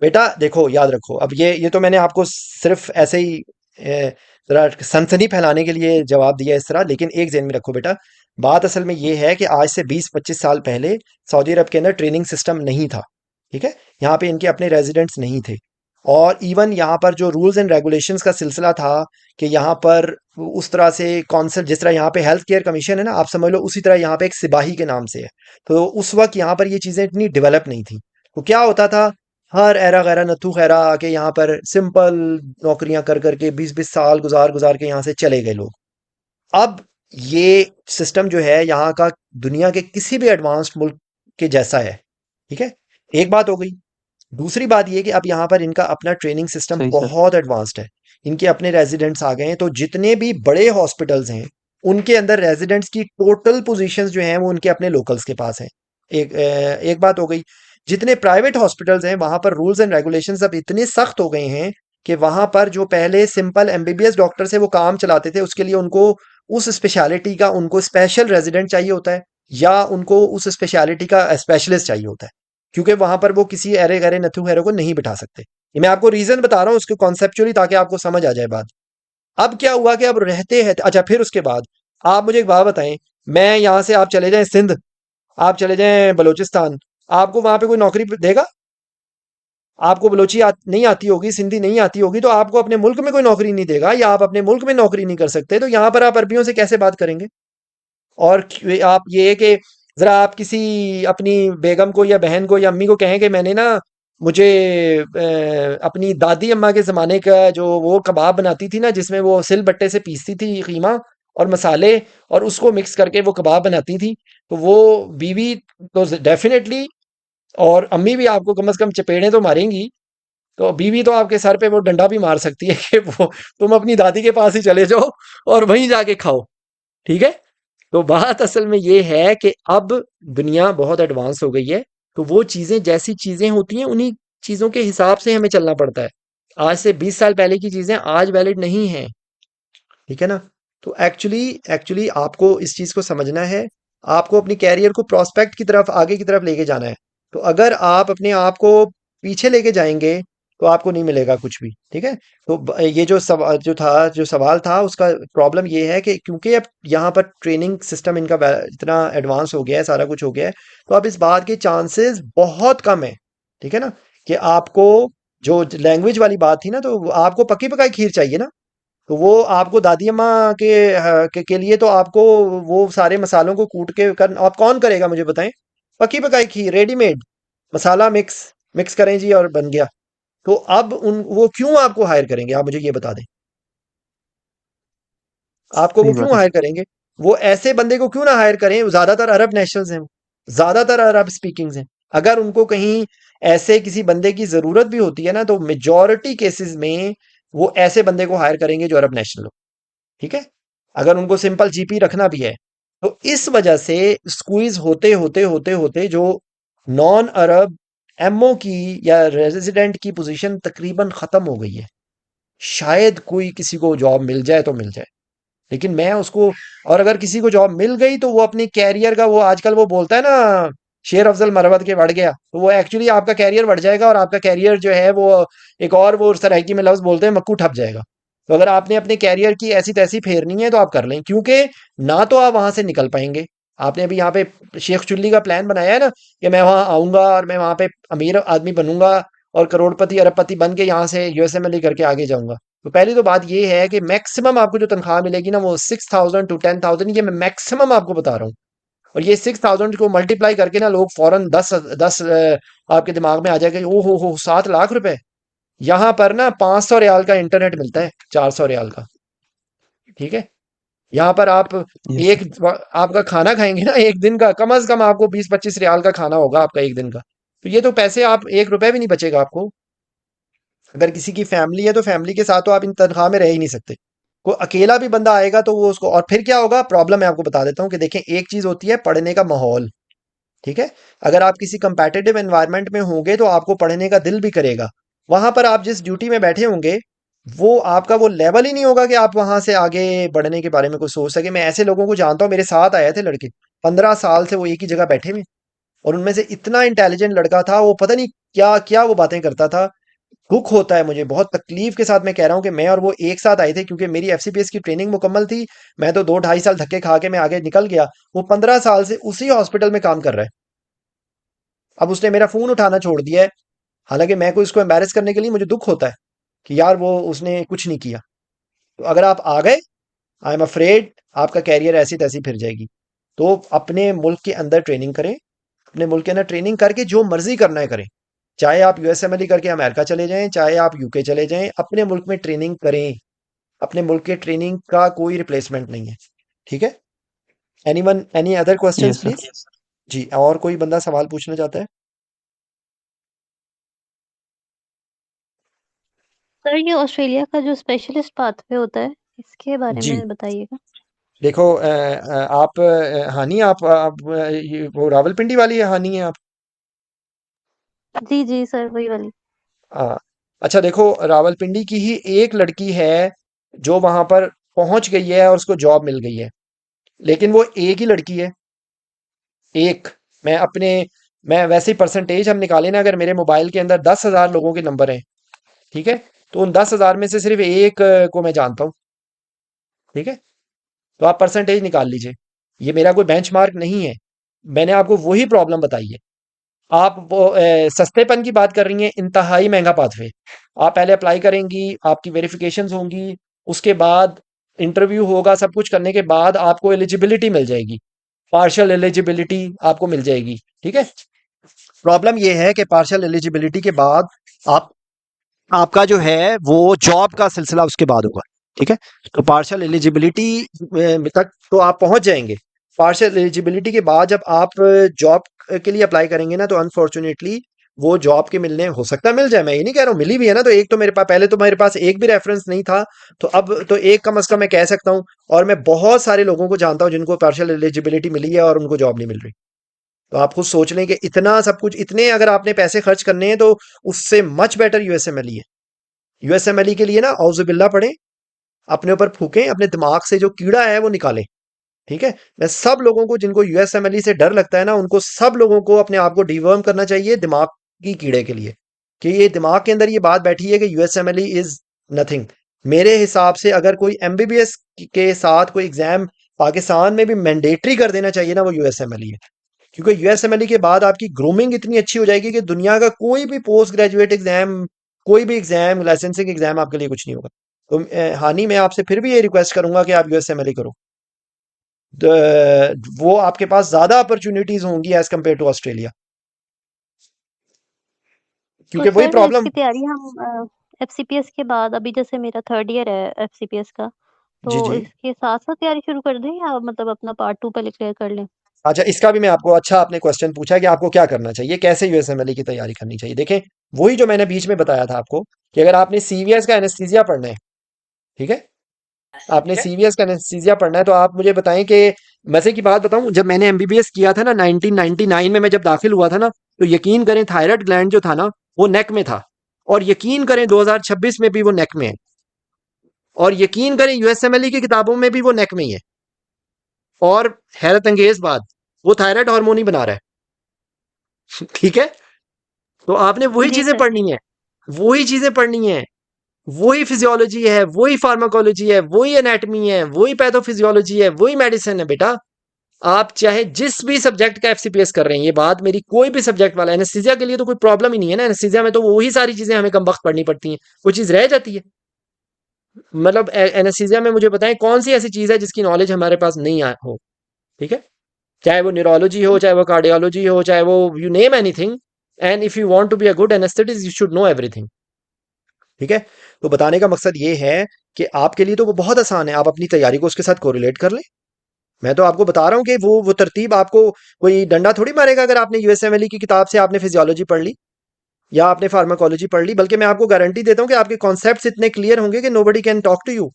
बेटा देखो, याद रखो, अब ये तो मैंने आपको सिर्फ ऐसे ही जरा सनसनी फैलाने के लिए जवाब दिया इस तरह, लेकिन एक ज़हन में रखो बेटा, बात असल में ये है कि आज से 20-25 साल पहले सऊदी अरब के अंदर ट्रेनिंग सिस्टम नहीं था। ठीक है? यहाँ पे इनके अपने रेजिडेंट्स नहीं थे। और इवन यहाँ पर जो रूल्स एंड रेगुलेशंस का सिलसिला था, कि यहाँ पर उस तरह से कौंसल, जिस तरह यहाँ पे हेल्थ केयर कमीशन है ना, आप समझ लो उसी तरह यहाँ पे एक सिपाही के नाम से है। तो उस वक्त यहाँ पर ये चीज़ें इतनी डेवलप नहीं थी। तो क्या होता था, हर ऐरा गैरा नत्थू खैरा आके यहाँ पर सिंपल नौकरियां कर करके 20-20 साल गुजार गुजार के यहाँ से चले गए लोग। अब ये सिस्टम जो है यहाँ का, दुनिया के किसी भी एडवांस्ड मुल्क के जैसा है। ठीक है? एक बात हो गई। दूसरी बात ये कि अब यहाँ पर इनका अपना ट्रेनिंग सिस्टम सही सर। बहुत एडवांस्ड है। इनके अपने रेजिडेंट्स आ गए हैं, तो जितने भी बड़े हॉस्पिटल्स हैं उनके अंदर रेजिडेंट्स की टोटल पोजीशंस जो हैं वो उनके अपने लोकल्स के पास हैं। एक बात हो गई। जितने प्राइवेट हॉस्पिटल्स हैं वहां पर रूल्स एंड रेगुलेशंस अब इतने सख्त हो गए हैं कि वहां पर जो पहले सिंपल एमबीबीएस डॉक्टर से वो काम चलाते थे, उसके लिए उनको उस स्पेशलिटी का उनको स्पेशल रेजिडेंट चाहिए होता है, या उनको उस स्पेशलिटी का स्पेशलिस्ट चाहिए होता है, क्योंकि वहां पर वो किसी अरे गरे नथु खैरों को नहीं बिठा सकते। ये मैं आपको रीजन बता रहा हूँ उसके कॉन्सेप्चुअली, ताकि आपको समझ आ जाए बात। अब क्या हुआ कि अब रहते हैं, अच्छा फिर उसके बाद आप मुझे एक बात बताएं, मैं यहां से आप चले जाएं सिंध, आप चले जाएं बलूचिस्तान, आपको वहां पे कोई नौकरी देगा? आपको नहीं आती होगी, सिंधी नहीं आती होगी, तो आपको अपने मुल्क में कोई नौकरी नहीं देगा, या आप अपने मुल्क में नौकरी नहीं कर सकते, तो यहां पर आप अरबियों से कैसे बात करेंगे? और आप ये कि जरा आप किसी अपनी बेगम को या बहन को या अम्मी को कहें कि मैंने ना, मुझे अपनी दादी अम्मा के ज़माने का जो वो कबाब बनाती थी ना, जिसमें वो सिल बट्टे से पीसती थी कीमा और मसाले, और उसको मिक्स करके वो कबाब बनाती थी, तो वो बीवी तो डेफिनेटली, और अम्मी भी आपको कम से कम चपेड़े तो मारेंगी, तो बीवी तो आपके सर पे वो डंडा भी मार सकती है कि वो तुम अपनी दादी के पास ही चले जाओ और वहीं जाके खाओ। ठीक है? तो बात असल में ये है कि अब दुनिया बहुत एडवांस हो गई है, तो वो चीज़ें जैसी चीज़ें होती हैं उन्हीं चीज़ों के हिसाब से हमें चलना पड़ता है। आज से 20 साल पहले की चीज़ें आज वैलिड नहीं हैं। ठीक है ना? तो एक्चुअली एक्चुअली आपको इस चीज़ को समझना है। आपको अपनी कैरियर को प्रॉस्पेक्ट की तरफ, आगे की तरफ लेके जाना है। तो अगर आप अपने आप को पीछे लेके जाएंगे, तो आपको नहीं मिलेगा कुछ भी। ठीक है? तो ये जो सवाल था उसका प्रॉब्लम ये है कि क्योंकि अब यहाँ पर ट्रेनिंग सिस्टम इनका इतना एडवांस हो गया है, सारा कुछ हो गया है, तो अब इस बात के चांसेस बहुत कम है। ठीक है ना? कि आपको जो लैंग्वेज वाली बात थी ना, तो आपको पकी पकाई खीर चाहिए ना, तो वो आपको दादी अम्मा के लिए तो आपको वो सारे मसालों को कूट के कर, आप कौन करेगा मुझे बताएं? पकी पकाई खीर रेडीमेड, मसाला मिक्स मिक्स करें जी और बन गया। तो अब उन वो क्यों आपको हायर करेंगे, आप मुझे ये बता दें। आपको वो सही क्यों बात है हायर सर। करेंगे? वो ऐसे बंदे को क्यों ना हायर करें, ज्यादातर अरब नेशनल्स हैं, ज्यादातर अरब स्पीकिंग्स हैं। अगर उनको कहीं ऐसे किसी बंदे की जरूरत भी होती है ना, तो मेजॉरिटी केसेस में वो ऐसे बंदे को हायर करेंगे जो अरब नेशनल हो। ठीक है? अगर उनको सिंपल जीपी रखना भी है, तो इस वजह से स्क्वीज होते होते होते होते जो नॉन अरब एमओ की या रेजिडेंट की पोजीशन तकरीबन खत्म हो गई है। शायद कोई किसी को जॉब मिल जाए तो मिल जाए, लेकिन मैं उसको, और अगर किसी को जॉब मिल गई तो वो अपने कैरियर का, वो आजकल वो बोलता है ना, शेर अफजल मरवत के बढ़ गया, तो वो एक्चुअली आपका कैरियर बढ़ जाएगा, और आपका कैरियर जो है वो एक और वो सराइकी में लफ्ज बोलते हैं, मक्कू ठप जाएगा। तो अगर आपने अपने कैरियर की ऐसी तैसी फेरनी है तो आप कर लें, क्योंकि ना तो आप वहां से निकल पाएंगे। आपने अभी यहाँ पे शेख चुल्ली का प्लान बनाया है ना, कि मैं वहां आऊंगा और मैं वहां पे अमीर आदमी बनूंगा और करोड़पति अरबपति बन के यहाँ से यूएसएमएलई करके आगे जाऊंगा। तो पहली तो बात ये है कि मैक्सिमम आपको जो तनख्वाह मिलेगी ना वो 6,000 to 10,000, ये मैं मैक्सिमम आपको बता रहा हूँ। और ये 6,000 को मल्टीप्लाई करके ना लोग फौरन दस दस आपके दिमाग में आ जाएगा, ओ हो 7 लाख रुपए। यहाँ पर ना 500 रियाल का इंटरनेट मिलता है, 400 रियाल का। ठीक है, यहाँ पर आप यस एक आपका खाना खाएंगे ना एक दिन का, कम से कम आपको 20-25 रियाल का खाना होगा आपका एक दिन का। तो ये तो पैसे, आप 1 रुपए भी नहीं बचेगा आपको। अगर किसी की फैमिली है तो फैमिली के साथ तो आप इन तनख्वाह में रह ही नहीं सकते। कोई अकेला भी बंदा आएगा तो वो उसको, और फिर क्या होगा, प्रॉब्लम मैं आपको बता देता हूँ कि देखें, एक चीज होती है पढ़ने का माहौल। ठीक है, अगर आप किसी कंपेटिटिव एनवायरनमेंट में होंगे तो आपको पढ़ने का दिल भी करेगा। वहां पर आप जिस ड्यूटी में बैठे होंगे वो आपका वो लेवल ही नहीं होगा कि आप वहां से आगे बढ़ने के बारे में कुछ सोच सके। मैं ऐसे लोगों को जानता हूँ, मेरे साथ आए थे लड़के, 15 साल से वो एक ही जगह बैठे हुए, और उनमें से इतना इंटेलिजेंट लड़का था, वो पता नहीं क्या क्या वो बातें करता था। दुख होता है मुझे, बहुत तकलीफ के साथ मैं कह रहा हूँ कि मैं और वो एक साथ आए थे, क्योंकि मेरी एफसीपीएस की ट्रेनिंग मुकम्मल थी। मैं तो 2-2.5 साल धक्के खा के मैं आगे निकल गया। वो 15 साल से उसी हॉस्पिटल में काम कर रहा है। अब उसने मेरा फोन उठाना छोड़ दिया है, हालांकि मैं को इसको एम्बेरस करने के लिए मुझे दुख होता है कि यार वो उसने कुछ नहीं किया। तो अगर आप आ गए, आई एम अफ्रेड आपका कैरियर ऐसी तैसी फिर जाएगी। तो अपने मुल्क के अंदर ट्रेनिंग करें, अपने मुल्क के अंदर ट्रेनिंग करके जो मर्जी करना है करें। चाहे आप यूएसएमएलई करके अमेरिका चले जाएं, चाहे आप यूके चले जाएं, अपने मुल्क में ट्रेनिंग करें। अपने मुल्क के ट्रेनिंग का कोई रिप्लेसमेंट नहीं है। ठीक है, anyone, any other questions yes sir. Please? जी, और कोई बंदा सवाल पूछना चाहता है? सर ये ऑस्ट्रेलिया का जो स्पेशलिस्ट पाथवे होता है इसके बारे जी, में बताइएगा। देखो आप हानी, वो रावलपिंडी वाली है हानि है आप? जी जी सर वही वाली। हाँ, अच्छा देखो, रावलपिंडी की ही एक लड़की है जो वहां पर पहुंच गई है और उसको जॉब मिल गई है, लेकिन वो एक ही लड़की है। एक, मैं अपने, मैं वैसे ही परसेंटेज हम निकाले ना, अगर मेरे मोबाइल के अंदर 10,000 लोगों के नंबर हैं, ठीक है, तो उन 10,000 में से सिर्फ एक को मैं जानता हूँ। ठीक है, तो आप परसेंटेज निकाल लीजिए। ये मेरा कोई बेंचमार्क नहीं है, मैंने आपको वही प्रॉब्लम बताई है। आप वो सस्तेपन की बात कर रही हैं, इंतहाई महंगा पाथवे। आप पहले अप्लाई करेंगी, आपकी वेरिफिकेशंस होंगी, उसके बाद इंटरव्यू होगा, सब कुछ करने के बाद आपको एलिजिबिलिटी मिल जाएगी, पार्शियल एलिजिबिलिटी आपको मिल जाएगी। ठीक है, प्रॉब्लम ये है कि पार्शियल एलिजिबिलिटी के बाद आप, आपका जो है वो जॉब का सिलसिला उसके बाद होगा। ठीक है, तो पार्शियल एलिजिबिलिटी तक तो आप पहुंच जाएंगे। पार्शियल एलिजिबिलिटी के बाद जब आप जॉब के लिए अप्लाई करेंगे ना, तो अनफॉर्चुनेटली वो जॉब के मिलने, हो सकता है मिल जाए, मैं ये नहीं कह रहा हूँ, मिली भी है ना, तो एक तो मेरे पास, पहले तो मेरे पास एक भी रेफरेंस नहीं था, तो अब तो एक कम अज कम मैं कह सकता हूँ। और मैं बहुत सारे लोगों को जानता हूँ जिनको पार्शियल एलिजिबिलिटी मिली है और उनको जॉब नहीं मिल रही। तो आप खुद सोच लें कि इतना सब कुछ, इतने अगर आपने पैसे खर्च करने हैं, तो उससे मच बेटर यूएसएमएलई है। यूएसएमएलई के लिए ना औजुबिल्ला पढ़े, अपने ऊपर फूकें, अपने दिमाग से जो कीड़ा है वो निकालें। ठीक है, मैं सब लोगों को जिनको यूएसएमएलई से डर लगता है ना, उनको सब लोगों को अपने आप को डिवर्म करना चाहिए दिमाग की कीड़े के लिए, कि ये दिमाग के अंदर ये बात बैठी है कि यूएसएमएलई इज नथिंग। मेरे हिसाब से अगर कोई एमबीबीएस के साथ कोई एग्जाम पाकिस्तान में भी मैंडेटरी कर देना चाहिए ना, वो यूएसएमएलई है। क्योंकि यूएसएमएलई के बाद आपकी ग्रूमिंग इतनी अच्छी हो जाएगी कि दुनिया का कोई भी पोस्ट ग्रेजुएट एग्जाम, कोई भी एग्जाम, लाइसेंसिंग एग्जाम आपके लिए कुछ नहीं होगा। तो हानि, मैं आपसे फिर भी ये रिक्वेस्ट करूंगा कि आप यूएसएमएलई करो। वो आपके पास ज्यादा अपॉर्चुनिटीज होंगी एज कम्पेयर टू ऑस्ट्रेलिया, तो क्योंकि वही सर प्रॉब्लम। इसकी तैयारी हम एफसीपीएस के बाद, अभी जैसे मेरा 3rd ईयर है एफसीपीएस का, जी तो जी, इसके साथ साथ तैयारी शुरू कर दें या मतलब अपना पार्ट 2 पहले क्लियर कर लें? अच्छा, इसका भी मैं आपको, अच्छा आपने क्वेश्चन पूछा कि आपको क्या करना चाहिए, कैसे यूएसएमएलई की तैयारी करनी चाहिए। देखें, वही जो मैंने बीच में बताया था आपको, कि अगर आपने सीवीएस का एनेस्थीसिया पढ़ना है, ठीक है, आपने सीवीएस का एनेस्थीसिया पढ़ना है, तो आप मुझे बताएं कि, मजे की बात बताऊं, जब मैंने एमबीबीएस किया था ना 1999 में, मैं जब दाखिल हुआ था ना, तो यकीन करें थायराइड ग्लैंड जो था ना वो नेक में था, और यकीन करें 2026 में भी वो नेक में है, और यकीन करें यूएसएमएलई की किताबों में भी वो नेक में ही है। और हैरत अंगेज बात, वो थायराइड हार्मोन ही बना रहा है। ठीक है, तो आपने वही जी चीजें सर। पढ़नी है, वही चीजें पढ़नी है, वही फिजियोलॉजी है, वही फार्माकोलॉजी है, वही एनाटमी है, वही पैथोफिजियोलॉजी है, वही मेडिसिन है बेटा। आप चाहे जिस भी सब्जेक्ट का एफसीपीएस कर रहे हैं, ये बात मेरी, कोई भी सब्जेक्ट वाला, एनेस्थीसिया के लिए तो कोई प्रॉब्लम ही नहीं है ना। एनेस्थीसिया में तो वही सारी चीजें हमें कम वक्त पढ़नी पड़ती हैं, वो चीज रह जाती है। मतलब एनेस्थीसिया में मुझे बताएं कौन सी ऐसी चीज है जिसकी नॉलेज हमारे पास नहीं हो। ठीक है, चाहे वो न्यूरोलॉजी हो, चाहे वो कार्डियोलॉजी हो, चाहे वो you name anything, and if you want to be a good anaesthetist you should know everything. ठीक है, तो बताने का मकसद ये है कि आपके लिए तो वो बहुत आसान है, आप अपनी तैयारी को उसके साथ कोरिलेट कर लें। मैं तो आपको बता रहा हूँ कि वो तरतीब आपको कोई डंडा थोड़ी मारेगा अगर आपने यूएसएमएलई की किताब से आपने फिजियोलॉजी पढ़ ली या आपने फार्माकोलॉजी पढ़ ली, बल्कि मैं आपको गारंटी देता हूँ कि आपके कॉन्सेप्ट्स इतने क्लियर होंगे कि nobody can talk to you.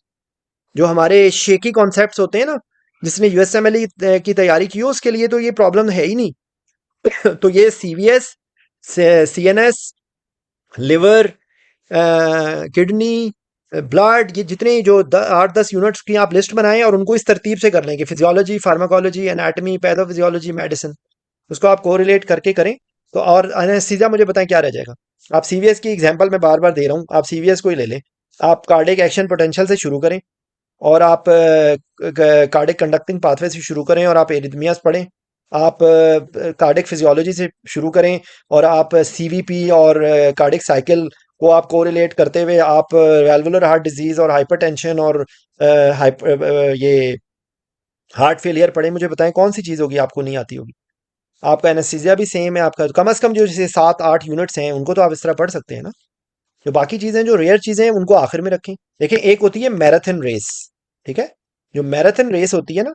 जो हमारे शेकी कॉन्सेप्ट्स होते हैं ना, जिसने यूएसएमएलई की तैयारी की हो उसके लिए तो ये प्रॉब्लम है ही नहीं। तो ये CVS, CNS, liver, kidney, blood, ये जितने जो 8-10 यूनिट्स की आप लिस्ट बनाएं और उनको इस तरतीब से कर लें कि physiology, pharmacology, anatomy, pathophysiology, medicine, उसको आप कोरिलेट करके करें। तो और एनेस्थीसिया मुझे बताएं क्या रह जाएगा। आप सीवीएस की एग्जांपल मैं बार बार दे रहा हूँ, आप सीवीएस को ही ले लें। आप कार्डिक एक्शन पोटेंशियल से शुरू करें और आप कार्डिक कंडक्टिंग पाथवे से शुरू करें और आप एरिथमियास पढ़ें। आप कार्डिक फिजियोलॉजी से शुरू करें और आप सीवीपी और कार्डिक साइकिल को आप कोरिलेट करते हुए आप वैल्वुलर हार्ट डिजीज और हाइपरटेंशन और ये हार्ट फेलियर पढ़ें। मुझे बताएं कौन सी चीज़ होगी आपको नहीं आती होगी। आपका एनेस्थीसिया भी सेम है, आपका कम से कम जो जैसे 7-8 यूनिट्स हैं उनको तो आप इस तरह पढ़ सकते हैं ना। जो बाकी चीज़ें, जो रेयर चीज़ें हैं उनको आखिर में रखें। देखिए, एक होती है मैराथन रेस। ठीक है, जो मैराथन रेस होती है ना,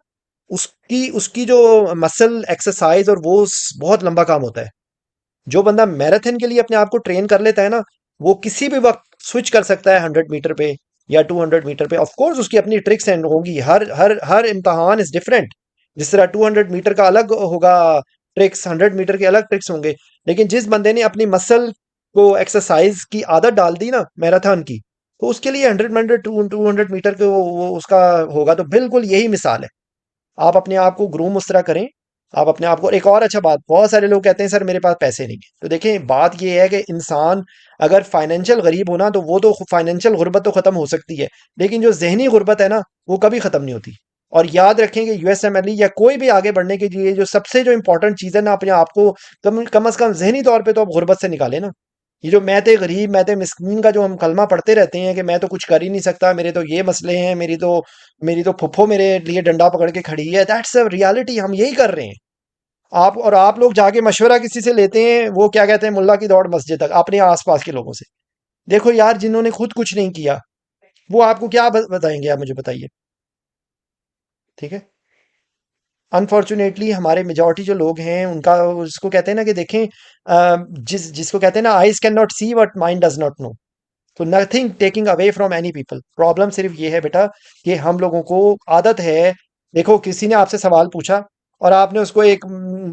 उसकी उसकी जो मसल एक्सरसाइज और वो बहुत लंबा काम होता है। जो बंदा मैराथन के लिए अपने आप को ट्रेन कर लेता है ना, वो किसी भी वक्त स्विच कर सकता है 100 मीटर पे या 200 मीटर पे। ऑफ कोर्स उसकी अपनी ट्रिक्स एंड होगी, हर हर हर इम्तहान इज डिफरेंट। जिस तरह 200 मीटर का अलग होगा ट्रिक्स, 100 मीटर के अलग ट्रिक्स होंगे। लेकिन जिस बंदे ने अपनी मसल को एक्सरसाइज की आदत डाल दी ना मैराथन की, तो उसके लिए 100 मीटर 200 मीटर के वो उसका होगा। तो बिल्कुल यही मिसाल है। आप अपने आप को ग्रूम उस तरह करें। आप अपने आप को, एक और अच्छा बात, बहुत सारे लोग कहते हैं सर मेरे पास पैसे नहीं है। तो देखें, बात ये है कि इंसान अगर फाइनेंशियल गरीब होना तो वो तो फाइनेंशियल गुर्बत तो खत्म हो सकती है, लेकिन जो जहनी गुर्बत है ना वो कभी खत्म नहीं होती। और याद रखें कि यूएसएमएलई या कोई भी आगे बढ़ने के लिए जो सबसे जो इंपॉर्टेंट चीज़ है ना, अपने आप को कम से कम जहनी तौर पे तो आप गुर्बत से निकालें ना। ये जो मैं ते गरीब मैं ते मिस्कीन का जो हम कलमा पढ़ते रहते हैं कि मैं तो कुछ कर ही नहीं सकता, मेरे तो ये मसले हैं, मेरी तो फुफ्फो मेरे लिए डंडा पकड़ के खड़ी है, दैट्स अ रियलिटी। हम यही कर रहे हैं। आप लोग जाके मशवरा किसी से लेते हैं, वो क्या कहते हैं, मुल्ला की दौड़ मस्जिद तक, अपने आसपास के लोगों से। देखो यार, जिन्होंने खुद कुछ नहीं किया वो आपको क्या बताएंगे, आप मुझे बताइए। ठीक है, अनफॉर्चुनेटली हमारे मेजोरिटी जो लोग हैं उनका, उसको कहते हैं ना कि देखें, जिसको कहते हैं ना, eyes can not see what mind does not know. तो nothing taking away from any people, problem सिर्फ ये है बेटा कि हम लोगों को आदत है। देखो, किसी ने आपसे सवाल पूछा और आपने उसको एक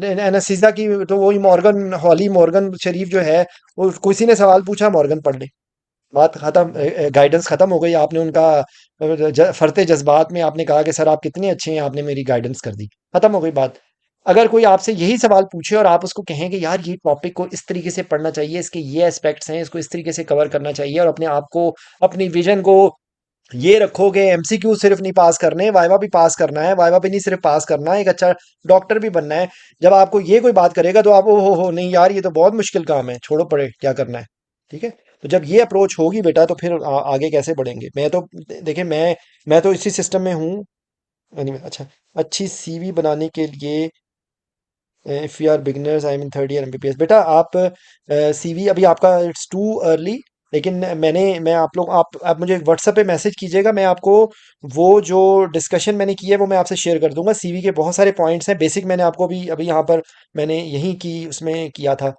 एनासीजा की, तो वही मॉर्गन हॉली मॉर्गन शरीफ जो है, वो किसी ने सवाल पूछा, मॉर्गन पढ़ ले, बात खत्म, गाइडेंस खत्म हो गई। आपने उनका फरते जज्बात में आपने कहा कि सर आप कितने अच्छे हैं, आपने मेरी गाइडेंस कर दी, खत्म हो गई बात। अगर कोई आपसे यही सवाल पूछे और आप उसको कहें कि यार ये टॉपिक को इस तरीके से पढ़ना चाहिए, इसके ये एस्पेक्ट्स हैं, इसको इस तरीके से कवर करना चाहिए, और अपने आप को, अपनी विजन को ये रखोगे, एमसीक्यू सिर्फ नहीं पास करने, वाइवा भी पास करना है, वाइवा भी नहीं सिर्फ पास करना है, एक अच्छा डॉक्टर भी बनना है। जब आपको ये कोई बात करेगा तो आप, ओ हो नहीं यार ये तो बहुत मुश्किल काम है, छोड़ो पड़े क्या करना है। ठीक है, तो जब ये अप्रोच होगी बेटा तो फिर आगे कैसे बढ़ेंगे। मैं तो, देखिए, मैं तो इसी सिस्टम में हूँ। Anyway, अच्छा, अच्छी सीवी बनाने के लिए, if you are beginners, I mean 3rd year MBBS, बेटा आप सीवी अभी आपका इट्स टू अर्ली। लेकिन मैं आप मुझे व्हाट्सएप पे मैसेज कीजिएगा, मैं आपको वो जो डिस्कशन मैंने की है वो मैं आपसे शेयर कर दूंगा। सीवी के बहुत सारे पॉइंट्स हैं बेसिक, मैंने आपको भी अभी यहाँ पर मैंने यहीं की उसमें किया था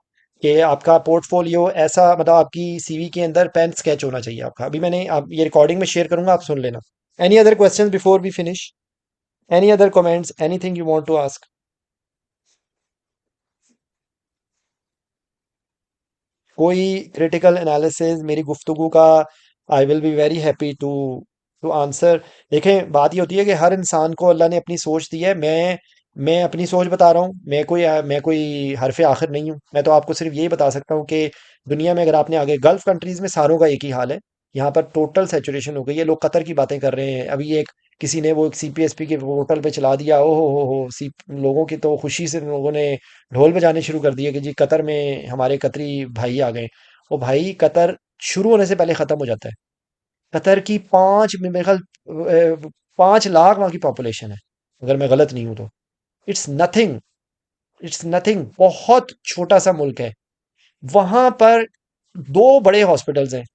कि आपका पोर्टफोलियो ऐसा, मतलब आपकी सीवी के अंदर पेन स्केच होना चाहिए आपका। अभी मैंने, आप ये रिकॉर्डिंग में शेयर करूंगा, आप सुन लेना। Any other question before we finish? Any other comments, anything you want to ask? कोई क्रिटिकल एनालिसिस मेरी गुफ्तगू का, I will be very happy to to answer. देखें, बात ये होती है कि हर इंसान को अल्लाह ने अपनी सोच दी है। मैं अपनी सोच बता रहा हूँ, मैं कोई हरफ आखिर नहीं हूँ। मैं तो आपको सिर्फ यही बता सकता हूँ कि दुनिया में अगर आपने आगे, गल्फ कंट्रीज में सारों का एक ही हाल है। यहाँ पर टोटल सेचुरेशन हो गई है। लोग कतर की बातें कर रहे हैं, अभी एक किसी ने वो सीपीएसपी के पोर्टल पे चला दिया, ओहो हो सी लोगों की तो खुशी से लोगों ने ढोल बजाने शुरू कर दिए कि जी कतर में हमारे कतरी भाई आ गए। ओ भाई, कतर शुरू होने से पहले खत्म हो जाता है। कतर की मेरे ख्याल 5 लाख वहां की पॉपुलेशन है, अगर मैं गलत नहीं हूं तो। इट्स नथिंग, इट्स नथिंग, बहुत छोटा सा मुल्क है। वहां पर 2 बड़े हॉस्पिटल्स हैं।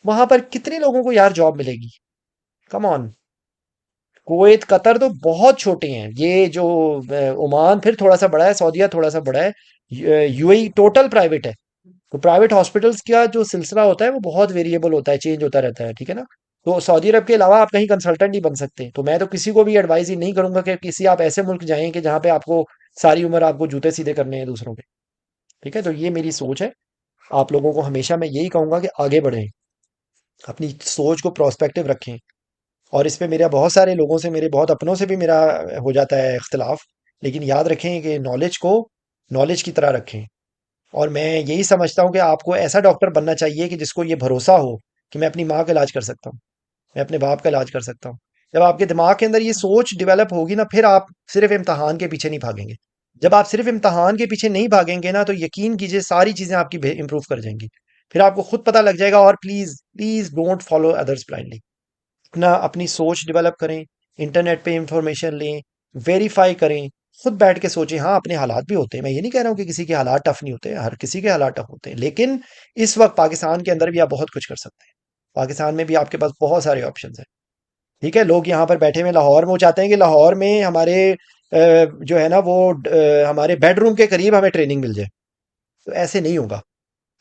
वहां पर कितने लोगों को यार जॉब मिलेगी? Come on. कुवैत कतर तो बहुत छोटे हैं। ये जो ओमान फिर थोड़ा सा बड़ा है, सऊदीया थोड़ा सा बड़ा है, यूएई टोटल प्राइवेट है। तो प्राइवेट हॉस्पिटल्स का जो सिलसिला होता है वो बहुत वेरिएबल होता है, चेंज होता रहता है, ठीक है ना। तो सऊदी अरब के अलावा आप कहीं कंसल्टेंट नहीं बन सकते। तो मैं तो किसी को भी एडवाइस ही नहीं करूंगा कि किसी आप ऐसे मुल्क जाएं कि जहां पे आपको सारी उम्र आपको जूते सीधे करने हैं दूसरों के। ठीक है, तो ये मेरी सोच है। आप लोगों को हमेशा मैं यही कहूंगा कि आगे बढ़ें, अपनी सोच को प्रोस्पेक्टिव रखें। और इस पे मेरा बहुत सारे लोगों से, मेरे बहुत अपनों से भी मेरा हो जाता है इख्तिलाफ। लेकिन याद रखें कि नॉलेज को नॉलेज की तरह रखें। और मैं यही समझता हूँ कि आपको ऐसा डॉक्टर बनना चाहिए कि जिसको ये भरोसा हो कि मैं अपनी माँ का इलाज कर सकता हूँ, मैं अपने बाप का इलाज कर सकता हूँ। जब आपके दिमाग के अंदर ये सोच डेवलप होगी ना, फिर आप सिर्फ इम्तहान के पीछे नहीं भागेंगे। जब आप सिर्फ इम्तहान के पीछे नहीं भागेंगे ना, तो यकीन कीजिए सारी चीजें आपकी इंप्रूव कर जाएंगी। फिर आपको खुद पता लग जाएगा। और please please don't follow others blindly. अपनी सोच डेवलप करें, इंटरनेट पे इंफॉर्मेशन लें, वेरीफाई करें, खुद बैठ के सोचें। हाँ, अपने हालात भी होते हैं, मैं ये नहीं कह रहा हूँ कि किसी के हालात टफ नहीं होते, हर किसी के हालात टफ होते हैं। लेकिन इस वक्त पाकिस्तान के अंदर भी आप बहुत कुछ कर सकते हैं। पाकिस्तान में भी आपके पास बहुत सारे ऑप्शंस हैं। ठीक है, लोग यहाँ पर बैठे हुए लाहौर में, वो चाहते हैं कि लाहौर में हमारे जो है ना वो हमारे बेडरूम के करीब हमें ट्रेनिंग मिल जाए। तो ऐसे नहीं होगा।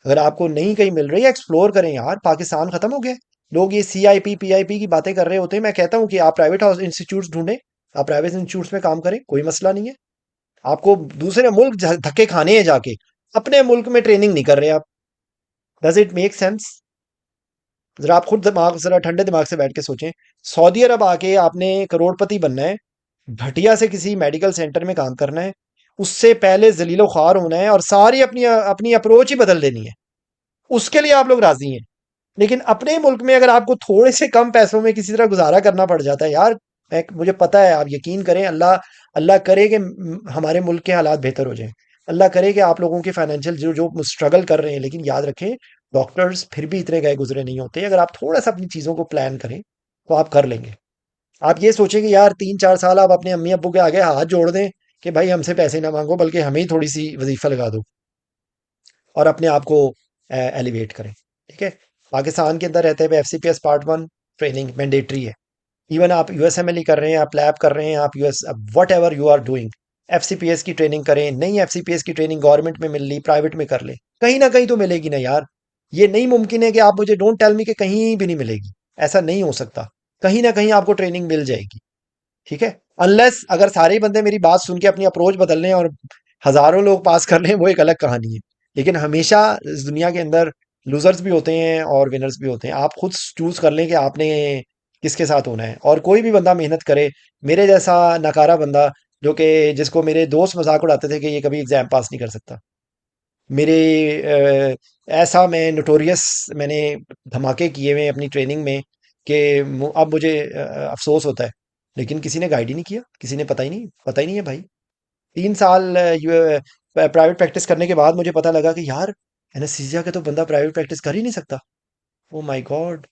अगर आपको नहीं कहीं मिल रही है, एक्सप्लोर करें यार। पाकिस्तान खत्म हो गया। लोग ये सीआईपी पीआईपी की बातें कर रहे होते हैं। मैं कहता हूँ कि आप प्राइवेट हाउस इंस्टीट्यूट्स ढूंढें, आप प्राइवेट इंस्टीट्यूट्स में काम करें, कोई मसला नहीं है। आपको दूसरे मुल्क धक्के खाने हैं जाके, अपने मुल्क में ट्रेनिंग नहीं कर रहे आप। Does it make sense? जरा आप खुद दिमाग, जरा ठंडे दिमाग से बैठ के सोचें। सऊदी अरब आके आपने करोड़पति बनना है, घटिया से किसी मेडिकल सेंटर में काम करना है, उससे पहले जलीलो ख्वार होना है और सारी अपनी अपनी अप्रोच ही बदल देनी है, उसके लिए आप लोग राजी हैं। लेकिन अपने मुल्क में अगर आपको थोड़े से कम पैसों में किसी तरह गुजारा करना पड़ जाता है यार, मुझे पता है, आप यकीन करें, अल्लाह अल्लाह करे कि हमारे मुल्क के हालात बेहतर हो जाएं। अल्लाह करे कि आप लोगों के फाइनेंशियल जो जो स्ट्रगल कर रहे हैं। लेकिन याद रखें, डॉक्टर्स फिर भी इतने गए गुजरे नहीं होते। अगर आप थोड़ा सा अपनी चीज़ों को प्लान करें तो आप कर लेंगे। आप ये सोचेंगे यार 3-4 साल आप अपने अम्मी अब्बू के आगे हाथ जोड़ दें कि भाई हमसे पैसे ना मांगो, बल्कि हमें ही थोड़ी सी वजीफा लगा दो और अपने आप को एलिवेट करें। ठीक है, पाकिस्तान के अंदर रहते हुए एफसीपीएस पार्ट 1 ट्रेनिंग मैंडेटरी है। इवन आप यूएसएमएलई कर रहे हैं, आप लैब कर रहे हैं, आप US what ever you are doing, FCPS की ट्रेनिंग करें। नहीं एफसीपीएस की ट्रेनिंग गवर्नमेंट में मिल रही, प्राइवेट में कर ले, कहीं ना कहीं तो मिलेगी ना यार। ये नहीं मुमकिन है कि आप मुझे डोंट टेल मी कि कहीं भी नहीं मिलेगी। ऐसा नहीं हो सकता। कहीं ना कहीं आपको ट्रेनिंग मिल जाएगी। ठीक है, अनलेस अगर सारे ही बंदे मेरी बात सुन के अपनी अप्रोच बदल लें और हजारों लोग पास कर लें, वो एक अलग कहानी है। लेकिन हमेशा इस दुनिया के अंदर लूजर्स भी होते हैं और विनर्स भी होते हैं। आप खुद चूज कर लें कि आपने किसके साथ होना है। और कोई भी बंदा मेहनत करे, मेरे जैसा नकारा बंदा जो कि जिसको मेरे दोस्त मजाक उड़ाते थे कि ये कभी एग्जाम पास नहीं कर सकता, मेरे ऐसा मैं नोटोरियस, मैंने धमाके किए हुए हैं अपनी ट्रेनिंग में कि अब मुझे अफसोस होता है। लेकिन किसी ने गाइड ही नहीं किया, किसी ने पता ही नहीं है भाई। 3 साल प्राइवेट प्रैक्टिस करने के बाद मुझे पता लगा कि यार एनेस्थीसिया के तो बंदा प्राइवेट प्रैक्टिस कर ही नहीं सकता। Oh my God.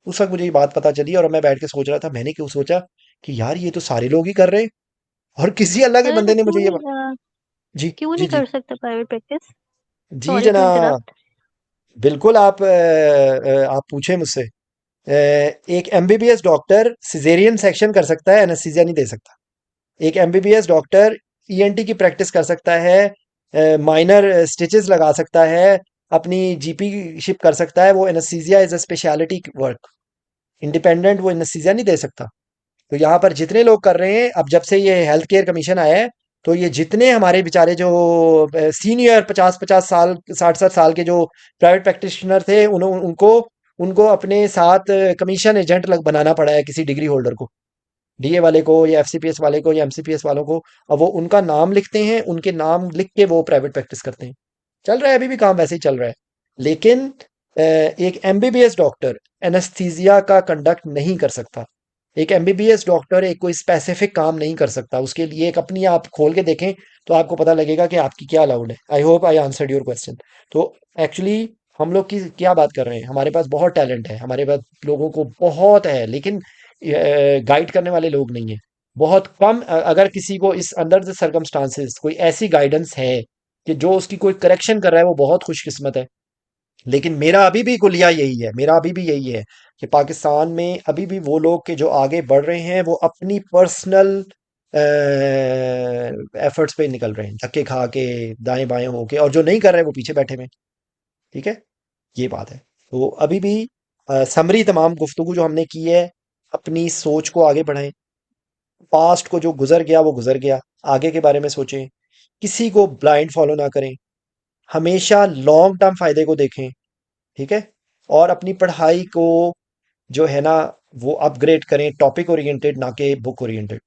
उस वक्त मुझे ये बात पता चली और मैं बैठ के सोच रहा था, मैंने क्यों सोचा कि यार ये तो सारे लोग ही कर रहे हैं। और किसी अल्लाह के अरे तो बंदे ने मुझे ये जी क्यों जी नहीं जी कर सकते प्राइवेट प्रैक्टिस? जी सॉरी टू जनाब, इंटरप्ट। बिल्कुल। आप पूछे मुझसे। एक एमबीबीएस डॉक्टर सिजेरियन सेक्शन कर सकता है, एनेस्थीसिया नहीं दे सकता। एक एमबीबीएस डॉक्टर ईएनटी की प्रैक्टिस कर सकता है, माइनर स्टिचेस लगा सकता है, अपनी जीपी शिप कर सकता है। वो anaesthesia is a speciality work, independent वो एनेस्थीसिया नहीं दे सकता। तो यहाँ पर जितने लोग कर रहे हैं, अब जब से ये हेल्थ केयर कमीशन आया है, तो ये जितने हमारे बेचारे जो सीनियर 50-50 साल 60-60 साल के जो प्राइवेट प्रैक्टिशनर थे, उनको उनको अपने साथ कमीशन एजेंट लग बनाना पड़ा है, किसी डिग्री होल्डर को, डीए वाले को या एफसीपीएस वाले को या एमसीपीएस वालों को। अब वो उनका नाम लिखते हैं, उनके नाम लिख के वो प्राइवेट प्रैक्टिस करते हैं। चल रहा है, अभी भी काम वैसे ही चल रहा है। लेकिन एक एमबीबीएस डॉक्टर एनेस्थीसिया का कंडक्ट नहीं कर सकता। एक एमबीबीएस डॉक्टर एक कोई स्पेसिफिक काम नहीं कर सकता, उसके लिए एक अपनी आप खोल के देखें तो आपको पता लगेगा कि आपकी क्या अलाउड है। I hope I answered your question. तो एक्चुअली हम लोग की क्या बात कर रहे हैं, हमारे पास बहुत टैलेंट है, हमारे पास लोगों को बहुत है, लेकिन गाइड करने वाले लोग नहीं है, बहुत कम। अगर किसी को इस अंडर द सर्कमस्टांसेस कोई ऐसी गाइडेंस है कि जो उसकी कोई करेक्शन कर रहा है, वो बहुत खुशकिस्मत है। लेकिन मेरा अभी भी कुलिया यही है, मेरा अभी भी यही है कि पाकिस्तान में अभी भी वो लोग के जो आगे बढ़ रहे हैं वो अपनी पर्सनल एफर्ट्स पे निकल रहे हैं, धक्के खा के, दाएं बाएं होके, और जो नहीं कर रहे वो पीछे बैठे हुए हैं। ठीक है, ये बात है। तो अभी भी समरी तमाम गुफ्तगू जो हमने की है, अपनी सोच को आगे बढ़ाएं। पास्ट को जो गुजर गया वो गुजर गया, आगे के बारे में सोचें, किसी को ब्लाइंड फॉलो ना करें, हमेशा लॉन्ग टर्म फायदे को देखें। ठीक है, और अपनी पढ़ाई को जो है ना वो अपग्रेड करें, टॉपिक ओरिएंटेड ना कि बुक ओरिएंटेड।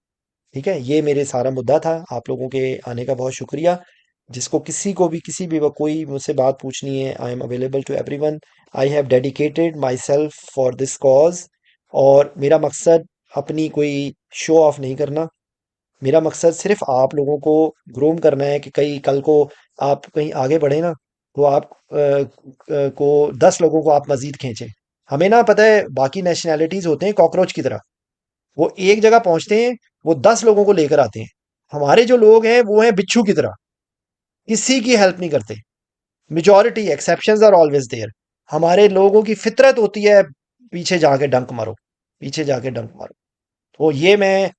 ठीक है, ये मेरे सारा मुद्दा था। आप लोगों के आने का बहुत शुक्रिया। जिसको किसी को भी किसी भी वक्त कोई मुझसे बात पूछनी है, I am available to everyone. I have dedicated myself for this cause. और मेरा मकसद अपनी कोई शो ऑफ नहीं करना, मेरा मकसद सिर्फ आप लोगों को ग्रूम करना है कि कई कल को आप कहीं आगे बढ़े ना, तो आप को 10 लोगों को आप मजीद खींचें। हमें ना पता है बाकी नेशनैलिटीज होते हैं कॉकरोच की तरह, वो एक जगह पहुंचते हैं, वो 10 लोगों को लेकर आते हैं। हमारे जो लोग हैं वो हैं बिच्छू की तरह, किसी की हेल्प नहीं करते। Majority, exceptions are always there. हमारे लोगों की फितरत होती है पीछे जाके डंक मारो, पीछे जाके डंक मारो। तो ये मैं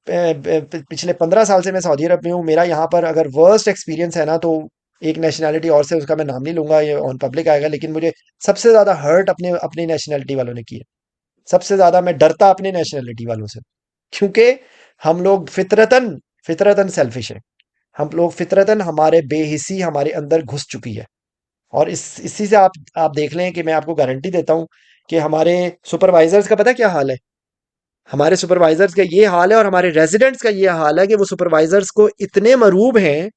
पिछले 15 साल से मैं सऊदी अरब में हूँ। मेरा यहाँ पर अगर वर्स्ट एक्सपीरियंस है ना, तो एक नेशनैलिटी और से, उसका मैं नाम नहीं लूंगा, ये ऑन पब्लिक आएगा, लेकिन मुझे सबसे ज्यादा हर्ट अपने अपनी नेशनैलिटी वालों ने की है। सबसे ज्यादा मैं डरता अपने नेशनैलिटी वालों से, क्योंकि हम लोग फितरतन फितरतन सेल्फिश है। हम लोग फितरतन, हमारे बेहिसी हमारे अंदर घुस चुकी है। और इसी से आप देख लें कि मैं आपको गारंटी देता हूं कि हमारे सुपरवाइजर्स का पता क्या हाल है। हमारे सुपरवाइजर्स का ये हाल है और हमारे रेजिडेंट्स का ये हाल है कि वो सुपरवाइजर्स को इतने मरूब हैं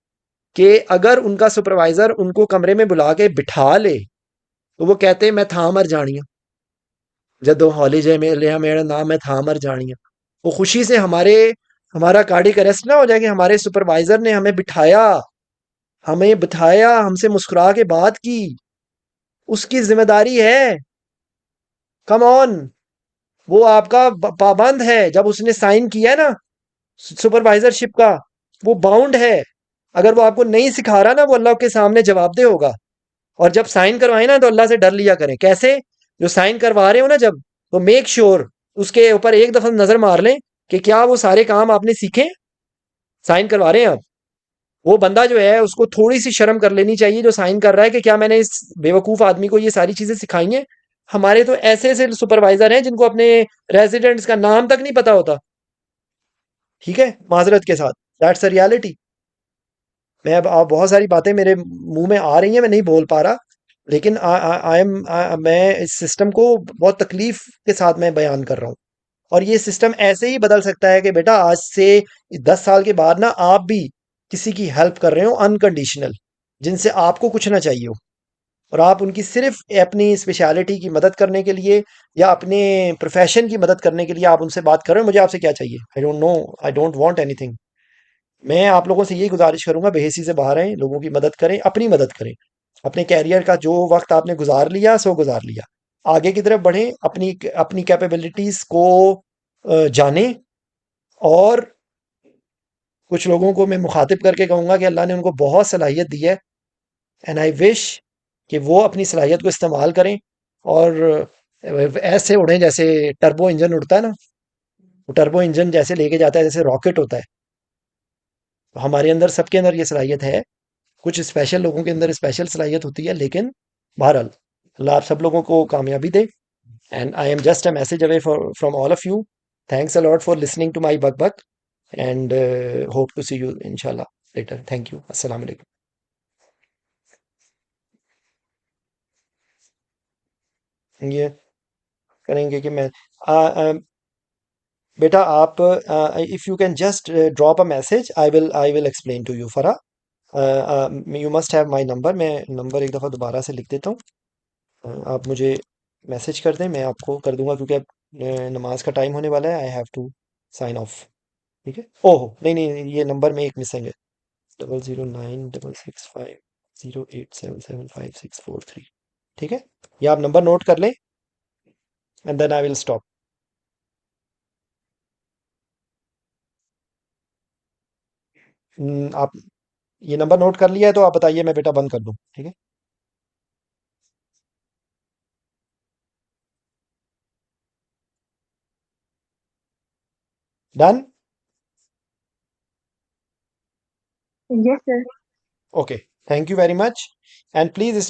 कि अगर उनका सुपरवाइजर उनको कमरे में बुला के बिठा ले तो वो कहते हैं मैं था मर जानिया, जदों हॉली जे में लिया मेरा नाम मैं था मर जानिया। वो खुशी से हमारा कार्डियक अरेस्ट ना हो जाए कि हमारे सुपरवाइजर ने हमें बिठाया, हमें बिठाया, हमसे मुस्कुरा के बात की, उसकी जिम्मेदारी है। कम ऑन, वो आपका पाबंद है। जब उसने साइन किया है ना सुपरवाइजरशिप का, वो बाउंड है। अगर वो आपको नहीं सिखा रहा ना, वो अल्लाह के सामने जवाबदेह होगा। और जब साइन करवाए ना तो अल्लाह से डर लिया करें। कैसे? जो साइन करवा रहे हो ना जब, तो मेक श्योर उसके ऊपर एक दफा नजर मार लें कि क्या वो सारे काम आपने सीखे। साइन करवा रहे हैं आप, वो बंदा जो है उसको थोड़ी सी शर्म कर लेनी चाहिए जो साइन कर रहा है, कि क्या मैंने इस बेवकूफ आदमी को ये सारी चीजें सिखाई हैं। हमारे तो ऐसे ऐसे सुपरवाइजर हैं जिनको अपने रेजिडेंट्स का नाम तक नहीं पता होता। ठीक है, माजरत के साथ, दैट्स अ रियलिटी। मैं अब बहुत सारी बातें मेरे मुंह में आ रही हैं, मैं नहीं बोल पा रहा, लेकिन आई एम मैं इस सिस्टम को बहुत तकलीफ के साथ मैं बयान कर रहा हूँ। और ये सिस्टम ऐसे ही बदल सकता है कि बेटा आज से 10 साल के बाद ना आप भी किसी की हेल्प कर रहे हो अनकंडीशनल, जिनसे आपको कुछ ना चाहिए हो, और आप उनकी सिर्फ अपनी स्पेशलिटी की मदद करने के लिए या अपने प्रोफेशन की मदद करने के लिए आप उनसे बात कर रहे हो। मुझे आपसे क्या चाहिए? I don't know, I don't want anything. मैं आप लोगों से यही गुजारिश करूंगा, बेहिसी से बाहर आएं, लोगों की मदद करें, अपनी मदद करें। अपने कैरियर का जो वक्त आपने गुजार लिया सो गुजार लिया, आगे की तरफ बढ़ें, अपनी अपनी कैपेबिलिटीज को जानें। और कुछ लोगों को मैं मुखातिब करके कहूंगा कि अल्लाह ने उनको बहुत सलाहियत दी है, एंड आई विश कि वो अपनी सलाहियत को इस्तेमाल करें और ऐसे उड़ें जैसे टर्बो इंजन उड़ता है ना, वो टर्बो इंजन जैसे लेके जाता है, जैसे रॉकेट होता है। तो हमारे अंदर, सबके अंदर ये सलाहियत है। कुछ स्पेशल लोगों के अंदर स्पेशल सलाहियत होती है, लेकिन बहरहाल अल्लाह आप सब लोगों को कामयाबी दे। And I am just a message away from all of you. Thanks a lot for listening to my बक बक, and hope to see you इंशाल्लाह लेटर। थैंक यू, अस्सलाम वालेकुम। ये करेंगे कि मैं बेटा आप, if you can just drop a message, I will explain to you further. You must have my number. मैं नंबर एक दफ़ा दोबारा से लिख देता हूँ। आप मुझे मैसेज कर दें, मैं आपको कर दूंगा, क्योंकि अब नमाज का टाइम होने वाला है, I have to sign off. ठीक है, ओहो नहीं नहीं नहीं, ये नंबर में एक मिसिंग है, 00966508775643। ठीक है, ये आप नंबर नोट कर लें and then I will stop. आप ये नंबर नोट कर लिया है तो आप बताइए, मैं बेटा बंद कर दूं। ठीक है, done. Yes, sir. Okay, thank you very much, and please